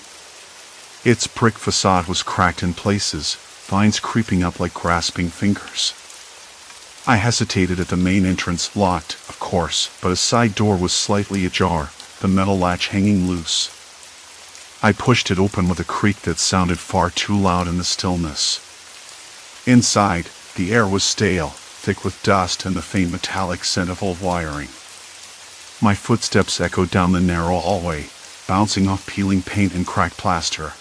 Its brick facade was cracked in places, vines creeping up like grasping fingers. I hesitated at the main entrance, locked, of course, but a side door was slightly ajar, the metal latch hanging loose. I pushed it open with a creak that sounded far too loud in the stillness. Inside, the air was stale, thick with dust and the faint metallic scent of old wiring. My footsteps echoed down the narrow hallway, bouncing off peeling paint and cracked plaster.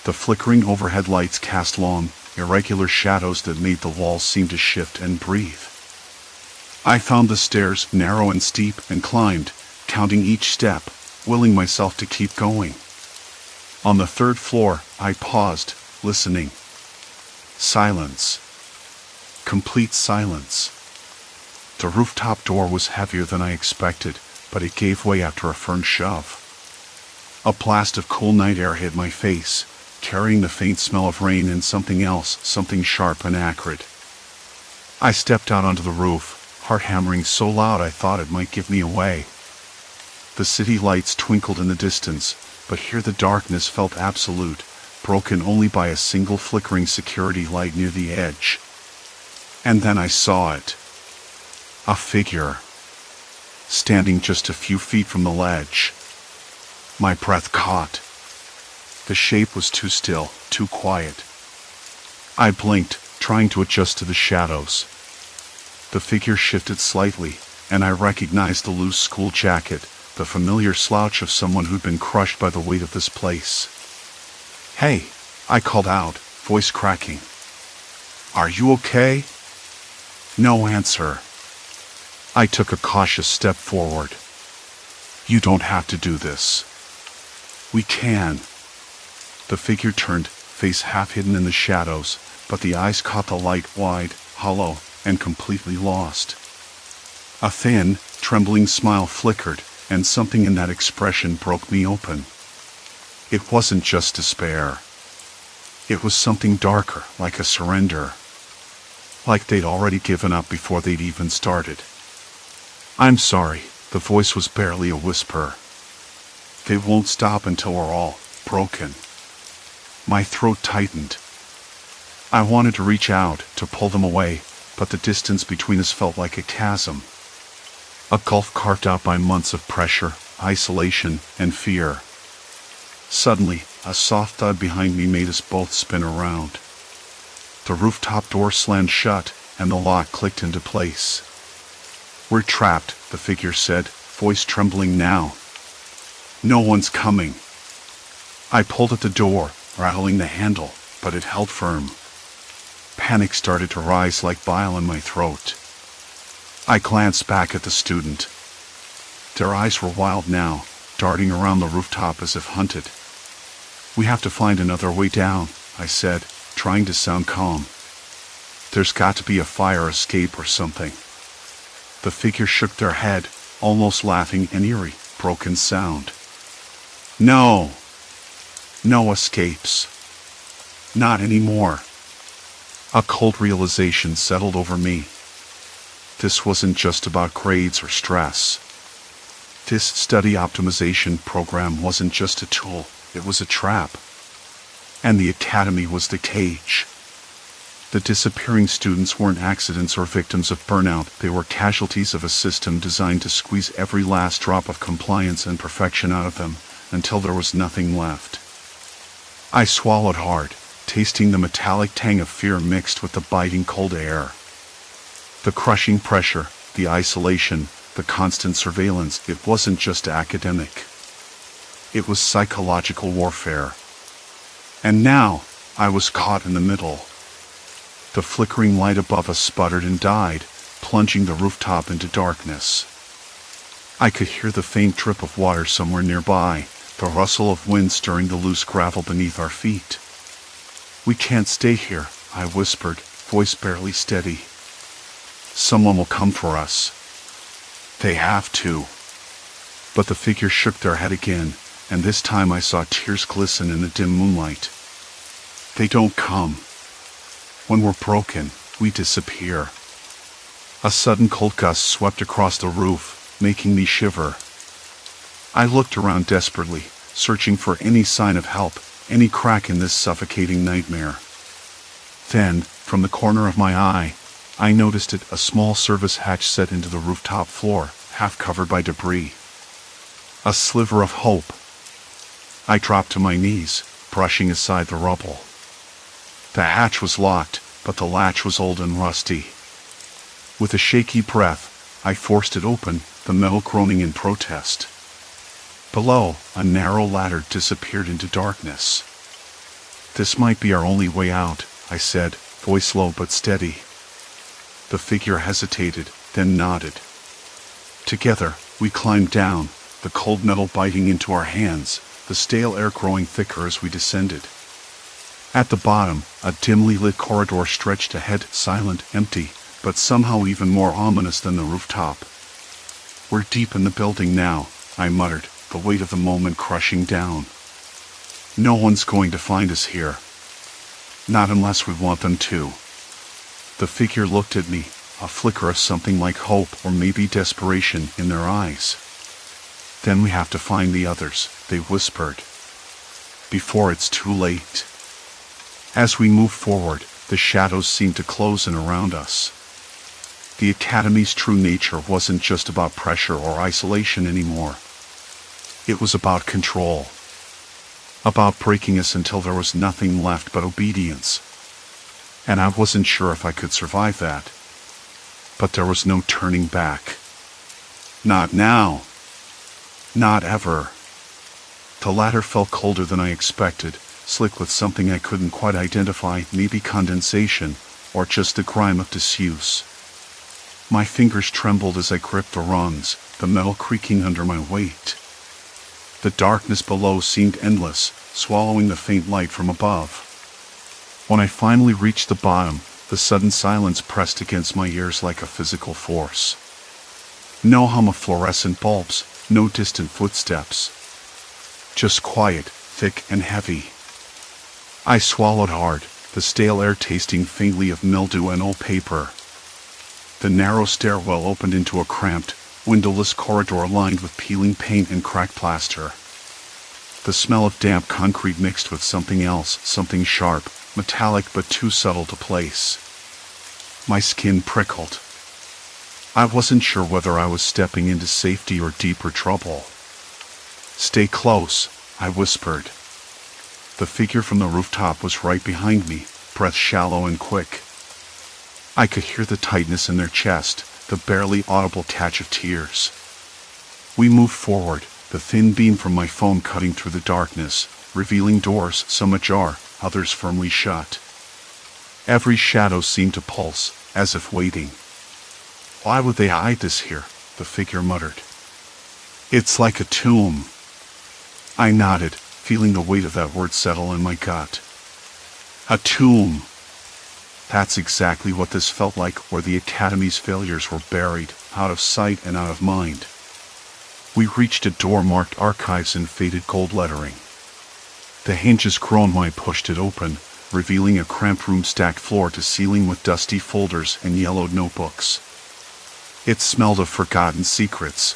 The flickering overhead lights cast long, irregular shadows that made the walls seem to shift and breathe. I found the stairs narrow and steep and climbed, counting each step, willing myself to keep going. On the third floor, I paused, listening. Silence. Complete silence. The rooftop door was heavier than I expected, but it gave way after a firm shove. A blast of cool night air hit my face, carrying the faint smell of rain and something else, something sharp and acrid. I stepped out onto the roof, heart hammering so loud I thought it might give me away. The city lights twinkled in the distance, but here the darkness felt absolute, broken only by a single flickering security light near the edge. And then I saw it. A figure. Standing just a few feet from the ledge. My breath caught. The shape was too still, too quiet. I blinked, trying to adjust to the shadows. The figure shifted slightly, and I recognized the loose school jacket, the familiar slouch of someone who'd been crushed by the weight of this place. "Hey," I called out, voice cracking. "Are you okay?" No answer. I took a cautious step forward. "You don't have to do this." "We can." The figure turned, face half hidden in the shadows, but the eyes caught the light, wide, hollow, and completely lost. A thin, trembling smile flickered, and something in that expression broke me open. It wasn't just despair. It was something darker, like a surrender. Like they'd already given up before they'd even started. "I'm sorry," the voice was barely a whisper. "They won't stop until we're all broken." My throat tightened. I wanted to reach out, to pull them away, but the distance between us felt like a chasm. A gulf carved out by months of pressure, isolation, and fear. Suddenly, a soft thud behind me made us both spin around. The rooftop door slammed shut, and the lock clicked into place. "We're trapped," the figure said, voice trembling now. "No one's coming." I pulled at the door, rattling the handle, but it held firm. Panic started to rise like bile in my throat. I glanced back at the student. Their eyes were wild now, darting around the rooftop as if hunted. "We have to find another way down," I said, trying to sound calm. "There's got to be a fire escape or something." The figure shook their head, almost laughing, an eerie, broken sound. "No. No escapes. Not anymore." A cold realization settled over me. This wasn't just about grades or stress. This study optimization program wasn't just a tool, it was a trap. And the academy was the cage. The disappearing students weren't accidents or victims of burnout, they were casualties of a system designed to squeeze every last drop of compliance and perfection out of them, until there was nothing left. I swallowed hard, tasting the metallic tang of fear mixed with the biting cold air. The crushing pressure, the isolation, the constant surveillance, it wasn't just academic. It was psychological warfare. And now, I was caught in the middle. The flickering light above us sputtered and died, plunging the rooftop into darkness. I could hear the faint drip of water somewhere nearby, the rustle of wind stirring the loose gravel beneath our feet. "We can't stay here," I whispered, voice barely steady. "Someone will come for us." "They have to." But the figure shook their head again, and this time I saw tears glisten in the dim moonlight. "They don't come. When we're broken, we disappear." A sudden cold gust swept across the roof, making me shiver. I looked around desperately, searching for any sign of help, any crack in this suffocating nightmare. Then, from the corner of my eye, I noticed a small service hatch set into the rooftop floor, half covered by debris. A sliver of hope. I dropped to my knees, brushing aside the rubble. The hatch was locked, but the latch was old and rusty. With a shaky breath, I forced it open, the metal groaning in protest. Below, a narrow ladder disappeared into darkness. "This might be our only way out," I said, voice low but steady. The figure hesitated, then nodded. Together, we climbed down, the cold metal biting into our hands, the stale air growing thicker as we descended. At the bottom, a dimly lit corridor stretched ahead, silent, empty, but somehow even more ominous than the rooftop. "We're deep in the building now," I muttered, the weight of the moment crushing down. "No one's going to find us here. Not unless we want them to." The figure looked at me, a flicker of something like hope or maybe desperation in their eyes. "Then we have to find the others," they whispered. "Before it's too late." As we moved forward, the shadows seemed to close in around us. The academy's true nature wasn't just about pressure or isolation anymore. It was about control. About breaking us until there was nothing left but obedience. And I wasn't sure if I could survive that. But there was no turning back. Not now. Not ever. The ladder felt colder than I expected, slick with something I couldn't quite identify, maybe condensation, or just the grime of disuse. My fingers trembled as I gripped the rungs, the metal creaking under my weight. The darkness below seemed endless, swallowing the faint light from above. When I finally reached the bottom, the sudden silence pressed against my ears like a physical force. No hum of fluorescent bulbs, no distant footsteps. Just quiet, thick and heavy. I swallowed hard, the stale air tasting faintly of mildew and old paper. The narrow stairwell opened into a cramped, windowless corridor lined with peeling paint and cracked plaster. The smell of damp concrete mixed with something else, something sharp, metallic but too subtle to place. My skin prickled. I wasn't sure whether I was stepping into safety or deeper trouble. "Stay close," I whispered. The figure from the rooftop was right behind me, breath shallow and quick. I could hear the tightness in their chest, the barely audible catch of tears. We moved forward, the thin beam from my phone cutting through the darkness, revealing doors, some ajar, others firmly shut. Every shadow seemed to pulse, as if waiting. "Why would they hide this here?" the figure muttered. "It's like a tomb." I nodded, feeling the weight of that word settle in my gut. A tomb. That's exactly what this felt like, where the Academy's failures were buried, out of sight and out of mind. We reached a door marked Archives in faded gold lettering. The hinges groaned when I pushed it open, revealing a cramped room stacked floor to ceiling with dusty folders and yellowed notebooks. It smelled of forgotten secrets.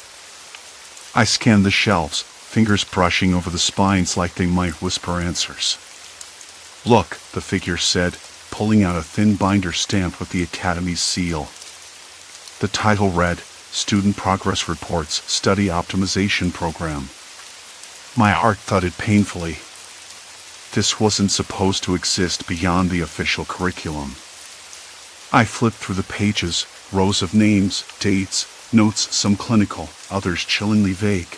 I scanned the shelves, fingers brushing over the spines like they might whisper answers. "Look," the figure said, pulling out a thin binder stamped with the Academy's seal. The title read, Student Progress Reports Study Optimization Program. My heart thudded painfully. This wasn't supposed to exist beyond the official curriculum. I flipped through the pages, rows of names, dates, notes, some clinical, others chillingly vague.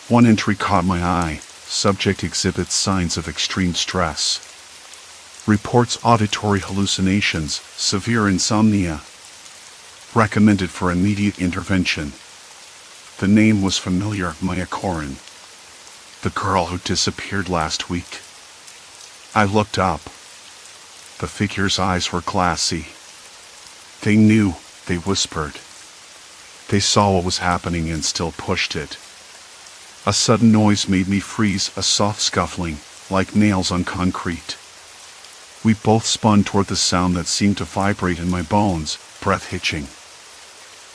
One entry caught my eye. Subject exhibits signs of extreme stress. Reports auditory hallucinations, severe insomnia. Recommended for immediate intervention. The name was familiar, Maya Corin. The girl who disappeared last week. I looked up. The figure's eyes were glassy. They knew, they whispered. They saw what was happening and still pushed it. A sudden noise made me freeze, a soft scuffling, like nails on concrete. We both spun toward the sound that seemed to vibrate in my bones, breath hitching.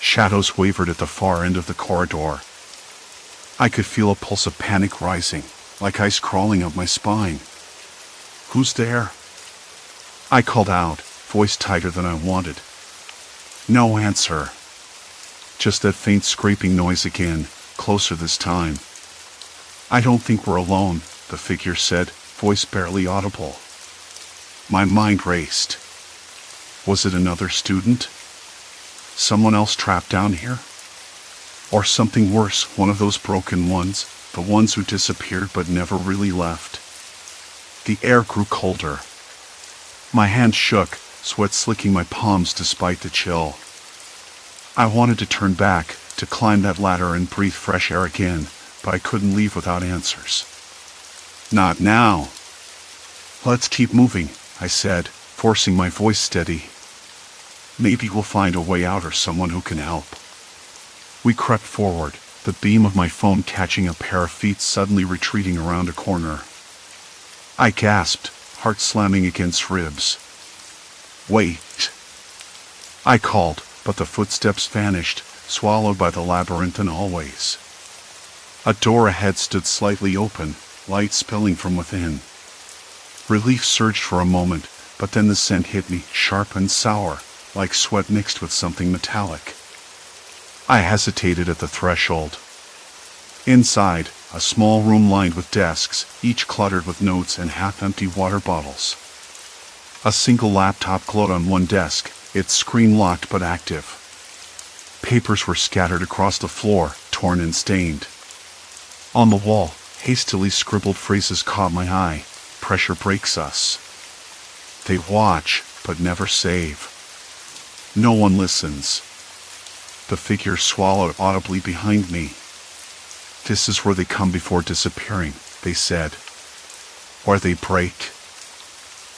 Shadows wavered at the far end of the corridor. I could feel a pulse of panic rising, like ice crawling up my spine. "Who's there?" I called out, voice tighter than I wanted. No answer. Just that faint scraping noise again, closer this time. "I don't think we're alone," the figure said, voice barely audible. My mind raced. Was it another student? Someone else trapped down here? Or something worse, one of those broken ones, the ones who disappeared but never really left? The air grew colder. My hands shook, sweat slicking my palms despite the chill. I wanted to turn back, to climb that ladder and breathe fresh air again, but I couldn't leave without answers. Not now. "Let's keep moving," I said, forcing my voice steady. "Maybe we'll find a way out or someone who can help." We crept forward, the beam of my phone catching a pair of feet suddenly retreating around a corner. I gasped, heart slamming against ribs. "Wait!" I called, but the footsteps vanished, swallowed by the labyrinthine hallways. A door ahead stood slightly open, light spilling from within. Relief surged for a moment, but then the scent hit me, sharp and sour, like sweat mixed with something metallic. I hesitated at the threshold. Inside, a small room lined with desks, each cluttered with notes and half-empty water bottles. A single laptop glowed on one desk, its screen locked but active. Papers were scattered across the floor, torn and stained. On the wall, hastily scribbled phrases caught my eye. "Pressure breaks us." "They watch, but never save." "No one listens." The figure swallowed audibly behind me. "This is where they come before disappearing," they said. "Where they break."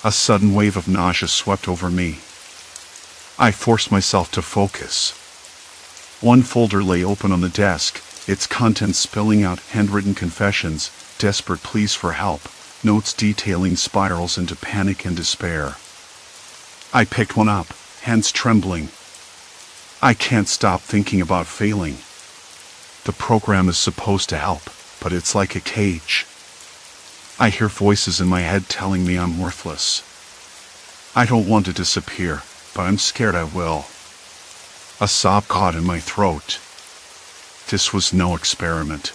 A sudden wave of nausea swept over me. I forced myself to focus. One folder lay open on the desk, its contents spilling out handwritten confessions, desperate pleas for help, notes detailing spirals into panic and despair. I picked one up, hands trembling. I can't stop thinking about failing. The program is supposed to help, but it's like a cage. I hear voices in my head telling me I'm worthless. I don't want to disappear, but I'm scared I will. A sob caught in my throat. This was no experiment.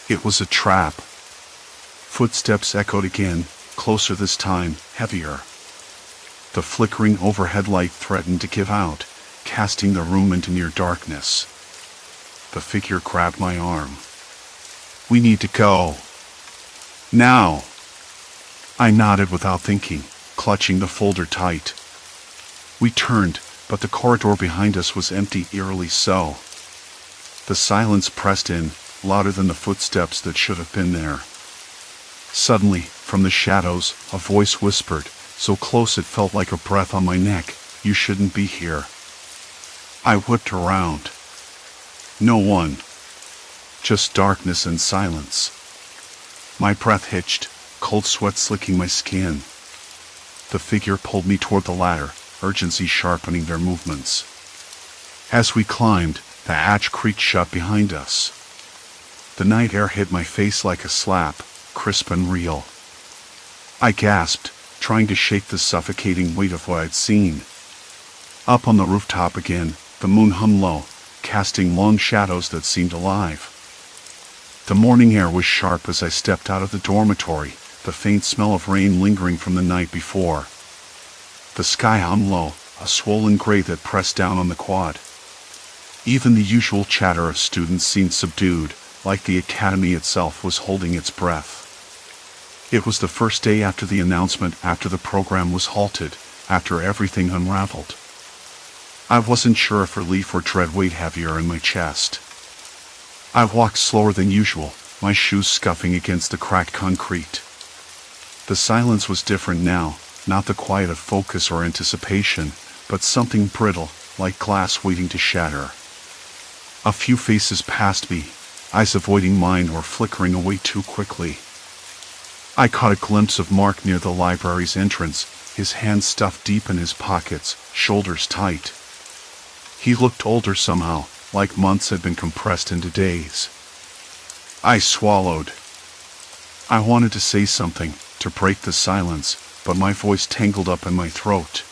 It was a trap. Footsteps echoed again, closer this time, heavier. The flickering overhead light threatened to give out, casting the room into near darkness. The figure grabbed my arm. "We need to go. Now." I nodded without thinking, clutching the folder tight. We turned, but the corridor behind us was empty, eerily so. The silence pressed in, louder than the footsteps that should have been there. Suddenly, from the shadows, a voice whispered, so close it felt like a breath on my neck, "You shouldn't be here." I whipped around. No one. Just darkness and silence. My breath hitched, cold sweat slicking my skin. The figure pulled me toward the ladder, urgency sharpening their movements. As we climbed, the hatch creaked shut behind us. The night air hit my face like a slap, crisp and real. I gasped, trying to shake the suffocating weight of what I'd seen. Up on the rooftop again, the moon hummed low, casting long shadows that seemed alive. The morning air was sharp as I stepped out of the dormitory, the faint smell of rain lingering from the night before. The sky hung low, a swollen gray that pressed down on the quad. Even the usual chatter of students seemed subdued, like the academy itself was holding its breath. It was the first day after the announcement, after the program was halted, after everything unraveled. I wasn't sure if relief or dread weighed heavier in my chest. I walked slower than usual, my shoes scuffing against the cracked concrete. The silence was different now, not the quiet of focus or anticipation, but something brittle, like glass waiting to shatter. A few faces passed me, eyes avoiding mine or flickering away too quickly. I caught a glimpse of Mark near the library's entrance, his hands stuffed deep in his pockets, shoulders tight. He looked older somehow, like months had been compressed into days. I swallowed. I wanted to say something, to break the silence, but my voice tangled up in my throat.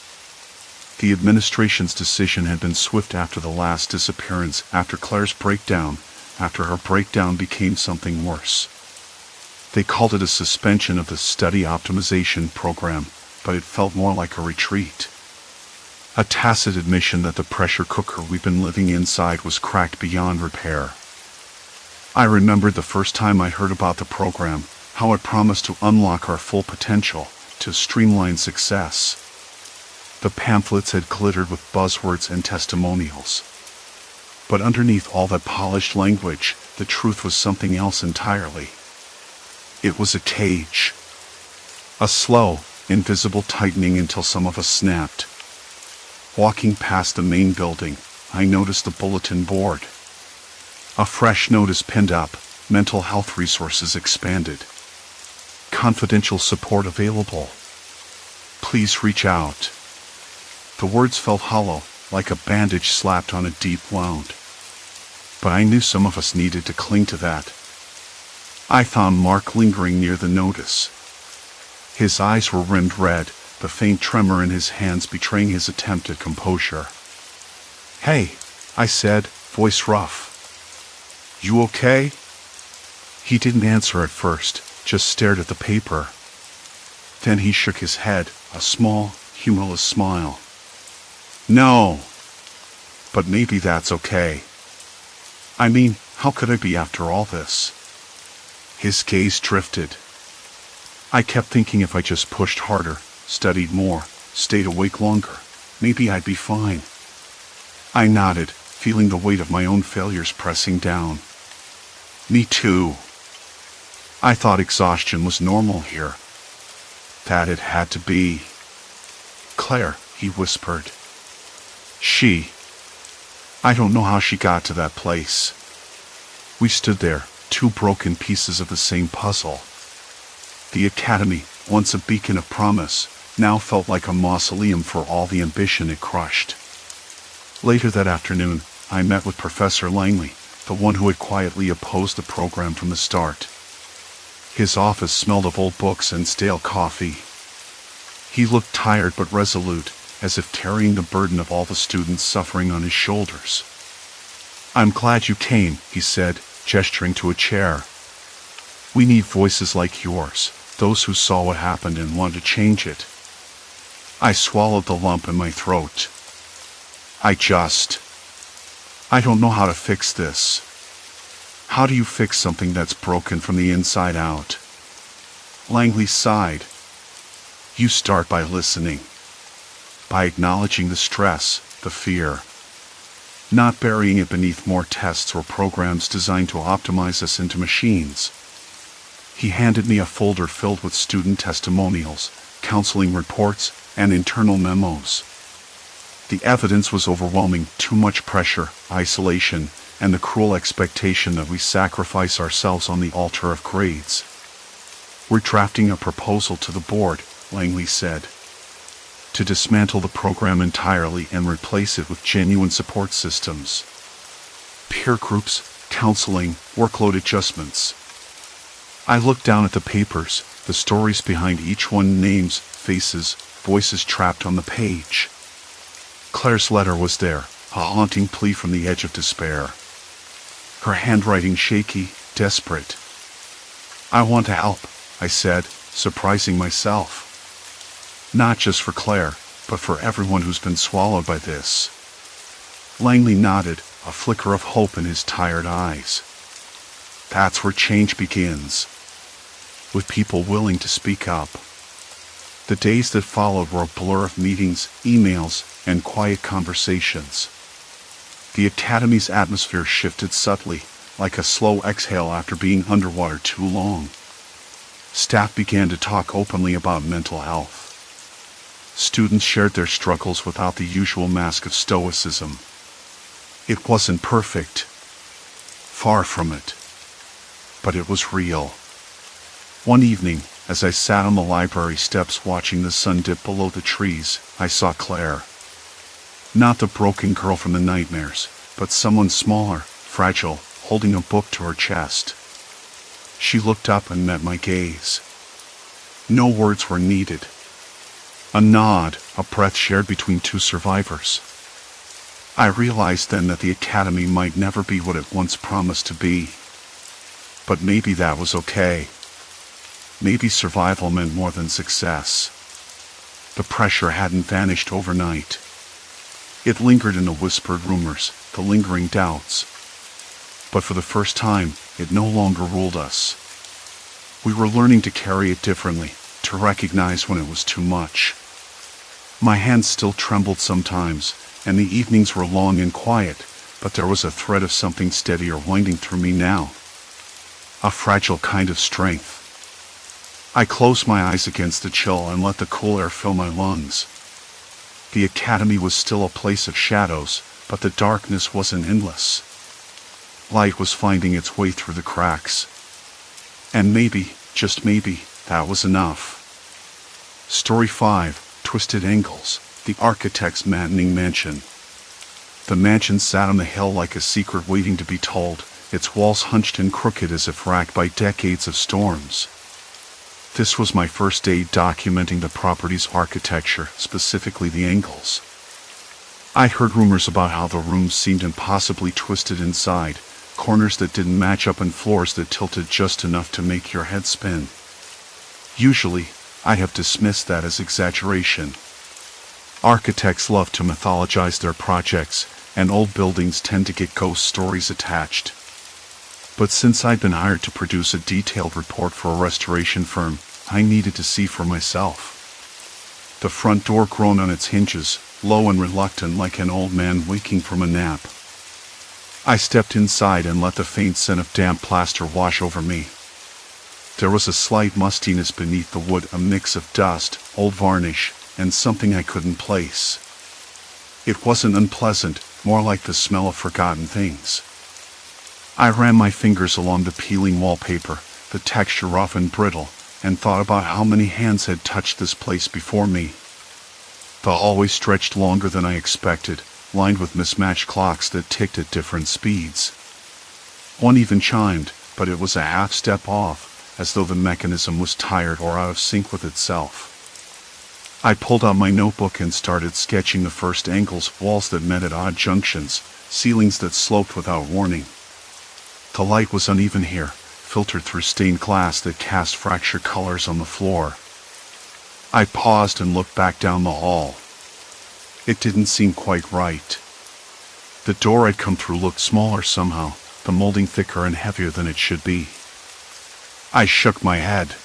The administration's decision had been swift after the last disappearance, after Claire's breakdown, after her breakdown became something worse. They called it a suspension of the study optimization program, but it felt more like a retreat. A tacit admission that the pressure cooker we'd been living inside was cracked beyond repair. I remembered the first time I heard about the program, how it promised to unlock our full potential, to streamline success. The pamphlets had glittered with buzzwords and testimonials. But underneath all that polished language, the truth was something else entirely. It was a cage. A slow, invisible tightening until some of us snapped. Walking past the main building, I noticed the bulletin board. A fresh notice pinned up, mental health resources expanded. Confidential support available. Please reach out. The words felt hollow, like a bandage slapped on a deep wound. But I knew some of us needed to cling to that. I found Mark lingering near the notice. His eyes were rimmed red, the faint tremor in his hands betraying his attempt at composure. "Hey," I said, voice rough. "You okay?" He didn't answer at first, just stared at the paper. Then he shook his head, a small, humorless smile. "No. But maybe that's okay. I mean, how could I be after all this?" His gaze drifted. I kept thinking if I just pushed harder, studied more, stayed awake longer, maybe I'd be fine. I nodded, feeling the weight of my own failures pressing down. Me too. I thought exhaustion was normal here. That it had to be. "Claire," he whispered. I don't know how she got to that place. We stood there, two broken pieces of the same puzzle. The academy, once a beacon of promise, now felt like a mausoleum for all the ambition it crushed. Later that afternoon, I met with Professor Langley, the one who had quietly opposed the program from the start. His office smelled of old books and stale coffee. He looked tired but resolute, as if carrying the burden of all the students suffering on his shoulders. "I'm glad you came," he said, gesturing to a chair. "We need voices like yours, those who saw what happened and wanted to change it." I swallowed the lump in my throat. I don't know how to fix this. How do you fix something that's broken from the inside out? Langley sighed. You start by listening. By acknowledging the stress, the fear. Not burying it beneath more tests or programs designed to optimize us into machines. He handed me a folder filled with student testimonials, counseling reports, and internal memos. The evidence was overwhelming: too much pressure, isolation, and the cruel expectation that we sacrifice ourselves on the altar of grades. "We're drafting a proposal to the board," Langley said. to dismantle the program entirely and replace it with genuine support systems. Peer groups, counseling, workload adjustments. I looked down at the papers, the stories behind each one, names, faces, voices trapped on the page. Claire's letter was there, a haunting plea from the edge of despair. Her handwriting shaky, desperate. "I want to help," I said, surprising myself. "Not just for Claire, but for everyone who's been swallowed by this." Langley nodded, a flicker of hope in his tired eyes. "That's where change begins. With people willing to speak up." The days that followed were a blur of meetings, emails, and quiet conversations. The Academy's atmosphere shifted subtly, like a slow exhale after being underwater too long. Staff began to talk openly about mental health. Students shared their struggles without the usual mask of stoicism. It wasn't perfect. Far from it. But it was real. One evening, as I sat on the library steps watching the sun dip below the trees, I saw Claire. Not the broken girl from the nightmares, but someone smaller, fragile, holding a book to her chest. She looked up and met my gaze. No words were needed. A nod, a breath shared between two survivors. I realized then that the Academy might never be what it once promised to be. But maybe that was okay. Maybe survival meant more than success. The pressure hadn't vanished overnight. It lingered in the whispered rumors, the lingering doubts. But for the first time, it no longer ruled us. We were learning to carry it differently, to recognize when it was too much. My hands still trembled sometimes, and the evenings were long and quiet, but there was a thread of something steadier winding through me now. A fragile kind of strength. I closed my eyes against the chill and let the cool air fill my lungs. The Academy was still a place of shadows, but the darkness wasn't endless. Light was finding its way through the cracks. And maybe, just maybe, that was enough. Story 5, Twisted Angles, the architect's maddening mansion. The mansion sat on the hill like a secret waiting to be told, its walls hunched and crooked as if racked by decades of storms. This was my first day documenting the property's architecture, specifically the angles. I'd heard rumors about how the rooms seemed impossibly twisted inside, corners that didn't match up and floors that tilted just enough to make your head spin. Usually, I'd have dismissed that as exaggeration. Architects love to mythologize their projects, and old buildings tend to get ghost stories attached. But since I'd been hired to produce a detailed report for a restoration firm, I needed to see for myself. The front door groaned on its hinges, low and reluctant like an old man waking from a nap. I stepped inside and let the faint scent of damp plaster wash over me. There was a slight mustiness beneath the wood, a mix of dust, old varnish, and something I couldn't place. It wasn't unpleasant, more like the smell of forgotten things. I ran my fingers along the peeling wallpaper, the texture rough and brittle, and thought about how many hands had touched this place before me. The hallway stretched longer than I expected, lined with mismatched clocks that ticked at different speeds. One even chimed, but it was a half step off, as though the mechanism was tired or out of sync with itself. I pulled out my notebook and started sketching the first angles, walls that met at odd junctions, ceilings that sloped without warning. The light was uneven here, filtered through stained glass that cast fractured colors on the floor. I paused and looked back down the hall. It didn't seem quite right. The door I'd come through looked smaller somehow, the molding thicker and heavier than it should be. I shook my head.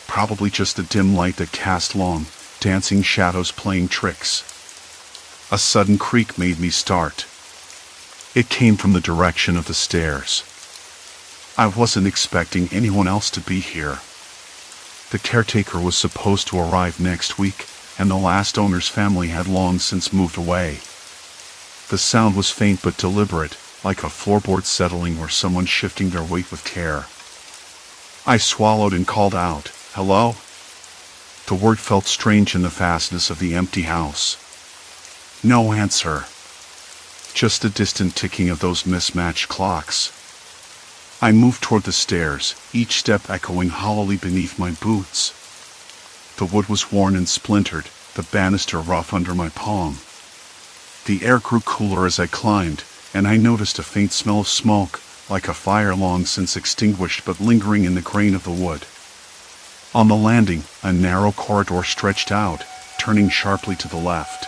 Probably just the dim light that cast long, dancing shadows playing tricks. A sudden creak made me start. It came from the direction of the stairs. I wasn't expecting anyone else to be here. The caretaker was supposed to arrive next week, and the last owner's family had long since moved away. The sound was faint but deliberate, like a floorboard settling or someone shifting their weight with care. I swallowed and called out, "Hello?" The word felt strange in the vastness of the empty house. No answer. Just the distant ticking of those mismatched clocks. I moved toward the stairs, each step echoing hollowly beneath my boots. The wood was worn and splintered, the banister rough under my palm. The air grew cooler as I climbed, and I noticed a faint smell of smoke, like a fire long since extinguished but lingering in the grain of the wood. On the landing, a narrow corridor stretched out, turning sharply to the left.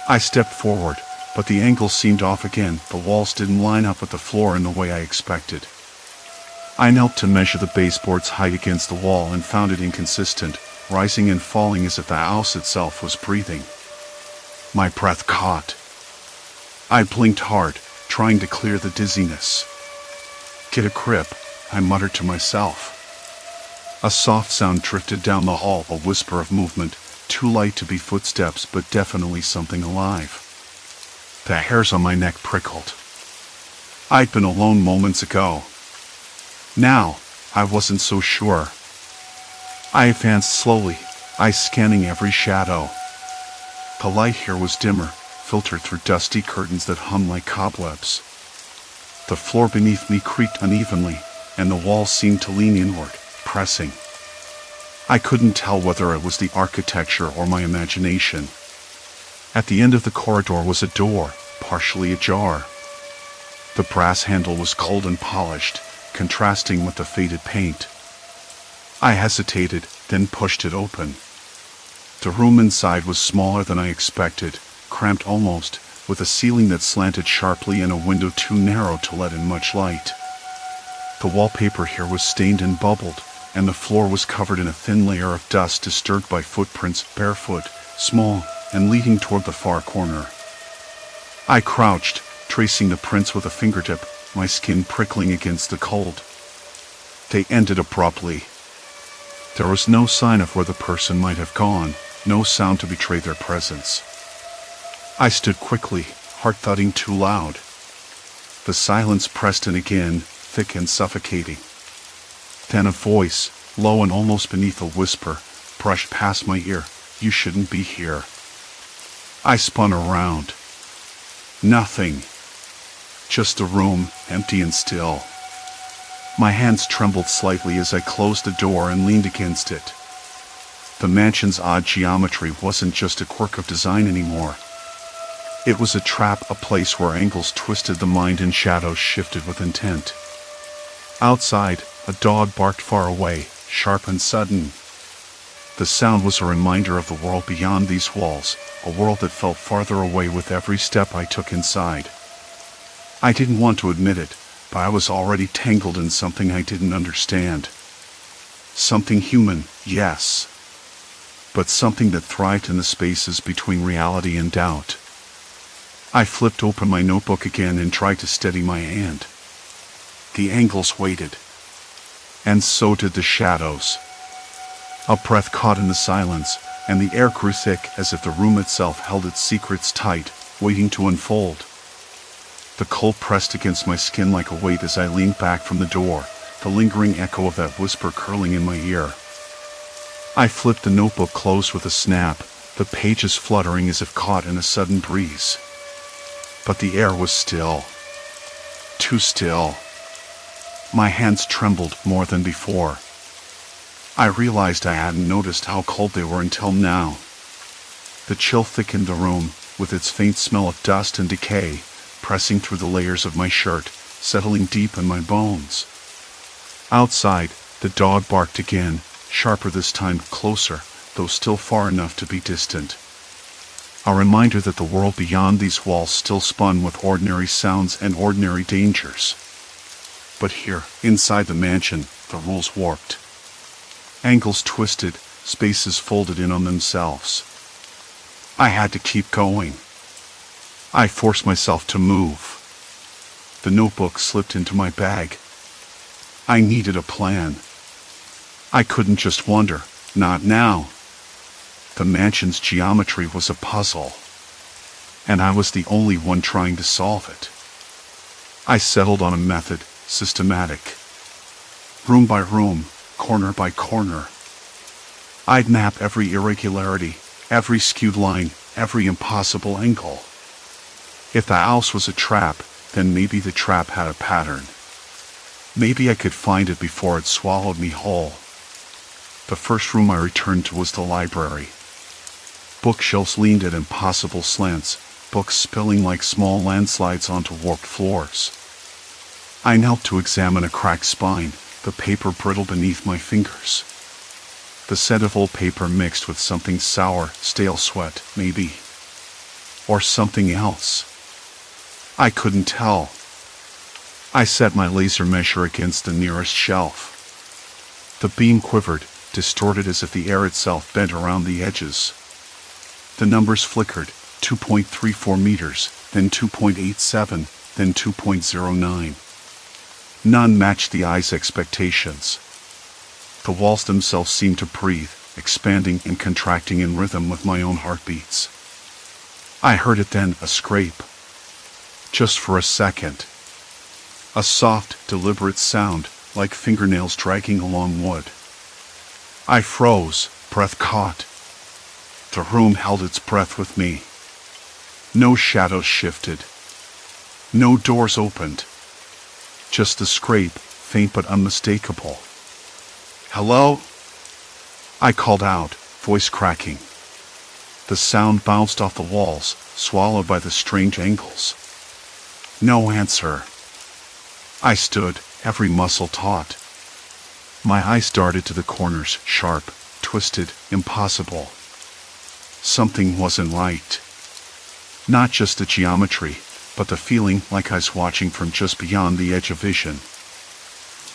I stepped forward, but the angle seemed off again. The walls didn't line up with the floor in the way I expected. I knelt to measure the baseboard's height against the wall and found it inconsistent, rising and falling as if the house itself was breathing. My breath caught. I blinked hard, trying to clear the dizziness. Get a grip, I muttered to myself. A soft sound drifted down the hall, a whisper of movement, too light to be footsteps but definitely something alive. The hairs on my neck prickled. I'd been alone moments ago. Now, I wasn't so sure. I advanced slowly, eyes scanning every shadow. The light here was dimmer, filtered through dusty curtains that hummed like cobwebs. The floor beneath me creaked unevenly, and the walls seemed to lean inward, pressing. I couldn't tell whether it was the architecture or my imagination. At the end of the corridor was a door, partially ajar. The brass handle was cold and polished, contrasting with the faded paint. I hesitated, then pushed it open. The room inside was smaller than I expected, cramped almost, with a ceiling that slanted sharply and a window too narrow to let in much light. The wallpaper here was stained and bubbled, and the floor was covered in a thin layer of dust disturbed by footprints, barefoot, small, and leading toward the far corner. I crouched, tracing the prints with a fingertip, my skin prickling against the cold. They ended abruptly. There was no sign of where the person might have gone, no sound to betray their presence. I stood quickly, heart thudding too loud. The silence pressed in again, thick and suffocating. Then a voice, low and almost beneath a whisper, brushed past my ear. You shouldn't be here. I spun around. Nothing. Just a room, empty and still. My hands trembled slightly as I closed the door and leaned against it. The mansion's odd geometry wasn't just a quirk of design anymore. It was a trap, a place where angles twisted the mind and shadows shifted with intent. Outside, a dog barked far away, sharp and sudden. The sound was a reminder of the world beyond these walls, a world that felt farther away with every step I took inside. I didn't want to admit it, but I was already tangled in something I didn't understand. Something human, yes, but something that thrived in the spaces between reality and doubt. I flipped open my notebook again and tried to steady my hand. The angles waited, and so did the shadows. A breath caught in the silence, and the air grew thick as if the room itself held its secrets tight, waiting to unfold. The cold pressed against my skin like a weight as I leaned back from the door, the lingering echo of that whisper curling in my ear. I flipped the notebook closed with a snap, the pages fluttering as if caught in a sudden breeze. But the air was still. Too still. My hands trembled more than before. I realized I hadn't noticed how cold they were until now. The chill thickened the room, with its faint smell of dust and decay, pressing through the layers of my shirt, settling deep in my bones. Outside, the dog barked again, sharper this time, closer, though still far enough to be distant. A reminder that the world beyond these walls still spun with ordinary sounds and ordinary dangers. But here, inside the mansion, the rules warped. Angles twisted, spaces folded in on themselves. I had to keep going. I forced myself to move. The notebook slipped into my bag. I needed a plan. I couldn't just wander, not now. The mansion's geometry was a puzzle, and I was the only one trying to solve it. I settled on a method, systematic. Room by room, corner by corner. I'd map every irregularity, every skewed line, every impossible angle. If the house was a trap, then maybe the trap had a pattern. Maybe I could find it before it swallowed me whole. The first room I returned to was the library. Bookshelves leaned at impossible slants, books spilling like small landslides onto warped floors. I knelt to examine a cracked spine, the paper brittle beneath my fingers. The scent of old paper mixed with something sour, stale sweat, maybe. Or something else. I couldn't tell. I set my laser measure against the nearest shelf. The beam quivered, distorted as if the air itself bent around the edges. The numbers flickered, 2.34 meters, then 2.87, then 2.09. None matched the eye's expectations. The walls themselves seemed to breathe, expanding and contracting in rhythm with my own heartbeats. I heard it then, a scrape. Just for a second. A soft, deliberate sound, like fingernails dragging along wood. I froze, breath caught. The room held its breath with me. No shadows shifted. No doors opened. Just the scrape, faint but unmistakable. "Hello?" I called out, voice cracking. The sound bounced off the walls, swallowed by the strange angles. No answer. I stood, every muscle taut. My eyes darted to the corners, sharp, twisted, impossible. Something wasn't right. Not just the geometry, but the feeling like I was watching from just beyond the edge of vision.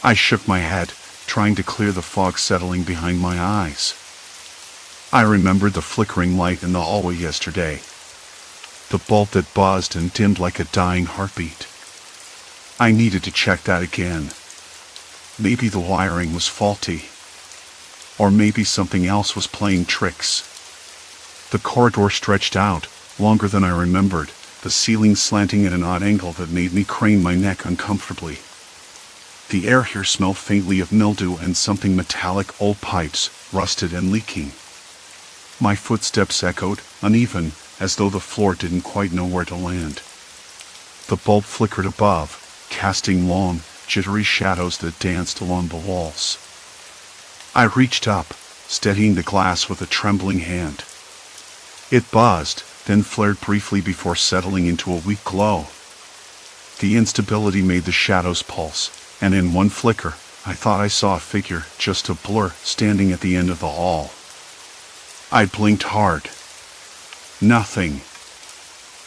I shook my head, trying to clear the fog settling behind my eyes. I remembered the flickering light in the hallway yesterday. The bulb that buzzed and dimmed like a dying heartbeat. I needed to check that again. Maybe the wiring was faulty. Or maybe something else was playing tricks. The corridor stretched out, longer than I remembered, the ceiling slanting at an odd angle that made me crane my neck uncomfortably. The air here smelled faintly of mildew and something metallic, old pipes, rusted and leaking. My footsteps echoed, uneven, as though the floor didn't quite know where to land. The bulb flickered above, casting long, jittery shadows that danced along the walls. I reached up, steadying the glass with a trembling hand. It buzzed, then flared briefly before settling into a weak glow. The instability made the shadows pulse, and in one flicker, I thought I saw a figure, just a blur, standing at the end of the hall. I blinked hard. Nothing.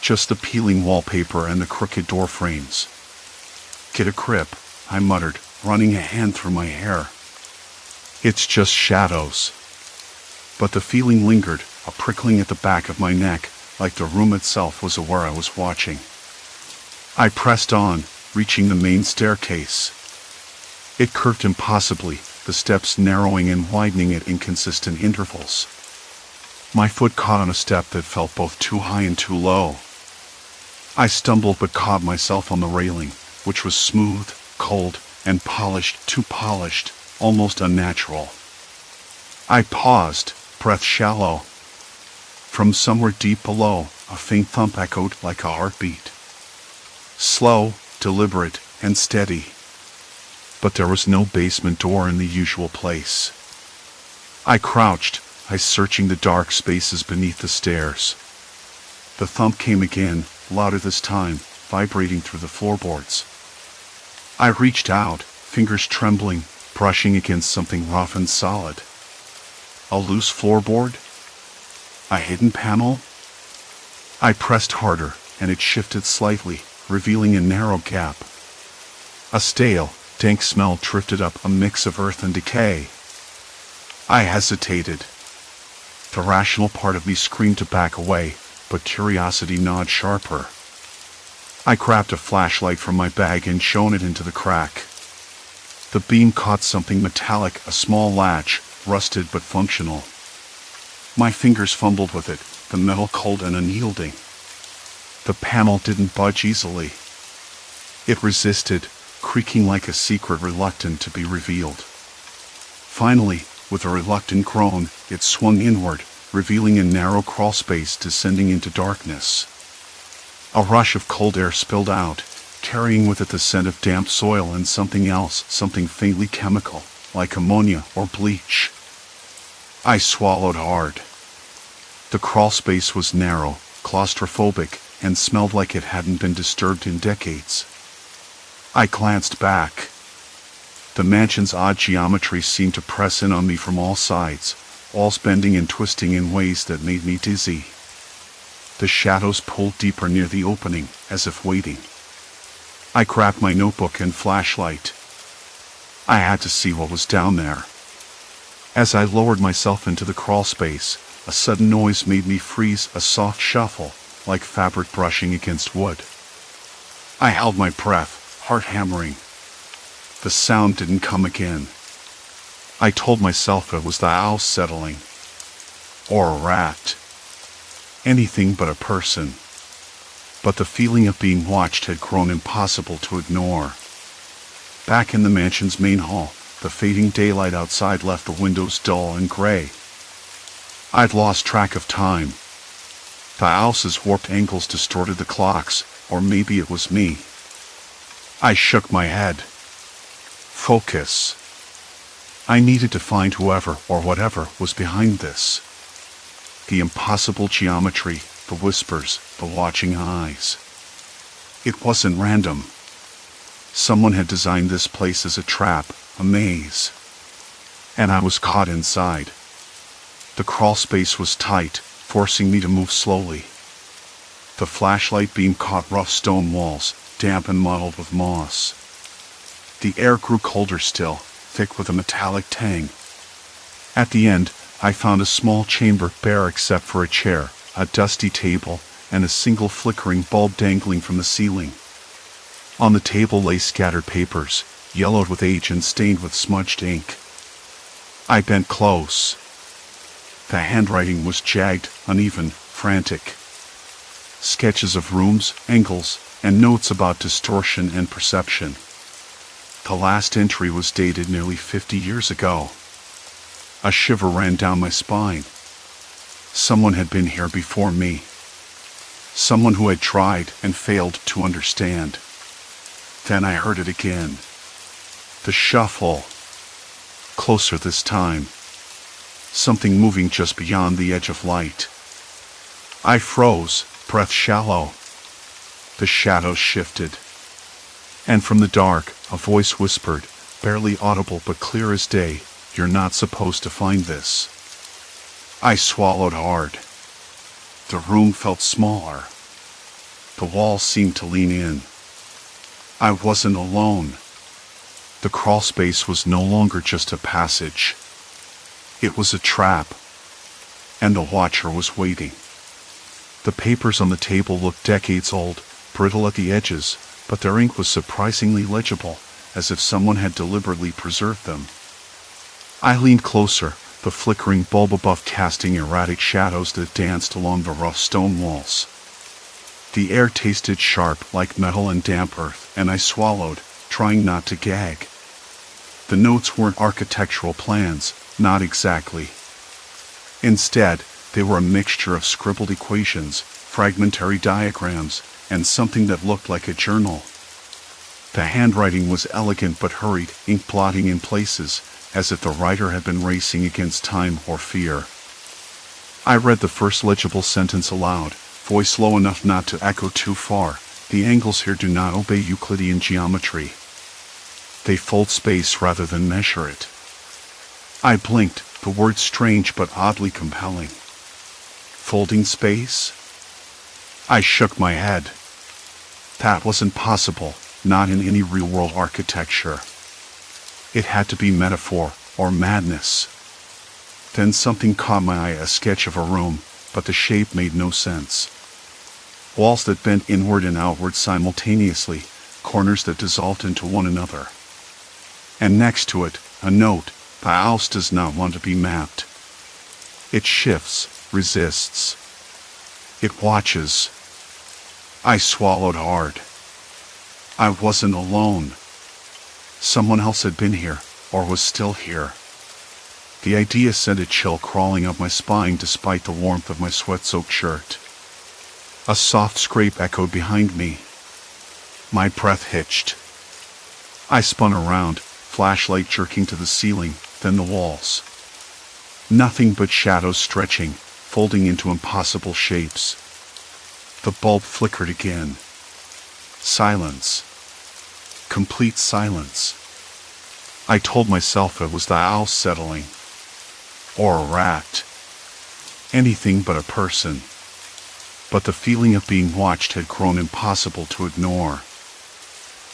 Just the peeling wallpaper and the crooked door frames. "Get a grip," I muttered, running a hand through my hair. "It's just shadows." But the feeling lingered, a prickling at the back of my neck, like the room itself was aware I was watching. I pressed on, reaching the main staircase. It curved impossibly, the steps narrowing and widening at inconsistent intervals. My foot caught on a step that felt both too high and too low. I stumbled but caught myself on the railing, which was smooth, cold, and polished, too polished, almost unnatural. I paused, breath shallow. From somewhere deep below, a faint thump echoed like a heartbeat. Slow, deliberate, and steady. But there was no basement door in the usual place. I crouched, eyes searching the dark spaces beneath the stairs. The thump came again, louder this time, vibrating through the floorboards. I reached out, fingers trembling, brushing against something rough and solid. A loose floorboard? A hidden panel? I pressed harder, and it shifted slightly, revealing a narrow gap. A stale, dank smell drifted up, a mix of earth and decay. I hesitated. The rational part of me screamed to back away, but curiosity gnawed sharper. I grabbed a flashlight from my bag and shone it into the crack. The beam caught something metallic, a small latch, rusted but functional. My fingers fumbled with it, the metal cold and unyielding. The panel didn't budge easily. It resisted, creaking like a secret reluctant to be revealed. Finally, With a reluctant groan, it swung inward, revealing a narrow crawlspace descending into darkness. A rush of cold air spilled out, carrying with it the scent of damp soil and something else, something faintly chemical, like ammonia or bleach. I swallowed hard. The crawlspace was narrow, claustrophobic, and smelled like it hadn't been disturbed in decades. I glanced back. The mansion's odd geometry seemed to press in on me from all sides, walls bending and twisting in ways that made me dizzy. The shadows pulled deeper near the opening, as if waiting. I grabbed my notebook and flashlight. I had to see what was down there. As I lowered myself into the crawlspace, a sudden noise made me freeze, a soft shuffle, like fabric brushing against wood. I held my breath, heart hammering. The sound didn't come again. I told myself it was the house settling. Or a rat. Anything but a person. But the feeling of being watched had grown impossible to ignore. Back in the mansion's main hall, the fading daylight outside left the windows dull and gray. I'd lost track of time. The house's warped angles distorted the clocks, or maybe it was me. I shook my head. Focus. I needed to find whoever or whatever was behind this. The impossible geometry, the whispers, the watching eyes. It wasn't random. Someone had designed this place as a trap, a maze. And I was caught inside. The crawlspace was tight, forcing me to move slowly. The flashlight beam caught rough stone walls, damp and mottled with moss. The air grew colder still, thick with a metallic tang. At the end, I found a small chamber bare except for a chair, a dusty table, and a single flickering bulb dangling from the ceiling. On the table lay scattered papers, yellowed with age and stained with smudged ink. I bent close. The handwriting was jagged, uneven, frantic. Sketches of rooms, angles, and notes about distortion and perception. The last entry was dated nearly 50 years ago. A shiver ran down my spine. Someone had been here before me. Someone who had tried and failed to understand. Then I heard it again. The shuffle. Closer this time. Something moving just beyond the edge of light. I froze, breath shallow. The shadows shifted. And from the dark, a voice whispered, barely audible but clear as day, "You're not supposed to find this." I swallowed hard. The room felt smaller. The walls seemed to lean in. I wasn't alone. The crawlspace was no longer just a passage. It was a trap. And the watcher was waiting. The papers on the table looked decades old, brittle at the edges, but their ink was surprisingly legible, as if someone had deliberately preserved them. I leaned closer, the flickering bulb above casting erratic shadows that danced along the rough stone walls. The air tasted sharp, like metal and damp earth, and I swallowed, trying not to gag. The notes weren't architectural plans, not exactly. Instead, they were a mixture of scribbled equations, fragmentary diagrams, and something that looked like a journal. The handwriting was elegant but hurried, ink blotting in places, as if the writer had been racing against time or fear. I read the first legible sentence aloud, voice low enough not to echo too far. "The angles here do not obey Euclidean geometry. They fold space rather than measure it." I blinked, the word strange but oddly compelling. Folding space? I shook my head. That wasn't possible, not in any real-world architecture. It had to be metaphor, or madness. Then something caught my eye, a sketch of a room, but the shape made no sense. Walls that bent inward and outward simultaneously, corners that dissolved into one another. And next to it, a note: "The house does not want to be mapped. It shifts, resists. It watches." I swallowed hard. I wasn't alone. Someone else had been here, or was still here. The idea sent a chill crawling up my spine despite the warmth of my sweat-soaked shirt. A soft scrape echoed behind me. My breath hitched. I spun around, flashlight jerking to the ceiling, then the walls. Nothing but shadows stretching, folding into impossible shapes. The bulb flickered again. Silence. Complete silence. I told myself it was the owl settling. Or a rat. Anything but a person. But the feeling of being watched had grown impossible to ignore.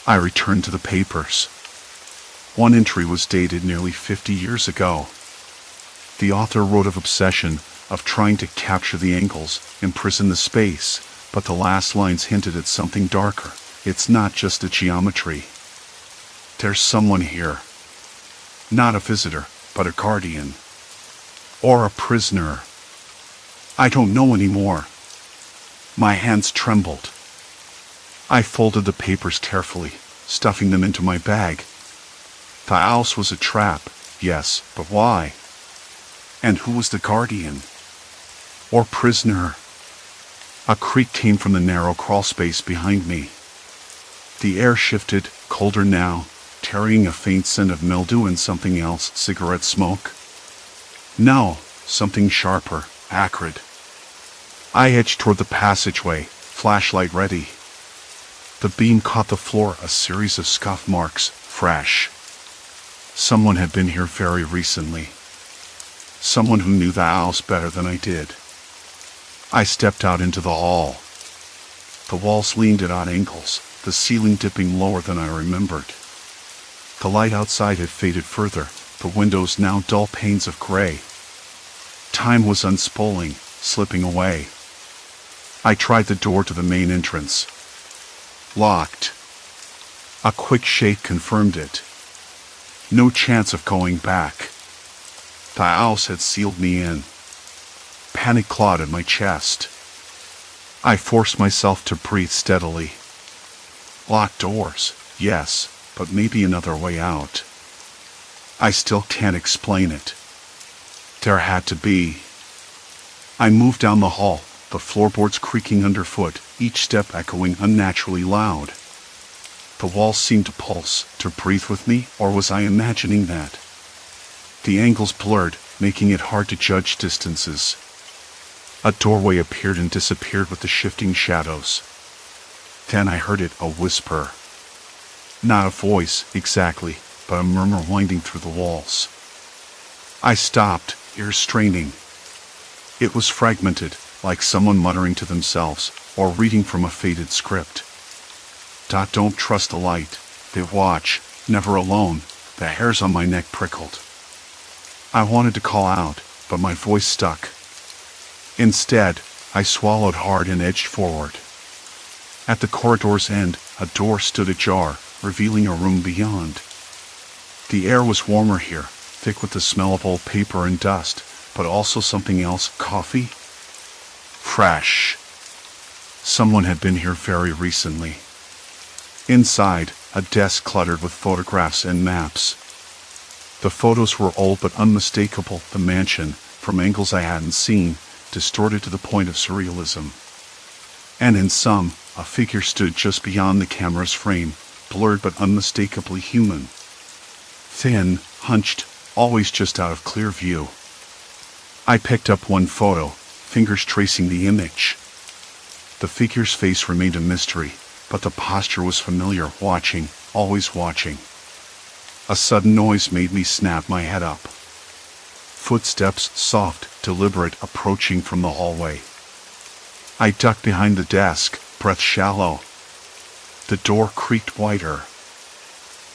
I returned to the papers. One entry was dated nearly 50 years ago. The author wrote of obsession, of trying to capture the angles, imprison the space, but the last lines hinted at something darker. It's not just a geometry. There's someone here. Not a visitor, but a guardian. Or a prisoner. I don't know anymore. My hands trembled. I folded the papers carefully, stuffing them into my bag. The house was a trap, yes, but why? And who was the guardian? Or prisoner? A creak came from the narrow crawl space behind me. The air shifted, colder now, carrying a faint scent of mildew and something else, cigarette smoke. No, something sharper, acrid. I edged toward the passageway, flashlight ready. The beam caught the floor, a series of scuff marks, fresh. Someone had been here very recently. Someone who knew the house better than I did. I stepped out into the hall. The walls leaned at odd angles, the ceiling dipping lower than I remembered. The light outside had faded further, the windows now dull panes of gray. Time was unspooling, slipping away. I tried the door to the main entrance. Locked. A quick shake confirmed it. No chance of going back. The house had sealed me in. Panic clawed at my chest. I forced myself to breathe steadily. Locked doors, yes, but maybe another way out. I still can't explain it. There had to be. I moved down the hall, the floorboards creaking underfoot, each step echoing unnaturally loud. The walls seemed to pulse, to breathe with me, or was I imagining that? The angles blurred, making it hard to judge distances. A doorway appeared and disappeared with the shifting shadows. Then I heard it, a whisper. Not a voice, exactly, but a murmur winding through the walls. I stopped, ears straining. It was fragmented, like someone muttering to themselves, or reading from a faded script. Don't trust the light. They watch, never alone. The hairs on my neck prickled. I wanted to call out, but my voice stuck. Instead, I swallowed hard and edged forward. At the corridor's end, a door stood ajar, revealing a room beyond. The air was warmer here, thick with the smell of old paper and dust, but also something else, coffee? Fresh. Someone had been here very recently. Inside, a desk cluttered with photographs and maps. The photos were old but unmistakable, the mansion, from angles I hadn't seen, distorted to the point of surrealism. And in some, a figure stood just beyond the camera's frame, blurred but unmistakably human. Thin, hunched, always just out of clear view. I picked up one photo, fingers tracing the image. The figure's face remained a mystery, but the posture was familiar, watching, always watching. A sudden noise made me snap my head up. Footsteps, soft, deliberate, approaching from the hallway. I ducked behind the desk, breath shallow. The door creaked wider.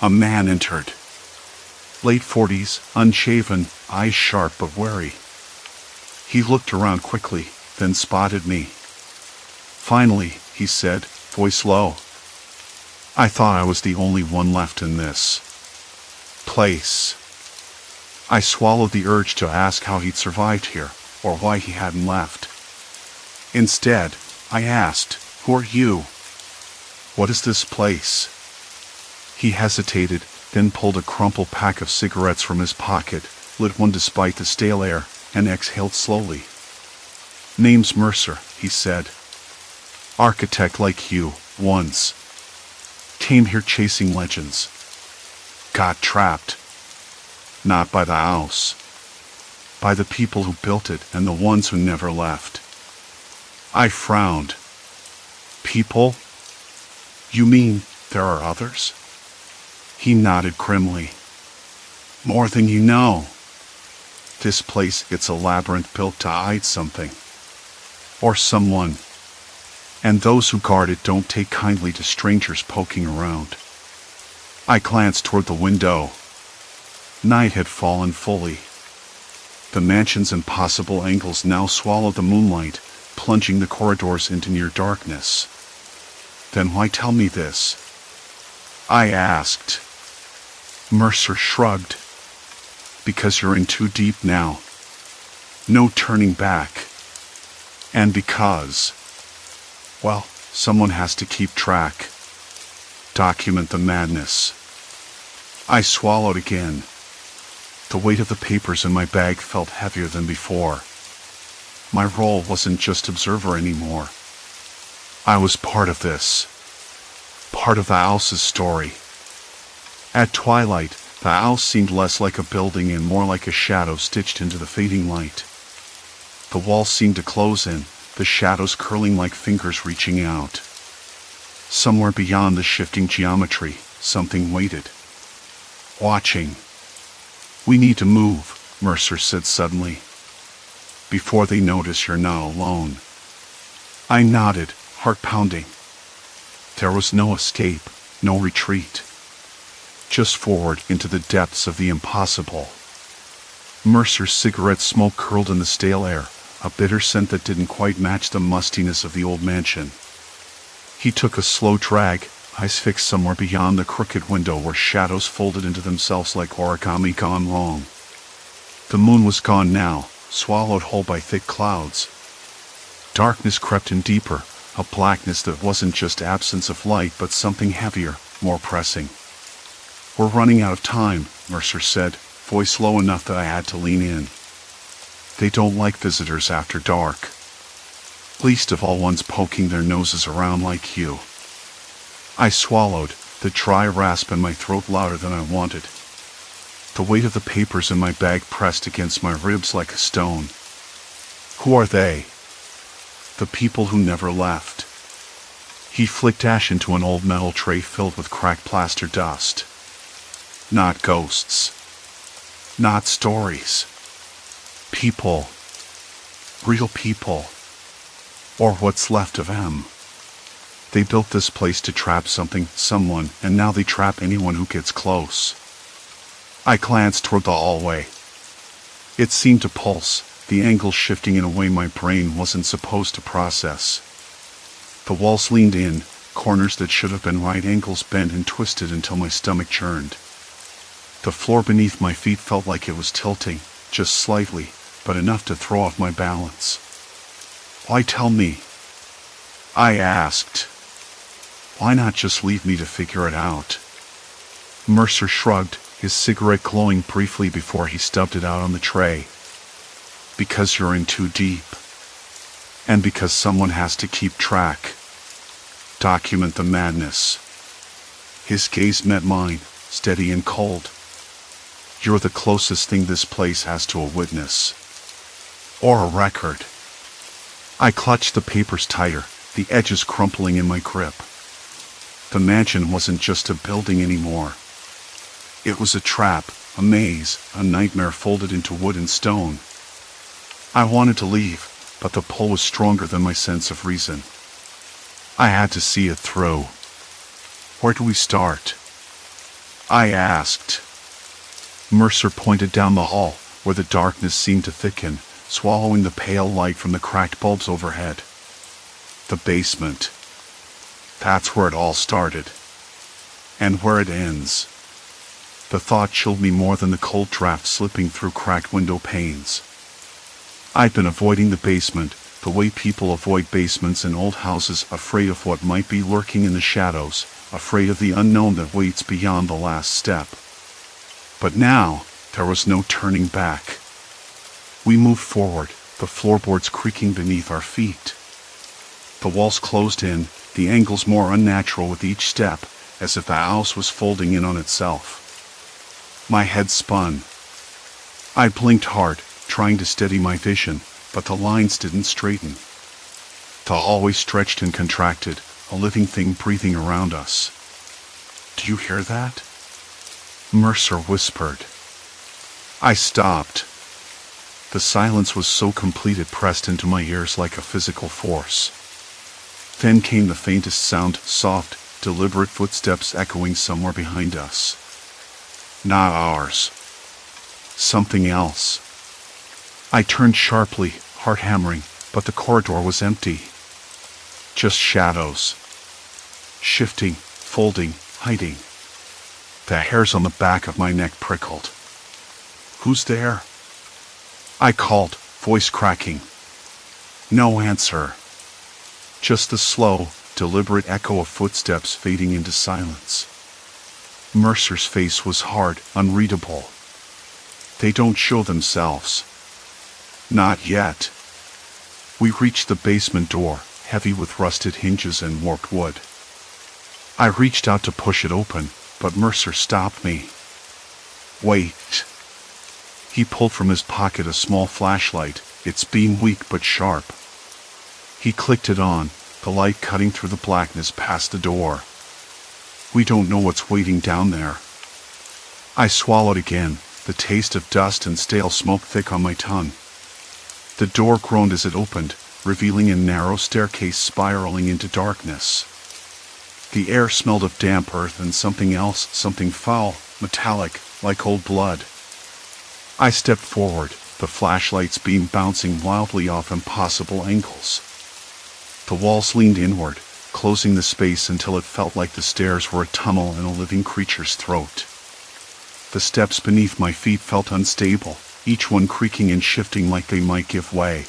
A man entered. Late 40s, unshaven, eyes sharp but wary. He looked around quickly, then spotted me. Finally, he said, voice low. I thought I was the only one left in this place. I swallowed the urge to ask how he'd survived here, or why he hadn't left. Instead, I asked, who are you? What is this place? He hesitated, then pulled a crumpled pack of cigarettes from his pocket, lit one despite the stale air, and exhaled slowly. "Name's Mercer," he said. "Architect like you, once. Came here chasing legends. Got trapped. Not by the house. By the people who built it and the ones who never left." I frowned. "People? You mean there are others?" He nodded grimly. "More than you know. This place, it's a labyrinth built to hide something. Or someone. And those who guard it don't take kindly to strangers poking around." I glanced toward the window. Night had fallen fully. The mansion's impossible angles now swallowed the moonlight, plunging the corridors into near darkness. "Then why tell me this?" I asked. Mercer shrugged. "Because you're in too deep now. No turning back. And because, well, someone has to keep track. Document the madness." I swallowed again. The weight of the papers in my bag felt heavier than before. My role wasn't just observer anymore. I was part of this. Part of the house's story. At twilight, the house seemed less like a building and more like a shadow stitched into the fading light. The walls seemed to close in, the shadows curling like fingers reaching out. Somewhere beyond the shifting geometry, something waited. Watching. "We need to move," Mercer said suddenly. "Before they notice you're not alone." I nodded, heart pounding. There was no escape, no retreat. Just forward into the depths of the impossible. Mercer's cigarette smoke curled in the stale air, a bitter scent that didn't quite match the mustiness of the old mansion. He took a slow drag, eyes fixed somewhere beyond the crooked window where shadows folded into themselves like origami gone wrong. The moon was gone now, swallowed whole by thick clouds. Darkness crept in deeper, a blackness that wasn't just absence of light but something heavier, more pressing. "We're running out of time," Mercer said, voice low enough that I had to lean in. "They don't like visitors after dark. Least of all ones poking their noses around like you." I swallowed, the dry rasp in my throat louder than I wanted. The weight of the papers in my bag pressed against my ribs like a stone. "Who are they?" "The people who never left." He flicked ash into an old metal tray filled with cracked plaster dust. "Not ghosts. Not stories. People. Real people. Or what's left of them. They built this place to trap something, someone, and now they trap anyone who gets close." I glanced toward the hallway. It seemed to pulse, the angle shifting in a way my brain wasn't supposed to process. The walls leaned in, corners that should have been right angles bent and twisted until my stomach churned. The floor beneath my feet felt like it was tilting, just slightly, but enough to throw off my balance. "Why tell me?" I asked. "Why not just leave me to figure it out?" Mercer shrugged, his cigarette glowing briefly before he stubbed it out on the tray. "Because you're in too deep. And because someone has to keep track. Document the madness." His gaze met mine, steady and cold. "You're the closest thing this place has to a witness. Or a record." I clutched the papers tighter, the edges crumpling in my grip. The mansion wasn't just a building anymore. It was a trap, a maze, a nightmare folded into wood and stone. I wanted to leave, but the pull was stronger than my sense of reason. I had to see it through. "Where do we start?" I asked. Mercer pointed down the hall, where the darkness seemed to thicken, swallowing the pale light from the cracked bulbs overhead. "The basement. That's where it all started. And where it ends." The thought chilled me more than the cold draft slipping through cracked window panes. I'd been avoiding the basement, the way people avoid basements in old houses, afraid of what might be lurking in the shadows, afraid of the unknown that waits beyond the last step. But now, There was no turning back. We moved forward, the floorboards creaking beneath our feet. The walls closed in, the angles more unnatural with each step, as if the house was folding in on itself. My head spun. I blinked hard, trying to steady my vision, but the lines didn't straighten. The hallway stretched and contracted, a living thing breathing around us. "Do you hear that?" Mercer whispered. I stopped. The silence was so complete it pressed into my ears like a physical force. Then came the faintest sound, soft, deliberate footsteps echoing somewhere behind us. Not ours. Something else. I turned sharply, heart hammering, but the corridor was empty. Just shadows. Shifting, folding, hiding. The hairs on the back of my neck prickled. "Who's there?" I called, voice cracking. No answer. Just the slow, deliberate echo of footsteps fading into silence. Mercer's face was hard, unreadable. They don't show themselves. Not yet. We reached the basement door, heavy with rusted hinges and warped wood. I reached out to push it open, but Mercer stopped me. "Wait." He pulled from his pocket a small flashlight, its beam weak but sharp. He clicked it on, the light cutting through the blackness past the door. "We don't know what's waiting down there." I swallowed again, the taste of dust and stale smoke thick on my tongue. The door groaned as it opened, revealing a narrow staircase spiraling into darkness. The air smelled of damp earth and something else, something foul, metallic, like old blood. I stepped forward, the flashlight's beam bouncing wildly off impossible angles. The walls leaned inward, closing the space until it felt like the stairs were a tunnel in a living creature's throat. The steps beneath my feet felt unstable, each one creaking and shifting like they might give way.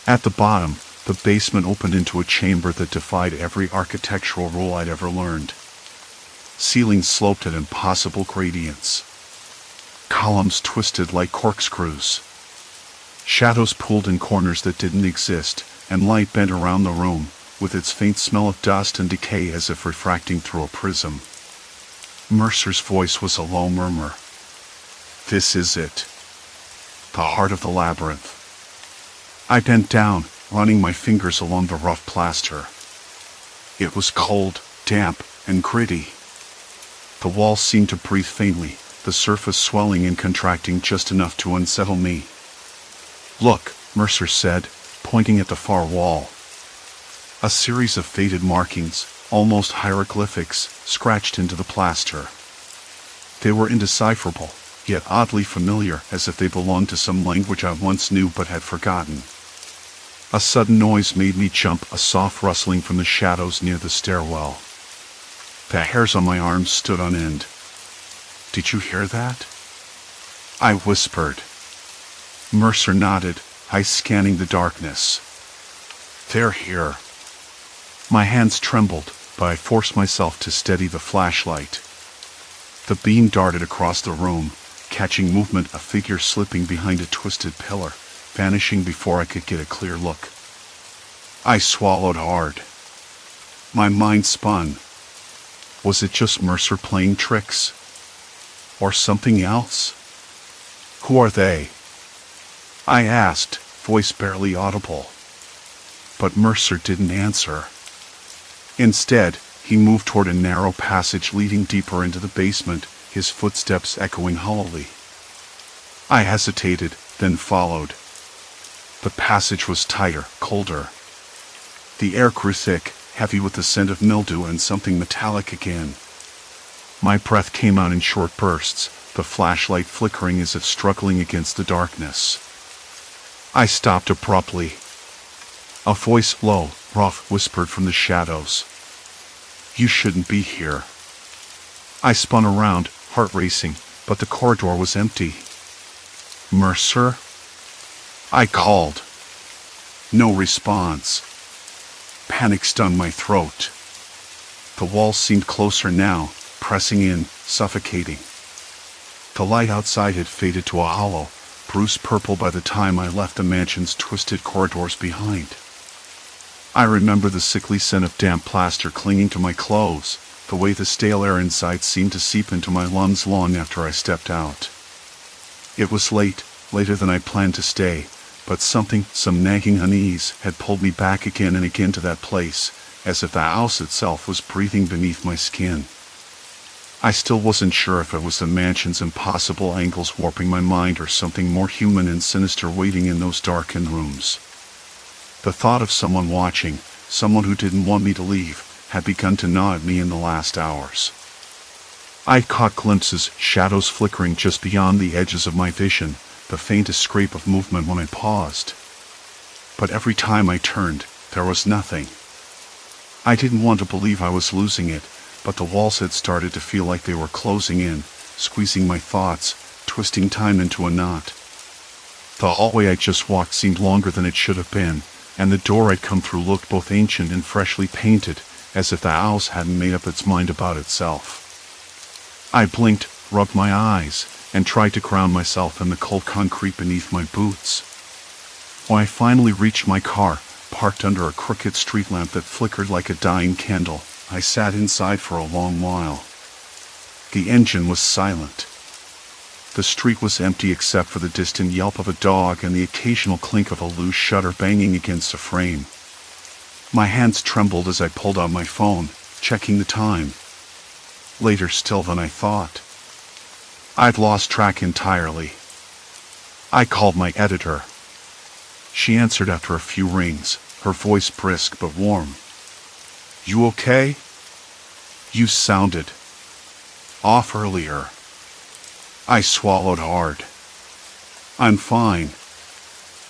At the bottom, the basement opened into a chamber that defied every architectural rule I'd ever learned. Ceilings sloped at impossible gradients. Columns twisted like corkscrews. Shadows pooled in corners that didn't exist, and light bent around the room, with its faint smell of dust and decay as if refracting through a prism. Mercer's voice was a low murmur. "This is it. The heart of the labyrinth." I bent down, running my fingers along the rough plaster. It was cold, damp, and gritty. The walls seemed to breathe faintly, the surface swelling and contracting just enough to unsettle me. "Look," Mercer said, pointing at the far wall. A series of faded markings, almost hieroglyphics, scratched into the plaster. They were indecipherable, yet oddly familiar, as if they belonged to some language I once knew but had forgotten. A sudden noise made me jump, a soft rustling from the shadows near the stairwell. The hairs on my arms stood on end. "Did you hear that?" I whispered. Mercer nodded, eyes scanning the darkness. "They're here." My hands trembled, but I forced myself to steady the flashlight. The beam darted across the room, catching movement, a figure slipping behind a twisted pillar, vanishing before I could get a clear look. I swallowed hard. My mind spun. Was it just Mercer playing tricks? Or something else? "Who are they?" I asked, voice barely audible. But Mercer didn't answer. Instead, he moved toward a narrow passage leading deeper into the basement, his footsteps echoing hollowly. I hesitated, then followed. The passage was tighter, colder. The air grew thick, heavy with the scent of mildew and something metallic again. My breath came out in short bursts, the flashlight flickering as if struggling against the darkness. I stopped abruptly. A voice, low, rough, whispered from the shadows. "You shouldn't be here." I spun around, heart racing, but the corridor was empty. "Mercer?" I called. No response. Panic stung my throat. The walls seemed closer now, pressing in, suffocating. The light outside had faded to a hollow, bruised purple by the time I left the mansion's twisted corridors behind. I remember the sickly scent of damp plaster clinging to my clothes, the way the stale air inside seemed to seep into my lungs long after I stepped out. It was late, later than I planned to stay, but some nagging unease, had pulled me back again and again to that place, as if the house itself was breathing beneath my skin. I still wasn't sure if it was the mansion's impossible angles warping my mind or something more human and sinister waiting in those darkened rooms. The thought of someone watching, someone who didn't want me to leave, had begun to gnaw at me in the last hours. I'd caught glimpses, shadows flickering just beyond the edges of my vision, the faintest scrape of movement when I paused. But every time I turned, there was nothing. I didn't want to believe I was losing it, but the walls had started to feel like they were closing in, squeezing my thoughts, twisting time into a knot. The hallway I just walked seemed longer than it should have been, and the door I'd come through looked both ancient and freshly painted, as if the house hadn't made up its mind about itself. I blinked, rubbed my eyes, and tried to ground myself in the cold concrete beneath my boots. When I finally reached my car, parked under a crooked street lamp that flickered like a dying candle, I sat inside for a long while. The engine was silent. The street was empty except for the distant yelp of a dog and the occasional clink of a loose shutter banging against a frame. My hands trembled as I pulled out my phone, checking the time. Later still than I thought. I'd lost track entirely. I called my editor. She answered after a few rings, her voice brisk but warm. "You okay? You sounded off earlier." I swallowed hard. "I'm fine.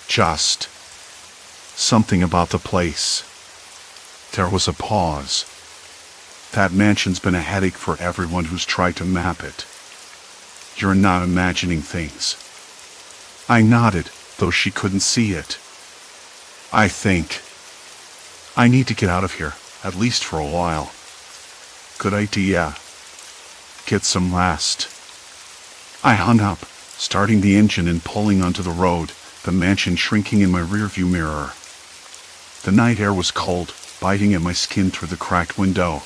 Just something about the place." There was a pause. "That mansion's been a headache for everyone who's tried to map it. You're not imagining things." I nodded, though she couldn't see it. "I think I need to get out of here, at least for a while." "Good idea. Get some rest." I hung up, starting the engine and pulling onto the road, the mansion shrinking in my rearview mirror. The night air was cold, biting at my skin through the cracked window.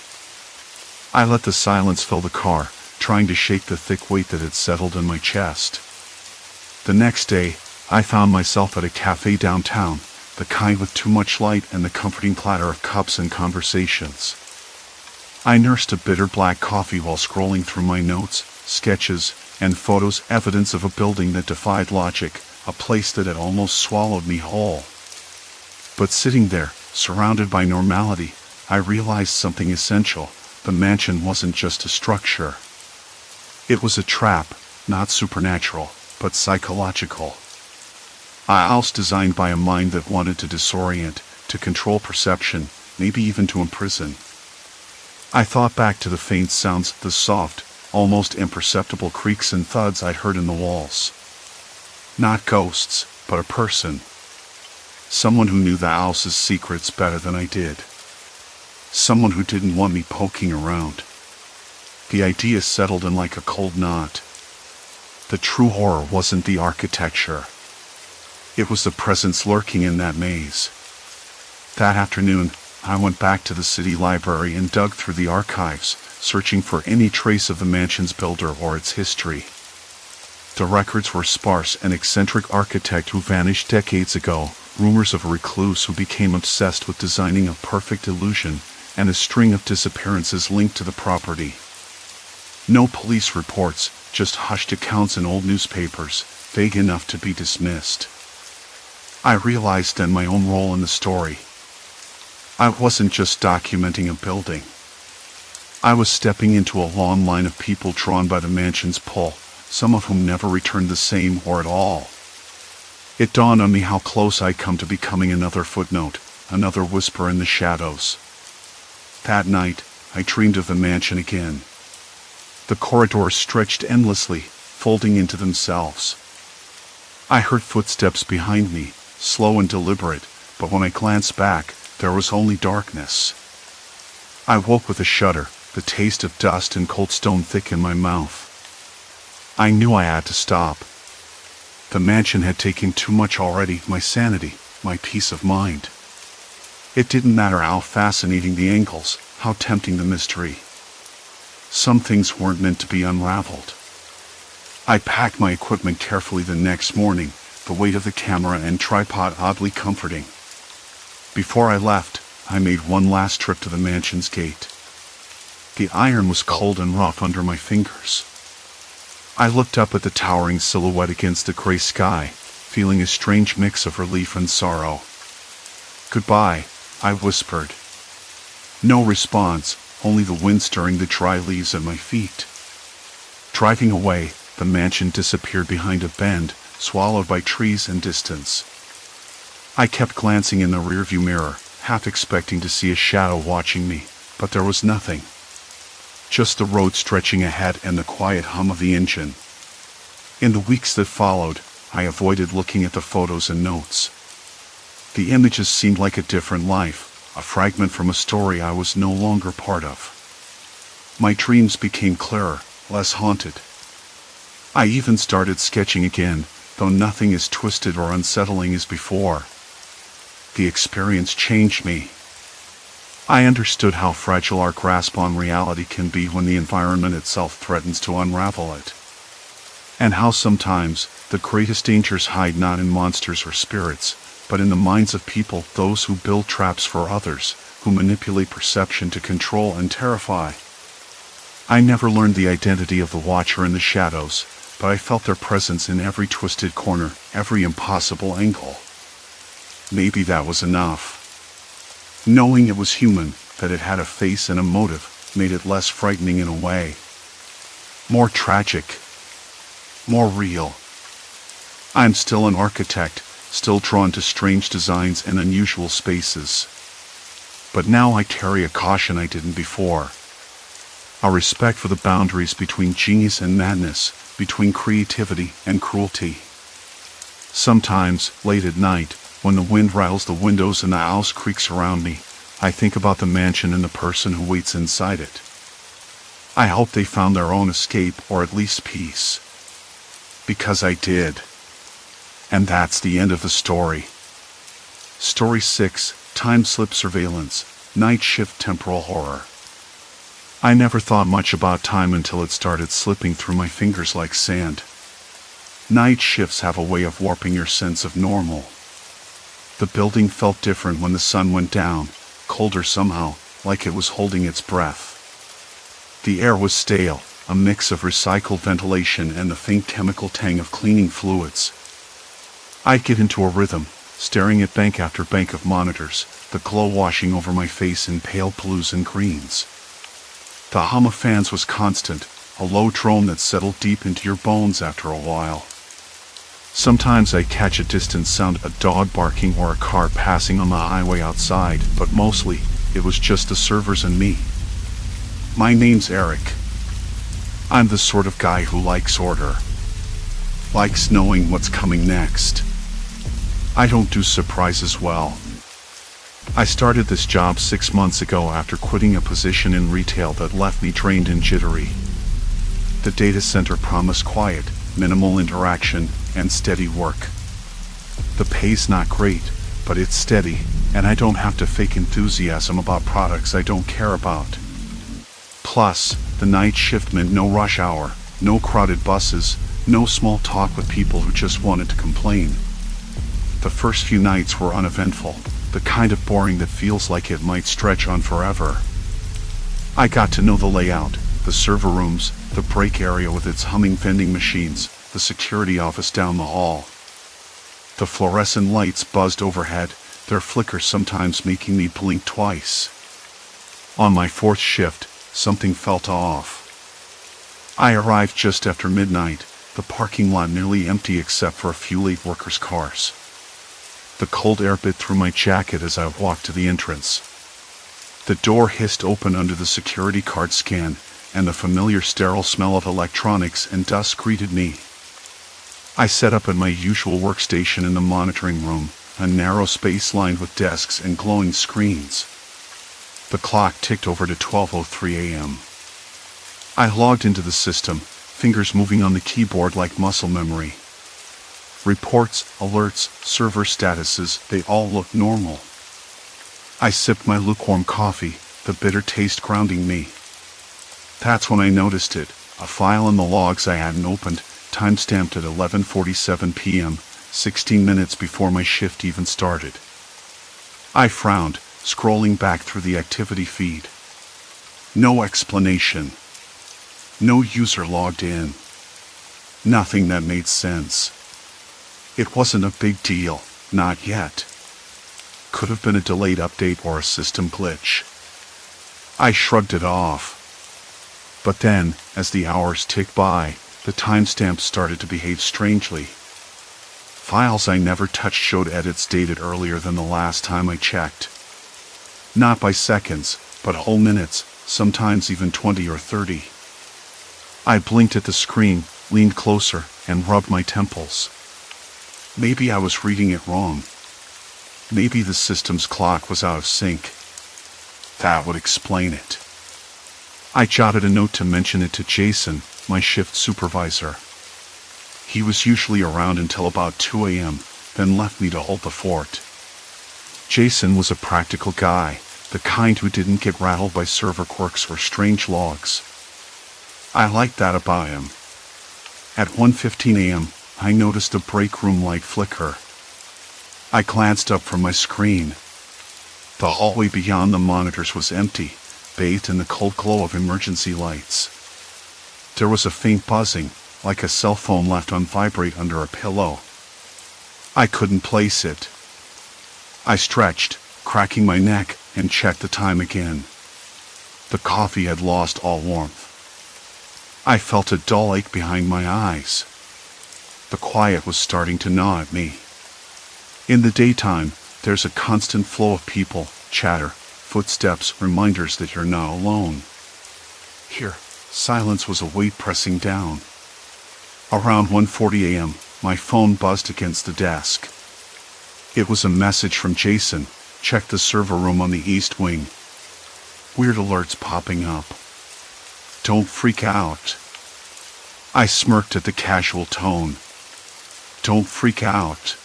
I let the silence fill the car, trying to shake the thick weight that had settled in my chest. The next day, I found myself at a cafe downtown, the kind with too much light and the comforting clatter of cups and conversations. I nursed a bitter black coffee while scrolling through my notes, sketches, and photos, evidence of a building that defied logic, a place that had almost swallowed me whole. But sitting there, surrounded by normality, I realized something essential. The mansion wasn't just a structure. It was a trap, not supernatural, but psychological. A house designed by a mind that wanted to disorient, to control perception, maybe even to imprison. I thought back to the faint sounds, the soft, almost imperceptible creaks and thuds I'd heard in the walls. Not ghosts, but a person. Someone who knew the house's secrets better than I did. Someone who didn't want me poking around. The idea settled in like a cold knot. The true horror wasn't the architecture. It was the presence lurking in that maze. That afternoon, I went back to the city library and dug through the archives, searching for any trace of the mansion's builder or its history. The records were sparse: an eccentric architect who vanished decades ago, rumors of a recluse who became obsessed with designing a perfect illusion, and a string of disappearances linked to the property. No police reports, just hushed accounts in old newspapers, vague enough to be dismissed. I realized then my own role in the story. I wasn't just documenting a building. I was stepping into a long line of people drawn by the mansion's pull, some of whom never returned the same or at all. It dawned on me how close I'd come to becoming another footnote, another whisper in the shadows. That night, I dreamed of the mansion again. The corridors stretched endlessly, folding into themselves. I heard footsteps behind me, slow and deliberate, but when I glanced back, there was only darkness. I woke with a shudder, the taste of dust and cold stone thick in my mouth. I knew I had to stop. The mansion had taken too much already, my sanity, my peace of mind. It didn't matter how fascinating the angles, how tempting the mystery. Some things weren't meant to be unraveled. I packed my equipment carefully the next morning, the weight of the camera and tripod oddly comforting. Before I left, I made one last trip to the mansion's gate. The iron was cold and rough under my fingers. I looked up at the towering silhouette against the gray sky, feeling a strange mix of relief and sorrow. "Goodbye," I whispered. No response, only the wind stirring the dry leaves at my feet. Driving away, the mansion disappeared behind a bend, swallowed by trees and distance. I kept glancing in the rearview mirror, half expecting to see a shadow watching me, but there was nothing. Just the road stretching ahead and the quiet hum of the engine. In the weeks that followed, I avoided looking at the photos and notes. The images seemed like a different life, a fragment from a story I was no longer part of. My dreams became clearer, less haunted. I even started sketching again, though nothing as twisted or unsettling as before. The experience changed me. I understood how fragile our grasp on reality can be when the environment itself threatens to unravel it. And how sometimes, the greatest dangers hide not in monsters or spirits, but in the minds of people, those who build traps for others, who manipulate perception to control and terrify. I never learned the identity of the Watcher in the shadows, but I felt their presence in every twisted corner, every impossible angle. Maybe that was enough. Knowing it was human, that it had a face and a motive, made it less frightening in a way. More tragic. More real. I'm still an architect, still drawn to strange designs and unusual spaces. But now I carry a caution I didn't before. A respect for the boundaries between genius and madness, between creativity and cruelty. Sometimes, late at night, when the wind rattles the windows and the house creaks around me, I think about the mansion and the person who waits inside it. I hope they found their own escape, or at least peace. Because I did. And that's the end of the story. Story 6, Time Slip Surveillance, Night Shift Temporal Horror. I never thought much about time until it started slipping through my fingers like sand. Night shifts have a way of warping your sense of normal. The building felt different when the sun went down, colder somehow, like it was holding its breath. The air was stale, a mix of recycled ventilation and the faint chemical tang of cleaning fluids. I'd get into a rhythm, staring at bank after bank of monitors, the glow washing over my face in pale blues and greens. The hum of fans was constant, a low drone that settled deep into your bones after a while. Sometimes I'd catch a distant sound, a dog barking or a car passing on the highway outside, but mostly, it was just the servers and me. My name's Eric. I'm the sort of guy who likes order. Likes knowing what's coming next. I don't do surprises well. I started this job 6 months ago after quitting a position in retail that left me drained and jittery. The data center promised quiet, minimal interaction, and steady work. The pay's not great, but it's steady, and I don't have to fake enthusiasm about products I don't care about. Plus, the night shift meant no rush hour, no crowded buses, no small talk with people who just wanted to complain. The first few nights were uneventful, the kind of boring that feels like it might stretch on forever. I got to know the layout, the server rooms, the break area with its humming vending machines, the security office down the hall. The fluorescent lights buzzed overhead, their flicker sometimes making me blink twice. On my fourth shift, something felt off. I arrived just after midnight, the parking lot nearly empty except for a few late workers' cars. The cold air bit through my jacket as I walked to the entrance. The door hissed open under the security card scan, and the familiar sterile smell of electronics and dust greeted me. I set up at my usual workstation in the monitoring room, a narrow space lined with desks and glowing screens. The clock ticked over to 12:03 a.m. I logged into the system, fingers moving on the keyboard like muscle memory. Reports, alerts, server statuses, they all looked normal. I sipped my lukewarm coffee, the bitter taste grounding me. That's when I noticed it, a file in the logs I hadn't opened, timestamped at 11:47 p.m., 16 minutes before my shift even started. I frowned, scrolling back through the activity feed. No explanation. No user logged in. Nothing that made sense. It wasn't a big deal, not yet. Could have been a delayed update or a system glitch. I shrugged it off. But then, as the hours ticked by, the timestamps started to behave strangely. Files I never touched showed edits dated earlier than the last time I checked. Not by seconds, but whole minutes, sometimes even 20 or 30. I blinked at the screen, leaned closer, and rubbed my temples. Maybe I was reading it wrong. Maybe the system's clock was out of sync. That would explain it. I jotted a note to mention it to Jason, my shift supervisor. He was usually around until about 2 a.m., then left me to hold the fort. Jason was a practical guy, the kind who didn't get rattled by server quirks or strange logs. I liked that about him. At 1:15 a.m., I noticed a break room light flicker. I glanced up from my screen. The hallway beyond the monitors was empty, bathed in the cold glow of emergency lights. There was a faint buzzing, like a cell phone left on vibrate under a pillow. I couldn't place it. I stretched, cracking my neck, and checked the time again. The coffee had lost all warmth. I felt a dull ache behind my eyes. The quiet was starting to gnaw at me. In the daytime, there's a constant flow of people, chatter, footsteps, reminders that you're not alone. Here, silence was a weight pressing down. Around 1:40 a.m., my phone buzzed against the desk. It was a message from Jason. Check the server room on the east wing. Weird alerts popping up. Don't freak out. I smirked at the casual tone. Don't freak out.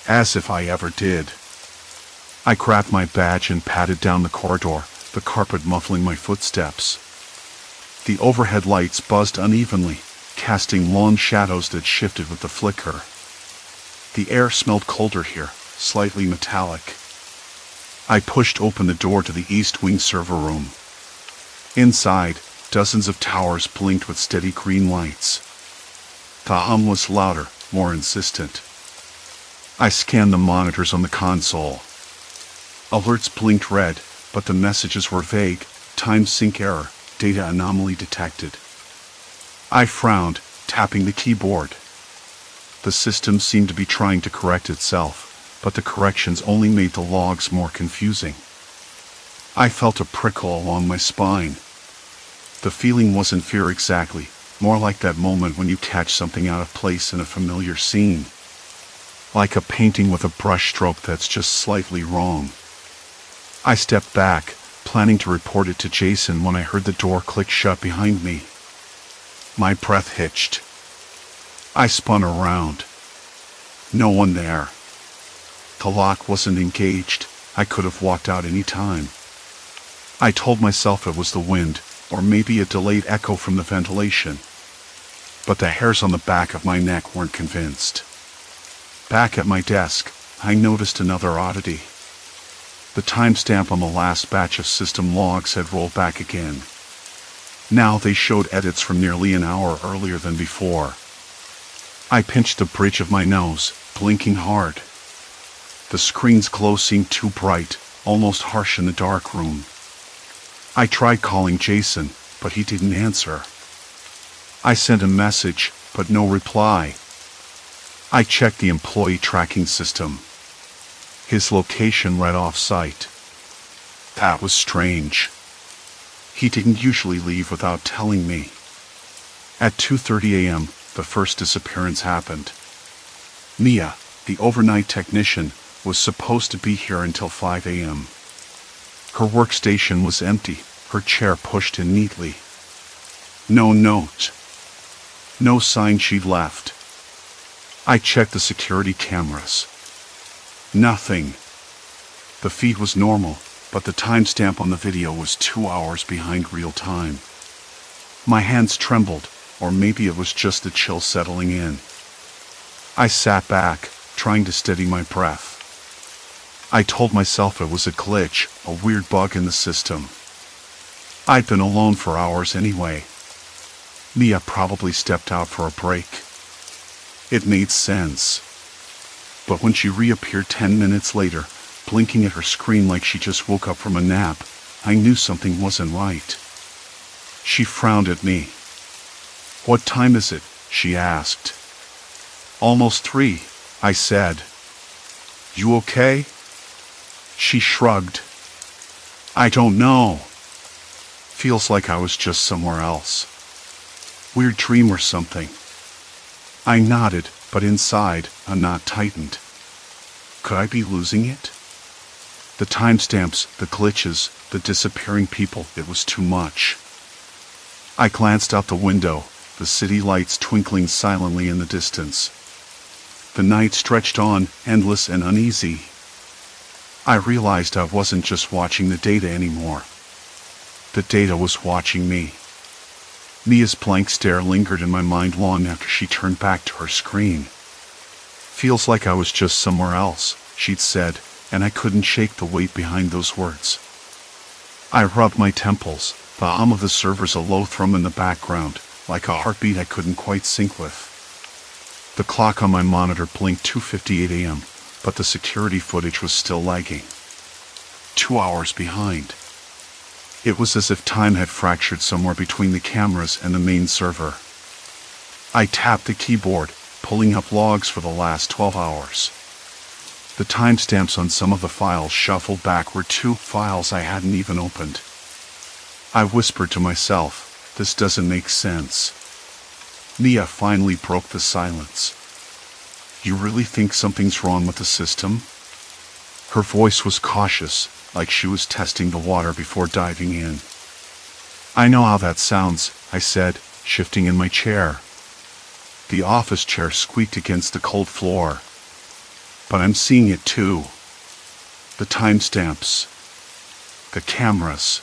As if I ever did. I grabbed my badge and padded down the corridor, the carpet muffling my footsteps. The overhead lights buzzed unevenly, casting long shadows that shifted with the flicker. The air smelled colder here, slightly metallic. I pushed open the door to the east wing server room. Inside, dozens of towers blinked with steady green lights. The hum was louder, more insistent. I scanned the monitors on the console. Alerts blinked red, but the messages were vague. Time sync error, data anomaly detected. I frowned, tapping the keyboard. The system seemed to be trying to correct itself, but the corrections only made the logs more confusing. I felt a prickle along my spine. The feeling wasn't fear exactly, more like that moment when you catch something out of place in a familiar scene. Like a painting with a brushstroke that's just slightly wrong. I stepped back, planning to report it to Jason when I heard the door click shut behind me. My breath hitched. I spun around. No one there. The lock wasn't engaged. I could have walked out any time. I told myself it was the wind, or maybe a delayed echo from the ventilation. But the hairs on the back of my neck weren't convinced. Back at my desk, I noticed another oddity. The timestamp on the last batch of system logs had rolled back again. Now they showed edits from nearly an hour earlier than before. I pinched the bridge of my nose, blinking hard. The screen's glow seemed too bright, almost harsh in the dark room. I tried calling Jason, but he didn't answer. I sent a message, but no reply. I checked the employee tracking system. His location read off-site. That was strange. He didn't usually leave without telling me. At 2:30 a.m., the first disappearance happened. Mia, the overnight technician, was supposed to be here until 5 a.m. Her workstation was empty, her chair pushed in neatly. No note. No sign she'd left. I checked the security cameras. Nothing. The feed was normal, but the timestamp on the video was 2 hours behind real time. My hands trembled, or maybe it was just the chill settling in. I sat back, trying to steady my breath. I told myself it was a glitch, a weird bug in the system. I'd been alone for hours anyway. Mia probably stepped out for a break. It made sense. But when she reappeared 10 minutes later, blinking at her screen like she just woke up from a nap, I knew something wasn't right. She frowned at me. "What time is it?" she asked. "Almost 3, I said. "You okay?" She shrugged. "I don't know. Feels like I was just somewhere else. Weird dream or something." I nodded, but inside, a knot tightened. Could I be losing it? The timestamps, the glitches, the disappearing people, it was too much. I glanced out the window, the city lights twinkling silently in the distance. The night stretched on, endless and uneasy. I realized I wasn't just watching the data anymore. The data was watching me. Mia's blank stare lingered in my mind long after she turned back to her screen. "Feels like I was just somewhere else," she'd said, and I couldn't shake the weight behind those words. I rubbed my temples, the hum of the servers a low thrum in the background, like a heartbeat I couldn't quite sync with. The clock on my monitor blinked 2:58 a.m., but the security footage was still lagging. 2 hours behind. It was as if time had fractured somewhere between the cameras and the main server. I tapped the keyboard, pulling up logs for the last 12 hours. The timestamps on some of the files shuffled back were 2 files I hadn't even opened. I whispered to myself, "This doesn't make sense." Mia finally broke the silence. "You really think something's wrong with the system?" Her voice was cautious, like she was testing the water before diving in. "I know how that sounds," I said, shifting in my chair. The office chair squeaked against the cold floor. "But I'm seeing it too. The timestamps. The cameras.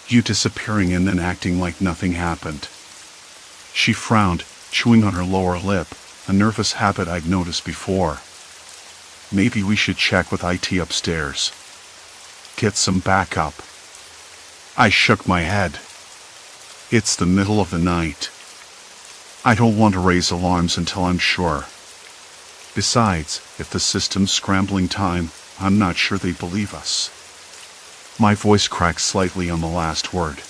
You disappearing and then acting like nothing happened." She frowned, chewing on her lower lip, a nervous habit I'd noticed before. "Maybe we should check with IT upstairs. Get some backup." I shook my head. It's the middle of the night. I don't want to raise alarms until I'm sure. Besides, if the system's scrambling time, I'm not sure they believe us. My voice cracked slightly on the last word.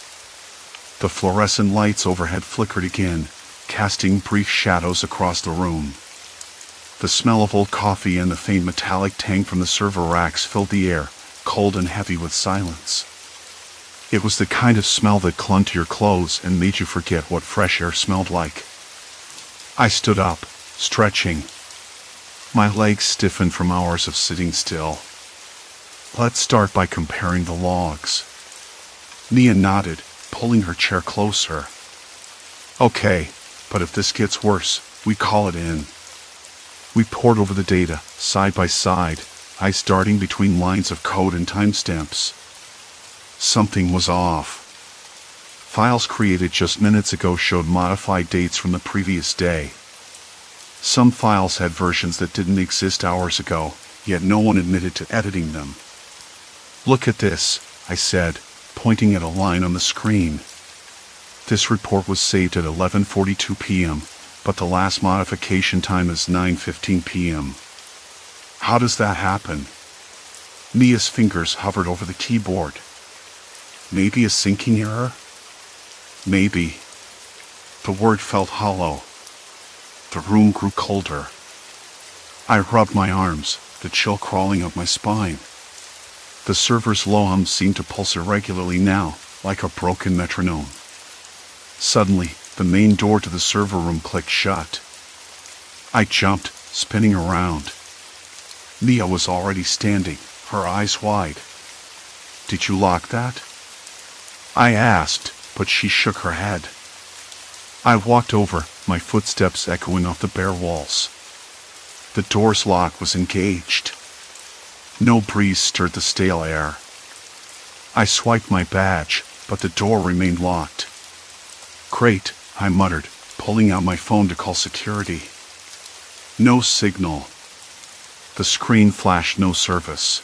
The fluorescent lights overhead flickered again, casting brief shadows across the room. The smell of old coffee and the faint metallic tang from the server racks filled the air, cold and heavy with silence. It was the kind of smell that clung to your clothes and made you forget what fresh air smelled like. I stood up, stretching. My legs stiffened from hours of sitting still. "Let's start by comparing the logs." Mia nodded, pulling her chair closer. "Okay, but if this gets worse, we call it in." We pored over the data, side by side, eyes darting between lines of code and timestamps. Something was off. Files created just minutes ago showed modified dates from the previous day. Some files had versions that didn't exist hours ago, yet no one admitted to editing them. "Look at this," I said, pointing at a line on the screen. This report was saved at 11:42 p.m., but the last modification time is 9:15 p.m. How does that happen? Mia's fingers hovered over the keyboard. Maybe a syncing error? Maybe. The word felt hollow. The room grew colder. I rubbed my arms, the chill crawling up my spine. The server's low hum seemed to pulse irregularly now, like a broken metronome. Suddenly, the main door to the server room clicked shut. I jumped, spinning around. Mia was already standing, her eyes wide. "Did you lock that?" I asked, but she shook her head. I walked over, my footsteps echoing off the bare walls. The door's lock was engaged. No breeze stirred the stale air. I swiped my badge, but the door remained locked. "Great," I muttered, pulling out my phone to call security. No signal. The screen flashed no service.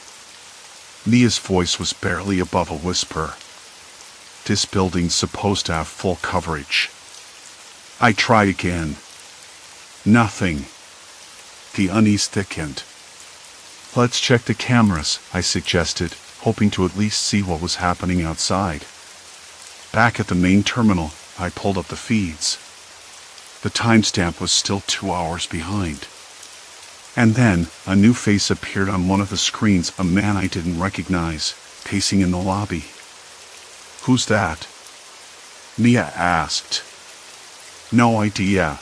Mia's voice was barely above a whisper. "This building's supposed to have full coverage." I tried again. Nothing. The unease thickened. "Let's check the cameras," I suggested, hoping to at least see what was happening outside. Back at the main terminal, I pulled up the feeds. The timestamp was still 2 hours behind. And then, a new face appeared on one of the screens, a man I didn't recognize, pacing in the lobby. "Who's that?" Mia asked. "No idea."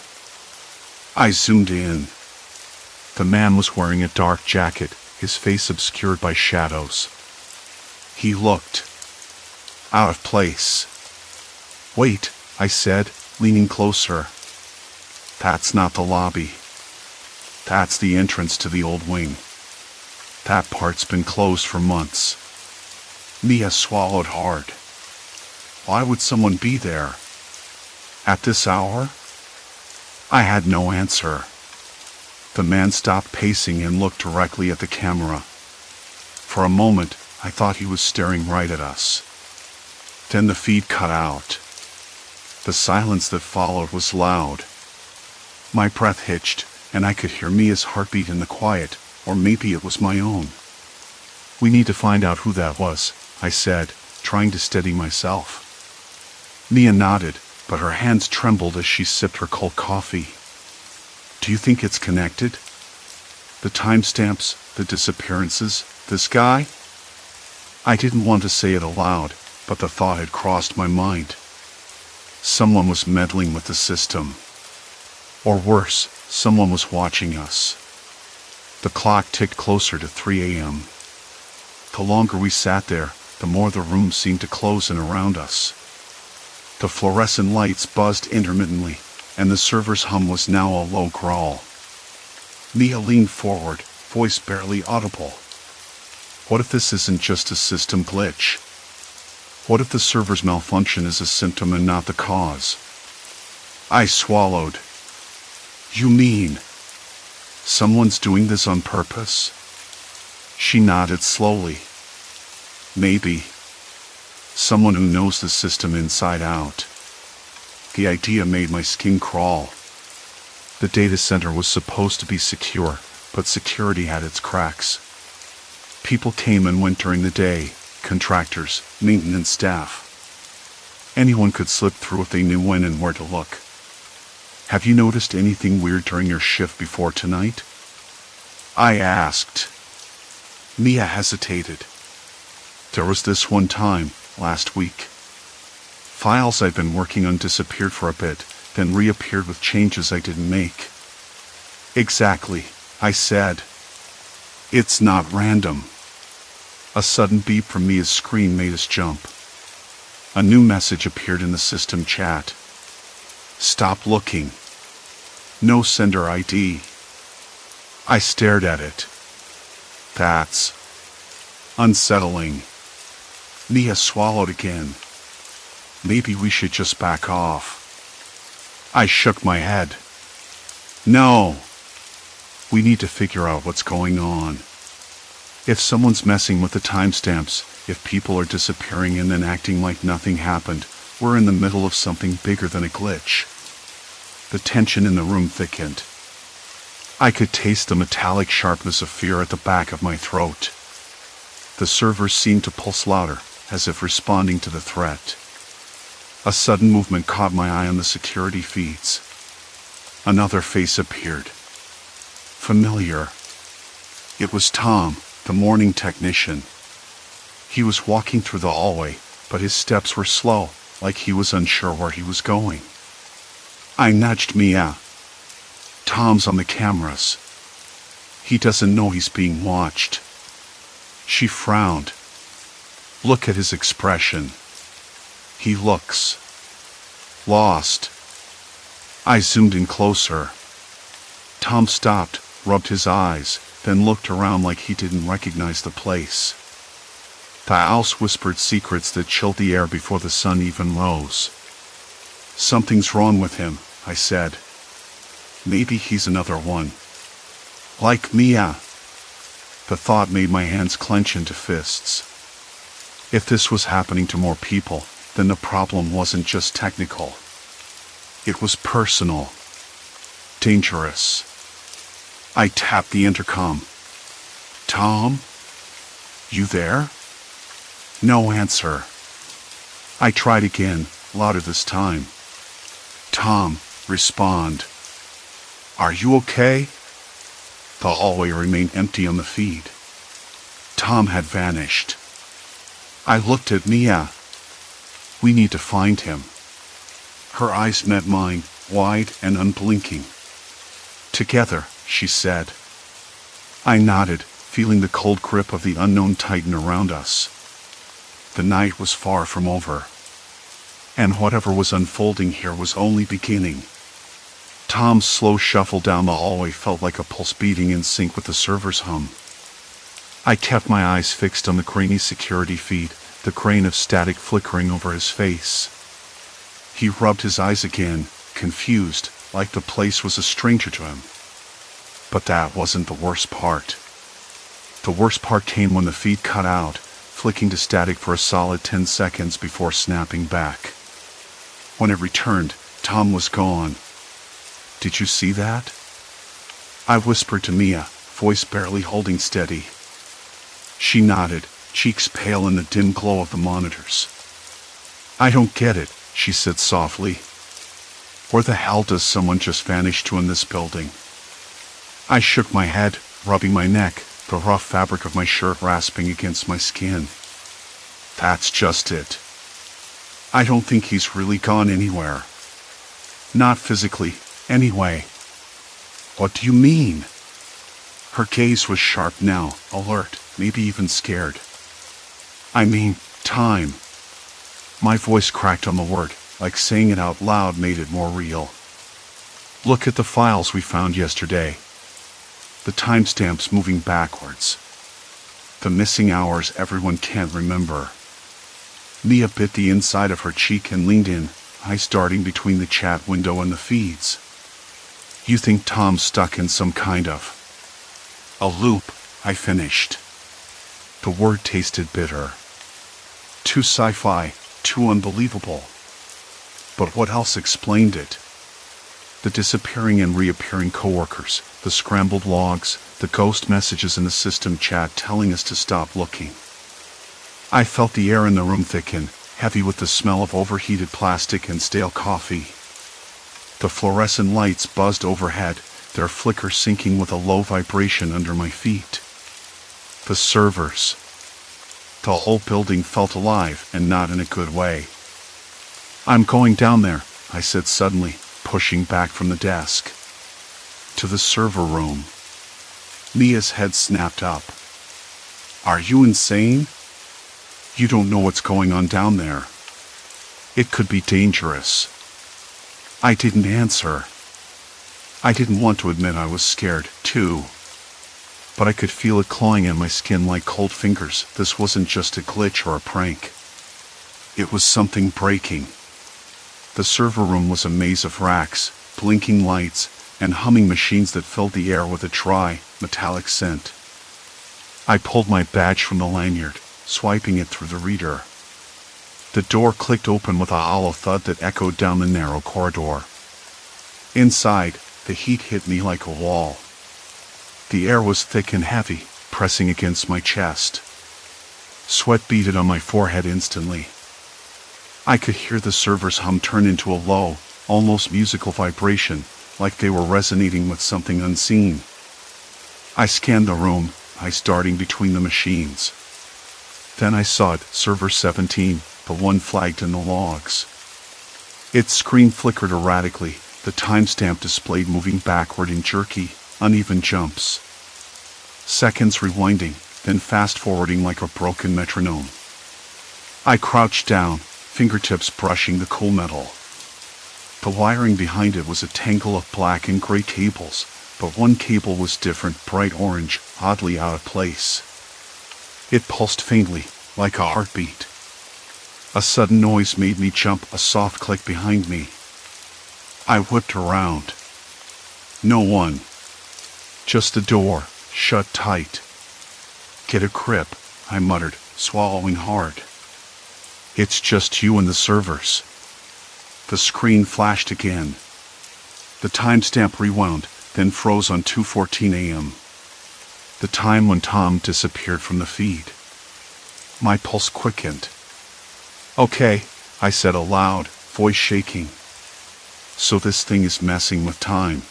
I zoomed in. The man was wearing a dark jacket, his face obscured by shadows. He looked out of place. "Wait," I said, leaning closer. "That's not the lobby. That's the entrance to the old wing. That part's been closed for months." Mia swallowed hard. Why would someone be there? At this hour? I had no answer. The man stopped pacing and looked directly at the camera. For a moment, I thought he was staring right at us. Then the feed cut out. The silence that followed was loud. My breath hitched, and I could hear Mia's heartbeat in the quiet, or maybe it was my own. "We need to find out who that was," I said, trying to steady myself. Mia nodded, but her hands trembled as she sipped her cold coffee. "Do you think it's connected? The timestamps, the disappearances, this guy?" I didn't want to say it aloud, but the thought had crossed my mind. Someone was meddling with the system. Or worse, someone was watching us. The clock ticked closer to 3 a.m. The longer we sat there, the more the room seemed to close in around us. The fluorescent lights buzzed intermittently, and the server's hum was now a low growl. Mia leaned forward, voice barely audible. What if this isn't just a system glitch? What if the server's malfunction is a symptom and not the cause? I swallowed. "You mean someone's doing this on purpose?" She nodded slowly. "Maybe. Someone who knows the system inside out." The idea made my skin crawl. The data center was supposed to be secure, but security had its cracks. People came and went during the day, contractors, maintenance staff. Anyone could slip through if they knew when and where to look. "Have you noticed anything weird during your shift before tonight?" I asked. Mia hesitated. "There was this one time, last week. Files I'd been working on disappeared for a bit, then reappeared with changes I didn't make." "Exactly," I said. "It's not random." A sudden beep from Mia's screen made us jump. A new message appeared in the system chat. "Stop looking. No sender ID." I stared at it. That's unsettling. Mia swallowed again. "Maybe we should just back off." I shook my head. "No. We need to figure out what's going on. If someone's messing with the timestamps, if people are disappearing and then acting like nothing happened, we're in the middle of something bigger than a glitch." The tension in the room thickened. I could taste the metallic sharpness of fear at the back of my throat. The servers seemed to pulse louder, as if responding to the threat. A sudden movement caught my eye on the security feeds. Another face appeared. Familiar. It was Tom, the morning technician. He was walking through the hallway, but his steps were slow, like he was unsure where he was going. I nudged Mia. "Tom's on the cameras. He doesn't know he's being watched." She frowned. "Look at his expression. He looks lost." I zoomed in closer. Tom stopped, rubbed his eyes, then looked around like he didn't recognize the place. The house whispered secrets that chilled the air before the sun even rose. Something's wrong with him, I said. Maybe he's another one. Like Mia. The thought made my hands clench into fists. If this was happening to more people, then the problem wasn't just technical. It was personal. Dangerous. I tapped the intercom. Tom? You there? No answer. I tried again, louder this time. Tom, respond. Are you okay? The hallway remained empty on the feed. Tom had vanished. I looked at Mia. We need to find him. Her eyes met mine, wide and unblinking. Together, she said. I nodded, feeling the cold grip of the unknown tighten around us. The night was far from over. And whatever was unfolding here was only beginning. Tom's slow shuffle down the hallway felt like a pulse beating in sync with the server's hum. I kept my eyes fixed on the grainy security feed, the crane of static flickering over his face. He rubbed his eyes again, confused, like the place was a stranger to him. But that wasn't the worst part. The worst part came when the feed cut out, flicking to static for a solid 10 seconds before snapping back. When it returned, Tom was gone. Did you see that? I whispered to Mia, voice barely holding steady. She nodded, cheeks pale in the dim glow of the monitors. I don't get it, she said softly. Where the hell does someone just vanish to in this building? I shook my head, rubbing my neck, the rough fabric of my shirt rasping against my skin. That's just it. I don't think he's really gone anywhere. Not physically, anyway. What do you mean? Her gaze was sharp now, alert, maybe even scared. I mean, time. My voice cracked on the word, like saying it out loud made it more real. Look at the files we found yesterday. The timestamps moving backwards. The missing hours everyone can't remember. Mia bit the inside of her cheek and leaned in, eyes darting between the chat window and the feeds. You think Tom's stuck in some kind of a loop, I finished. The word tasted bitter. Too sci-fi, too unbelievable. But what else explained it? The disappearing and reappearing coworkers, the scrambled logs, the ghost messages in the system chat telling us to stop looking. I felt the air in the room thicken, heavy with the smell of overheated plastic and stale coffee. The fluorescent lights buzzed overhead, their flicker sinking with a low vibration under my feet. The servers. The whole building felt alive, and not in a good way. I'm going down there, I said suddenly, pushing back from the desk. To the server room. Mia's head snapped up. Are you insane? You don't know what's going on down there. It could be dangerous. I didn't answer. I didn't want to admit I was scared, too. But I could feel it clawing at my skin like cold fingers. This wasn't just a glitch or a prank. It was something breaking. The server room was a maze of racks, blinking lights, and humming machines that filled the air with a dry, metallic scent. I pulled my badge from the lanyard, swiping it through the reader. The door clicked open with a hollow thud that echoed down the narrow corridor. Inside, the heat hit me like a wall. The air was thick and heavy, pressing against my chest. Sweat beaded on my forehead instantly. I could hear the server's hum turn into a low, almost musical vibration, like they were resonating with something unseen. I scanned the room, eyes darting between the machines. Then I saw it, server 17, the one flagged in the logs. Its screen flickered erratically, the timestamp displayed moving backward in jerky, uneven jumps. Seconds rewinding, then fast-forwarding like a broken metronome. I crouched down, fingertips brushing the cool metal. The wiring behind it was a tangle of black and gray cables, but one cable was different, bright orange, oddly out of place. It pulsed faintly, like a heartbeat. A sudden noise made me jump, a soft click behind me. I whipped around. No one. Just the door, shut tight. Get a grip, I muttered, swallowing hard. It's just you and the servers. The screen flashed again. The timestamp rewound, then froze on 2:14 a.m. The time when Tom disappeared from the feed. My pulse quickened. Okay, I said aloud, voice shaking. So this thing is messing with time.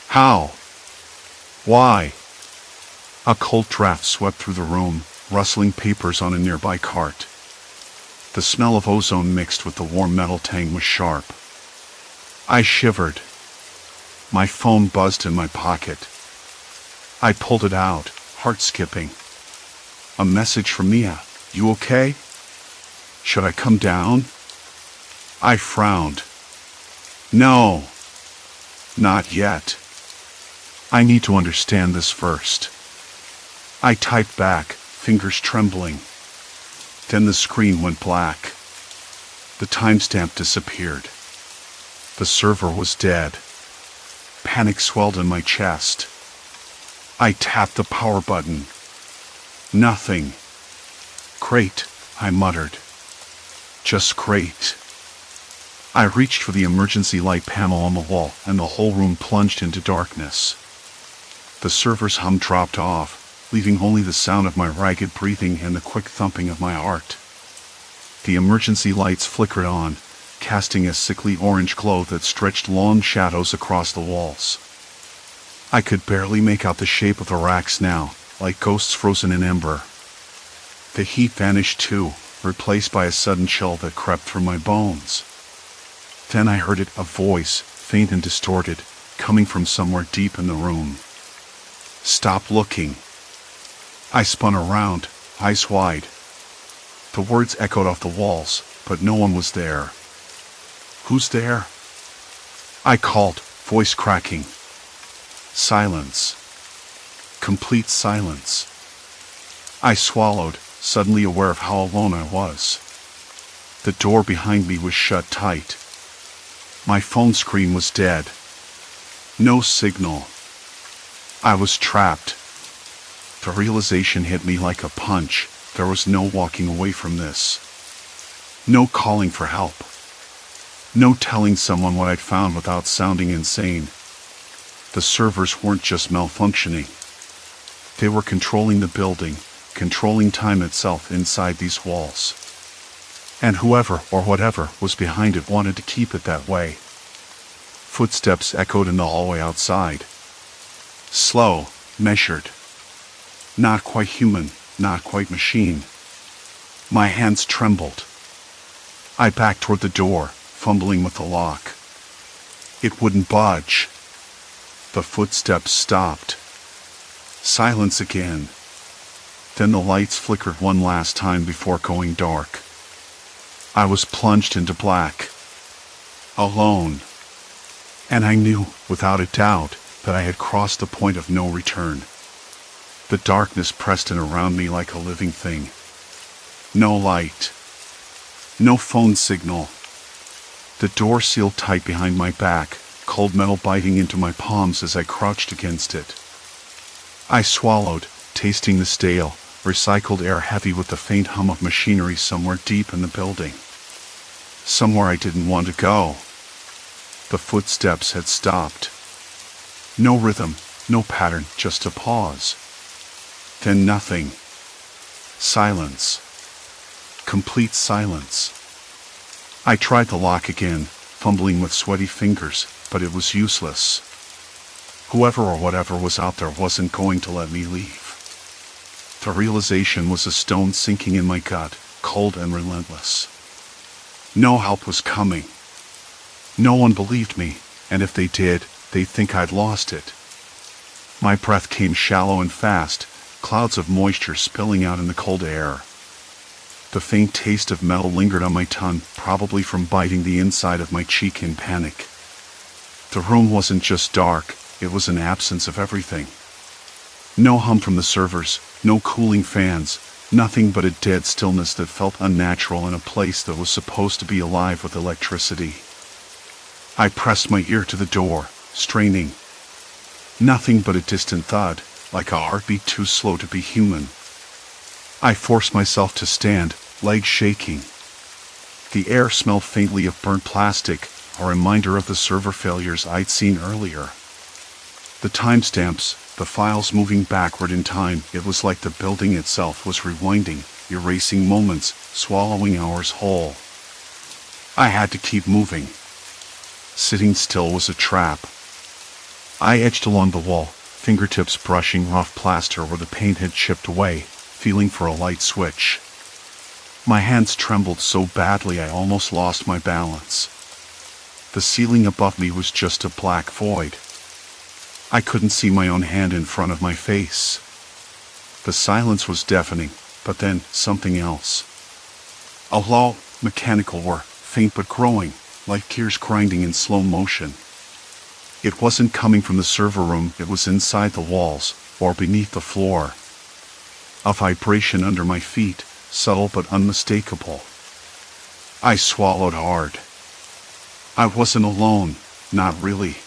How? Why? A cold draft swept through the room, rustling papers on a nearby cart. The smell of ozone mixed with the warm metal tang was sharp. I shivered. My phone buzzed in my pocket. I pulled it out, heart skipping. A message from Mia. You okay? Should I come down? I frowned. No. Not yet. I need to understand this first. I typed back, fingers trembling. Then the screen went black. The timestamp disappeared. The server was dead. Panic swelled in my chest. I tapped the power button. Nothing. Great, I muttered. Just great. I reached for the emergency light panel on the wall, and the whole room plunged into darkness. The server's hum dropped off, leaving only the sound of my ragged breathing and the quick thumping of my heart. The emergency lights flickered on, casting a sickly orange glow that stretched long shadows across the walls. I could barely make out the shape of the racks now, like ghosts frozen in ember. The heat vanished too, replaced by a sudden chill that crept through my bones. Then I heard it, a voice, faint and distorted, coming from somewhere deep in the room. Stop looking. I spun around, eyes wide. The words echoed off the walls, but no one was there. Who's there? I called, voice cracking. Silence. Complete silence. I swallowed, suddenly aware of how alone I was. The door behind me was shut tight. My phone screen was dead. No signal. I was trapped. The realization hit me like a punch. There was no walking away from this. No calling for help. No telling someone what I'd found without sounding insane. The servers weren't just malfunctioning. They were controlling the building, controlling time itself inside these walls. And whoever or whatever was behind it wanted to keep it that way. Footsteps echoed in the hallway outside. Slow, measured. Not quite human, not quite machine. My hands trembled. I backed toward the door, fumbling with the lock. It wouldn't budge. The footsteps stopped. Silence again. Then the lights flickered one last time before going dark. I was plunged into black. Alone. And I knew, without a doubt, that I had crossed the point of no return. The darkness pressed in around me like a living thing. No light. No phone signal. The door sealed tight behind my back, cold metal biting into my palms as I crouched against it. I swallowed, tasting the stale, recycled air heavy with the faint hum of machinery somewhere deep in the building. Somewhere I didn't want to go. The footsteps had stopped. No rhythm, no pattern, just a pause. Then nothing. Silence. Complete silence. I tried the lock again, fumbling with sweaty fingers, but it was useless. Whoever or whatever was out there wasn't going to let me leave. The realization was a stone sinking in my gut, cold and relentless. No help was coming. No one believed me, and if they did, they'd think I'd lost it. My breath came shallow and fast, clouds of moisture spilling out in the cold air. The faint taste of metal lingered on my tongue, probably from biting the inside of my cheek in panic. The room wasn't just dark, it was an absence of everything. No hum from the servers, no cooling fans, nothing but a dead stillness that felt unnatural in a place that was supposed to be alive with electricity. I pressed my ear to the door, straining. Nothing but a distant thud, like a heartbeat too slow to be human. I forced myself to stand, legs shaking. The air smelled faintly of burnt plastic, a reminder of the server failures I'd seen earlier. The timestamps, the files moving backward in time, it was like the building itself was rewinding, erasing moments, swallowing hours whole. I had to keep moving. Sitting still was a trap. I edged along the wall, fingertips brushing rough plaster where the paint had chipped away, feeling for a light switch. My hands trembled so badly I almost lost my balance. The ceiling above me was just a black void. I couldn't see my own hand in front of my face. The silence was deafening, but then something else. A low, mechanical whir, faint but growing, like gears grinding in slow motion. It wasn't coming from the server room, it was inside the walls, or beneath the floor. A vibration under my feet, subtle but unmistakable. I swallowed hard. I wasn't alone, not really.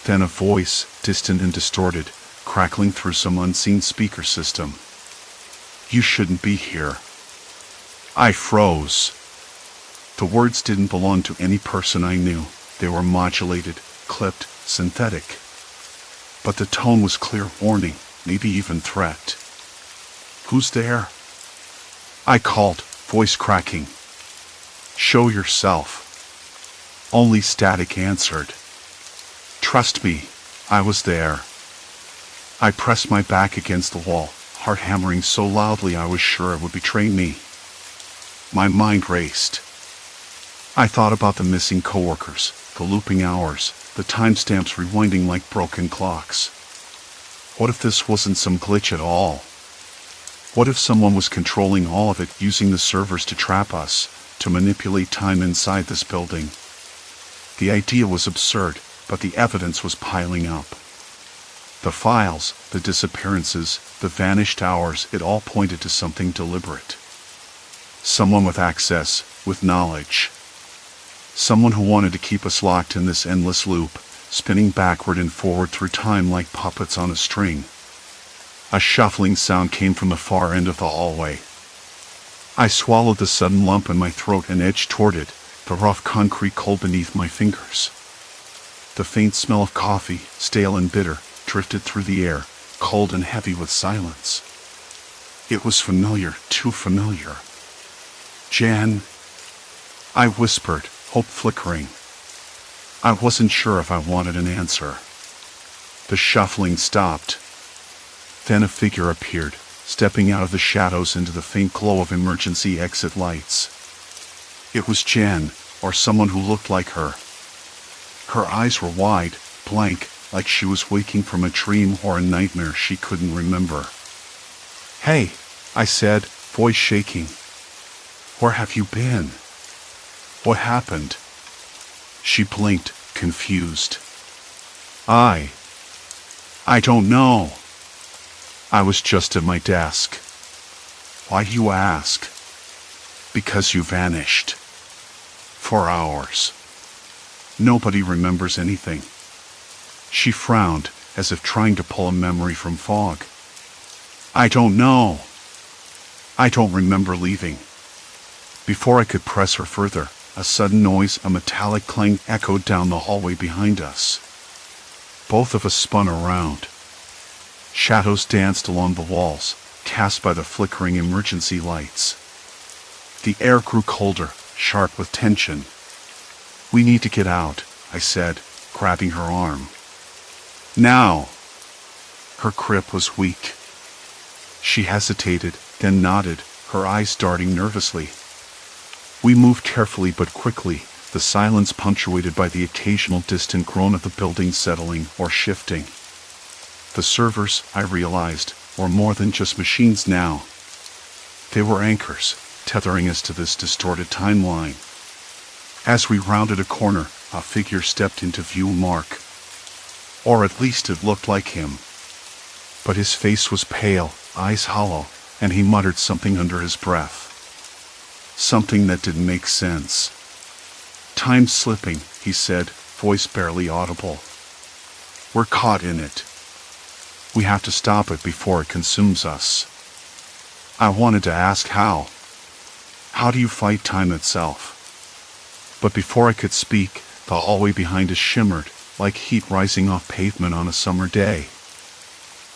Then a voice, distant and distorted, crackling through some unseen speaker system. "You shouldn't be here." I froze. The words didn't belong to any person I knew. They were modulated, clipped, synthetic. But the tone was clear warning, maybe even threat. "Who's there?" I called, voice cracking. "Show yourself." Only static answered. Trust me, I was there. I pressed my back against the wall, heart hammering so loudly I was sure it would betray me. My mind raced. I thought about the missing coworkers, the looping hours, the timestamps rewinding like broken clocks. What if this wasn't some glitch at all? What if someone was controlling all of it, using the servers to trap us, to manipulate time inside this building? The idea was absurd, but the evidence was piling up. The files, the disappearances, the vanished hours, it all pointed to something deliberate. Someone with access, with knowledge. Someone who wanted to keep us locked in this endless loop, spinning backward and forward through time like puppets on a string. A shuffling sound came from the far end of the hallway. I swallowed the sudden lump in my throat and edged toward it, the rough concrete cold beneath my fingers. The faint smell of coffee, stale and bitter, drifted through the air, cold and heavy with silence. It was familiar, too familiar. "Jan," I whispered, hope flickering. I wasn't sure if I wanted an answer. The shuffling stopped. Then a figure appeared, stepping out of the shadows into the faint glow of emergency exit lights. It was Jan, or someone who looked like her. Her eyes were wide, blank, like she was waking from a dream or a nightmare she couldn't remember. "Hey," I said, voice shaking. "Where have you been? What happened?" She blinked, confused. I don't know. I was just at my desk. "Why you ask?" "Because you vanished. For hours. Nobody remembers anything." She frowned, as if trying to pull a memory from fog. "I don't know. I don't remember leaving." Before I could press her further, a sudden noise, a metallic clang, echoed down the hallway behind us. Both of us spun around. Shadows danced along the walls, cast by the flickering emergency lights. The air grew colder, sharp with tension. "We need to get out," I said, grabbing her arm. "Now!" Her grip was weak. She hesitated, then nodded, her eyes darting nervously. We moved carefully but quickly, the silence punctuated by the occasional distant groan of the building settling or shifting. The servers, I realized, were more than just machines now. They were anchors, tethering us to this distorted timeline. As we rounded a corner, a figure stepped into view. Mark. Or at least it looked like him. But his face was pale, eyes hollow, and he muttered something under his breath. Something that didn't make sense. "Time's slipping," he said, voice barely audible. "We're caught in it. We have to stop it before it consumes us." I wanted to ask how. How do you fight time itself? But before I could speak, the hallway behind us shimmered, like heat rising off pavement on a summer day.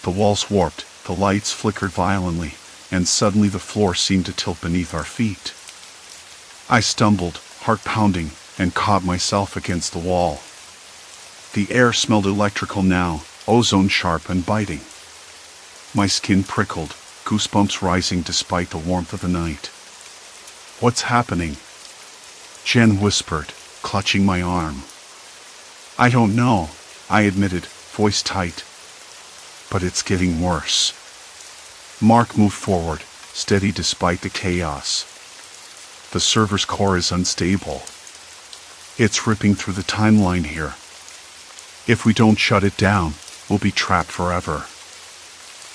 The walls warped, the lights flickered violently, and suddenly the floor seemed to tilt beneath our feet. I stumbled, heart pounding, and caught myself against the wall. The air smelled electrical now, ozone sharp and biting. My skin prickled, goosebumps rising despite the warmth of the night. "What's happening?" Jen whispered, clutching my arm. "I don't know," I admitted, voice tight. "But it's getting worse." Mark moved forward, steady despite the chaos. "The server's core is unstable. It's ripping through the timeline here. If we don't shut it down, we'll be trapped forever."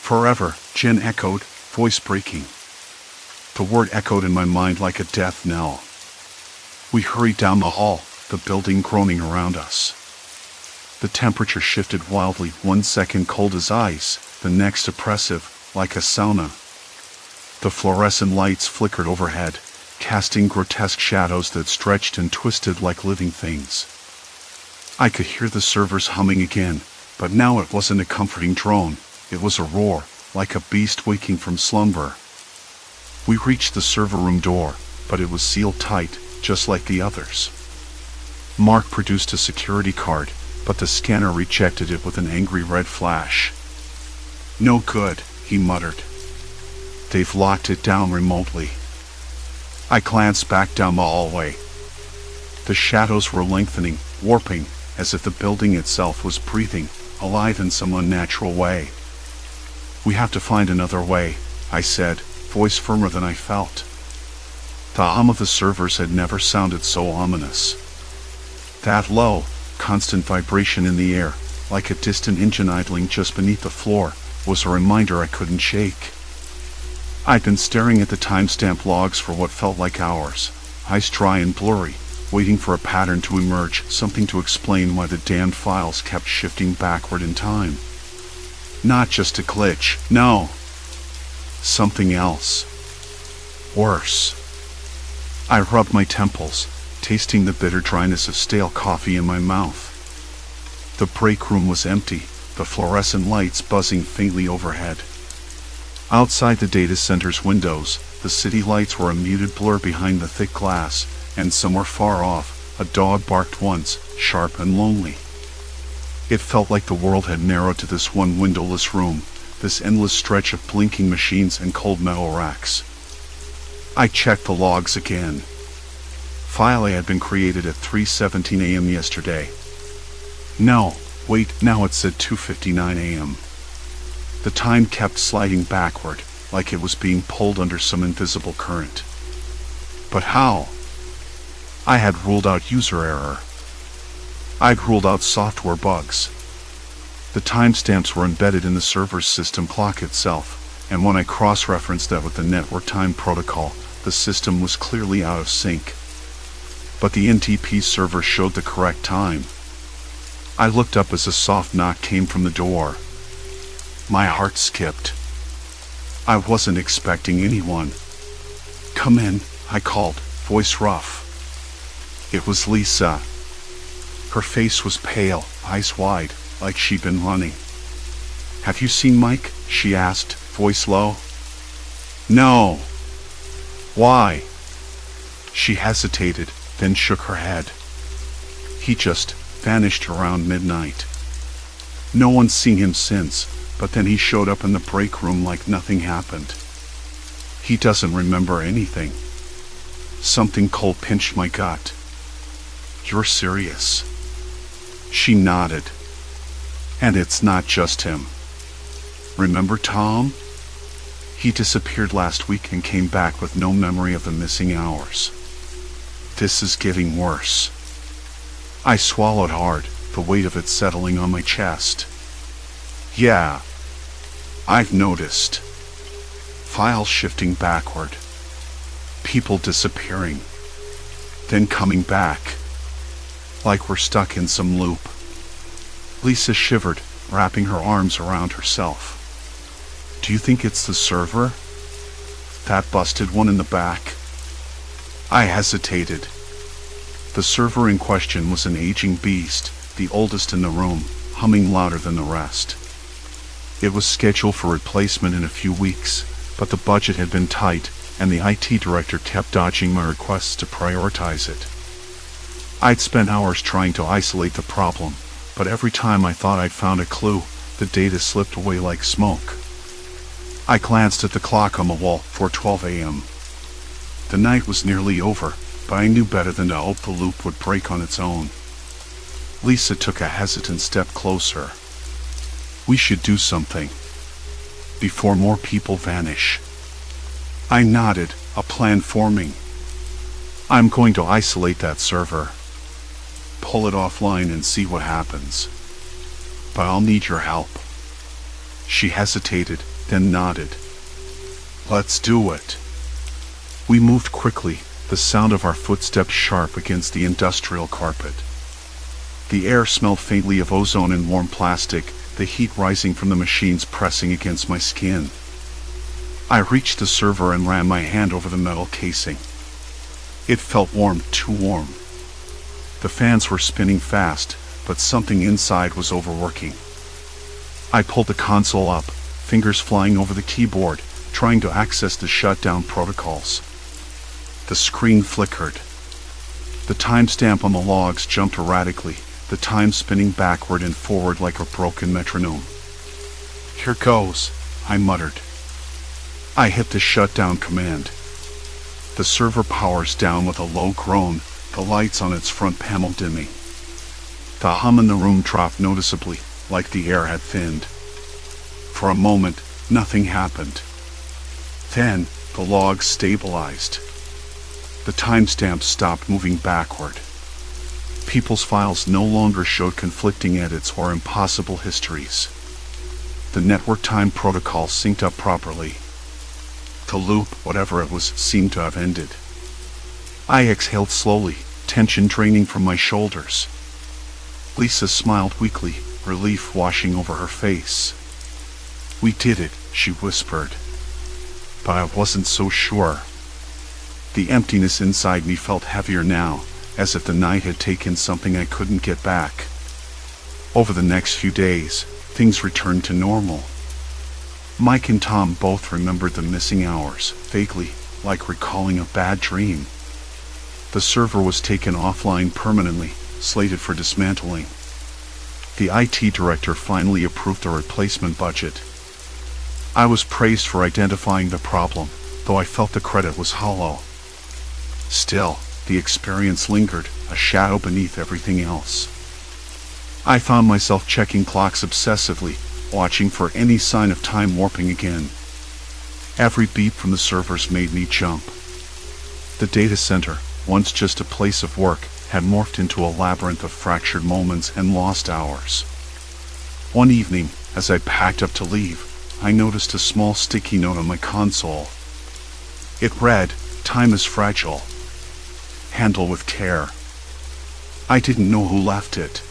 "Forever," Jen echoed, voice breaking. The word echoed in my mind like a death knell. We hurried down the hall, the building groaning around us. The temperature shifted wildly, 1 second cold as ice, the next oppressive, like a sauna. The fluorescent lights flickered overhead, casting grotesque shadows that stretched and twisted like living things. I could hear the servers humming again, but now it wasn't a comforting drone, it was a roar, like a beast waking from slumber. We reached the server room door, but it was sealed tight, just like the others. Mark produced a security card, but the scanner rejected it with an angry red flash. "No good," he muttered. "They've locked it down remotely." I glanced back down the hallway. The shadows were lengthening, warping, as if the building itself was breathing, alive in some unnatural way. "We have to find another way," I said, voice firmer than I felt. The hum of the servers had never sounded so ominous. That low, constant vibration in the air, like a distant engine idling just beneath the floor, was a reminder I couldn't shake. I'd been staring at the timestamp logs for what felt like hours, eyes dry and blurry, waiting for a pattern to emerge, something to explain why the damned files kept shifting backward in time. Not just a glitch, no. Something else. Worse. I rubbed my temples, tasting the bitter dryness of stale coffee in my mouth. The break room was empty, the fluorescent lights buzzing faintly overhead. Outside the data center's windows, the city lights were a muted blur behind the thick glass, and somewhere far off, a dog barked once, sharp and lonely. It felt like the world had narrowed to this one windowless room, this endless stretch of blinking machines and cold metal racks. I checked the logs again. File A had been created at 3:17 a.m. yesterday. No, wait, now it said 2:59 a.m. The time kept sliding backward, like it was being pulled under some invisible current. But how? I had ruled out user error. I'd ruled out software bugs. The timestamps were embedded in the server's system clock itself, and when I cross-referenced that with the network time protocol, the system was clearly out of sync. But the NTP server showed the correct time. I looked up as a soft knock came from the door. My heart skipped. I wasn't expecting anyone. "Come in," I called, voice rough. It was Lisa. Her face was pale, eyes wide, like she'd been running. "Have you seen Mike?" she asked, voice low. "No." "Why?" She hesitated, then shook her head. "He just vanished around midnight. No one's seen him since, but then he showed up in the break room like nothing happened. He doesn't remember anything." Something cold pinched my gut. "You're serious?" She nodded. "And it's not just him. Remember Tom?" He disappeared last week and came back with no memory of the missing hours. This is getting worse. I swallowed hard, the weight of it settling on my chest. Yeah, I've noticed. Files shifting backward. People disappearing. Then coming back. Like we're stuck in some loop. Lisa shivered, wrapping her arms around herself. Do you think it's the server? That busted one in the back? I hesitated. The server in question was an aging beast, the oldest in the room, humming louder than the rest. It was scheduled for replacement in a few weeks, but the budget had been tight, and the IT director kept dodging my requests to prioritize it. I'd spent hours trying to isolate the problem, but every time I thought I'd found a clue, the data slipped away like smoke. I glanced at the clock on the wall, 4:12 a.m. The night was nearly over, but I knew better than to hope the loop would break on its own. Lisa took a hesitant step closer. We should do something. Before more people vanish. I nodded, a plan forming. I'm going to isolate that server. Pull it offline and see what happens. But I'll need your help. She hesitated, then nodded. Let's do it. We moved quickly, the sound of our footsteps sharp against the industrial carpet. The air smelled faintly of ozone and warm plastic, the heat rising from the machines pressing against my skin. I reached the server and ran my hand over the metal casing. It felt warm, too warm. The fans were spinning fast, but something inside was overworking. I pulled the console up, fingers flying over the keyboard, trying to access the shutdown protocols. The screen flickered. The timestamp on the logs jumped erratically, the time spinning backward and forward like a broken metronome. Here goes, I muttered. I hit the shutdown command. The server powers down with a low groan, the lights on its front panel dimming. The hum in the room dropped noticeably, like the air had thinned. For a moment, nothing happened. Then, the logs stabilized. The timestamp stopped moving backward. People's files no longer showed conflicting edits or impossible histories. The network time protocol synced up properly. The loop, whatever it was, seemed to have ended. I exhaled slowly, tension draining from my shoulders. Lisa smiled weakly, relief washing over her face. We did it, she whispered. But I wasn't so sure. The emptiness inside me felt heavier now, as if the night had taken something I couldn't get back. Over the next few days, things returned to normal. Mike and Tom both remembered the missing hours, vaguely, like recalling a bad dream. The server was taken offline permanently, slated for dismantling. The IT director finally approved a replacement budget. I was praised for identifying the problem, though I felt the credit was hollow. Still, the experience lingered, a shadow beneath everything else. I found myself checking clocks obsessively, watching for any sign of time warping again. Every beep from the servers made me jump. The data center, once just a place of work, had morphed into a labyrinth of fractured moments and lost hours. One evening, as I packed up to leave, I noticed a small sticky note on my console. It read, "Time is fragile. Handle with care." I didn't know who left it.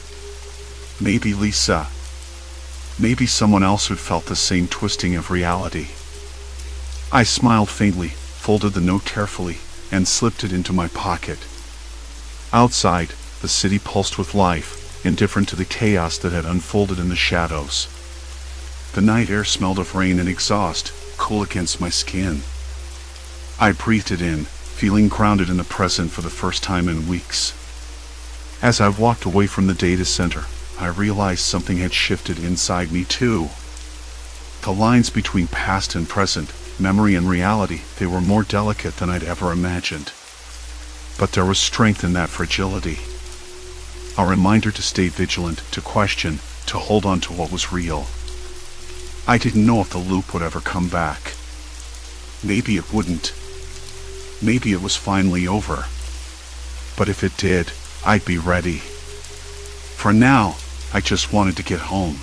Maybe Lisa. Maybe someone else who'd felt the same twisting of reality. I smiled faintly, folded the note carefully, and slipped it into my pocket. Outside, the city pulsed with life, indifferent to the chaos that had unfolded in the shadows. The night air smelled of rain and exhaust, cool against my skin. I breathed it in, feeling grounded in the present for the first time in weeks. As I walked away from the data center, I realized something had shifted inside me too. The lines between past and present, memory and reality, they were more delicate than I'd ever imagined. But there was strength in that fragility. A reminder to stay vigilant, to question, to hold on to what was real. I didn't know if the loop would ever come back. Maybe it wouldn't. Maybe it was finally over. But if it did, I'd be ready. For now, I just wanted to get home.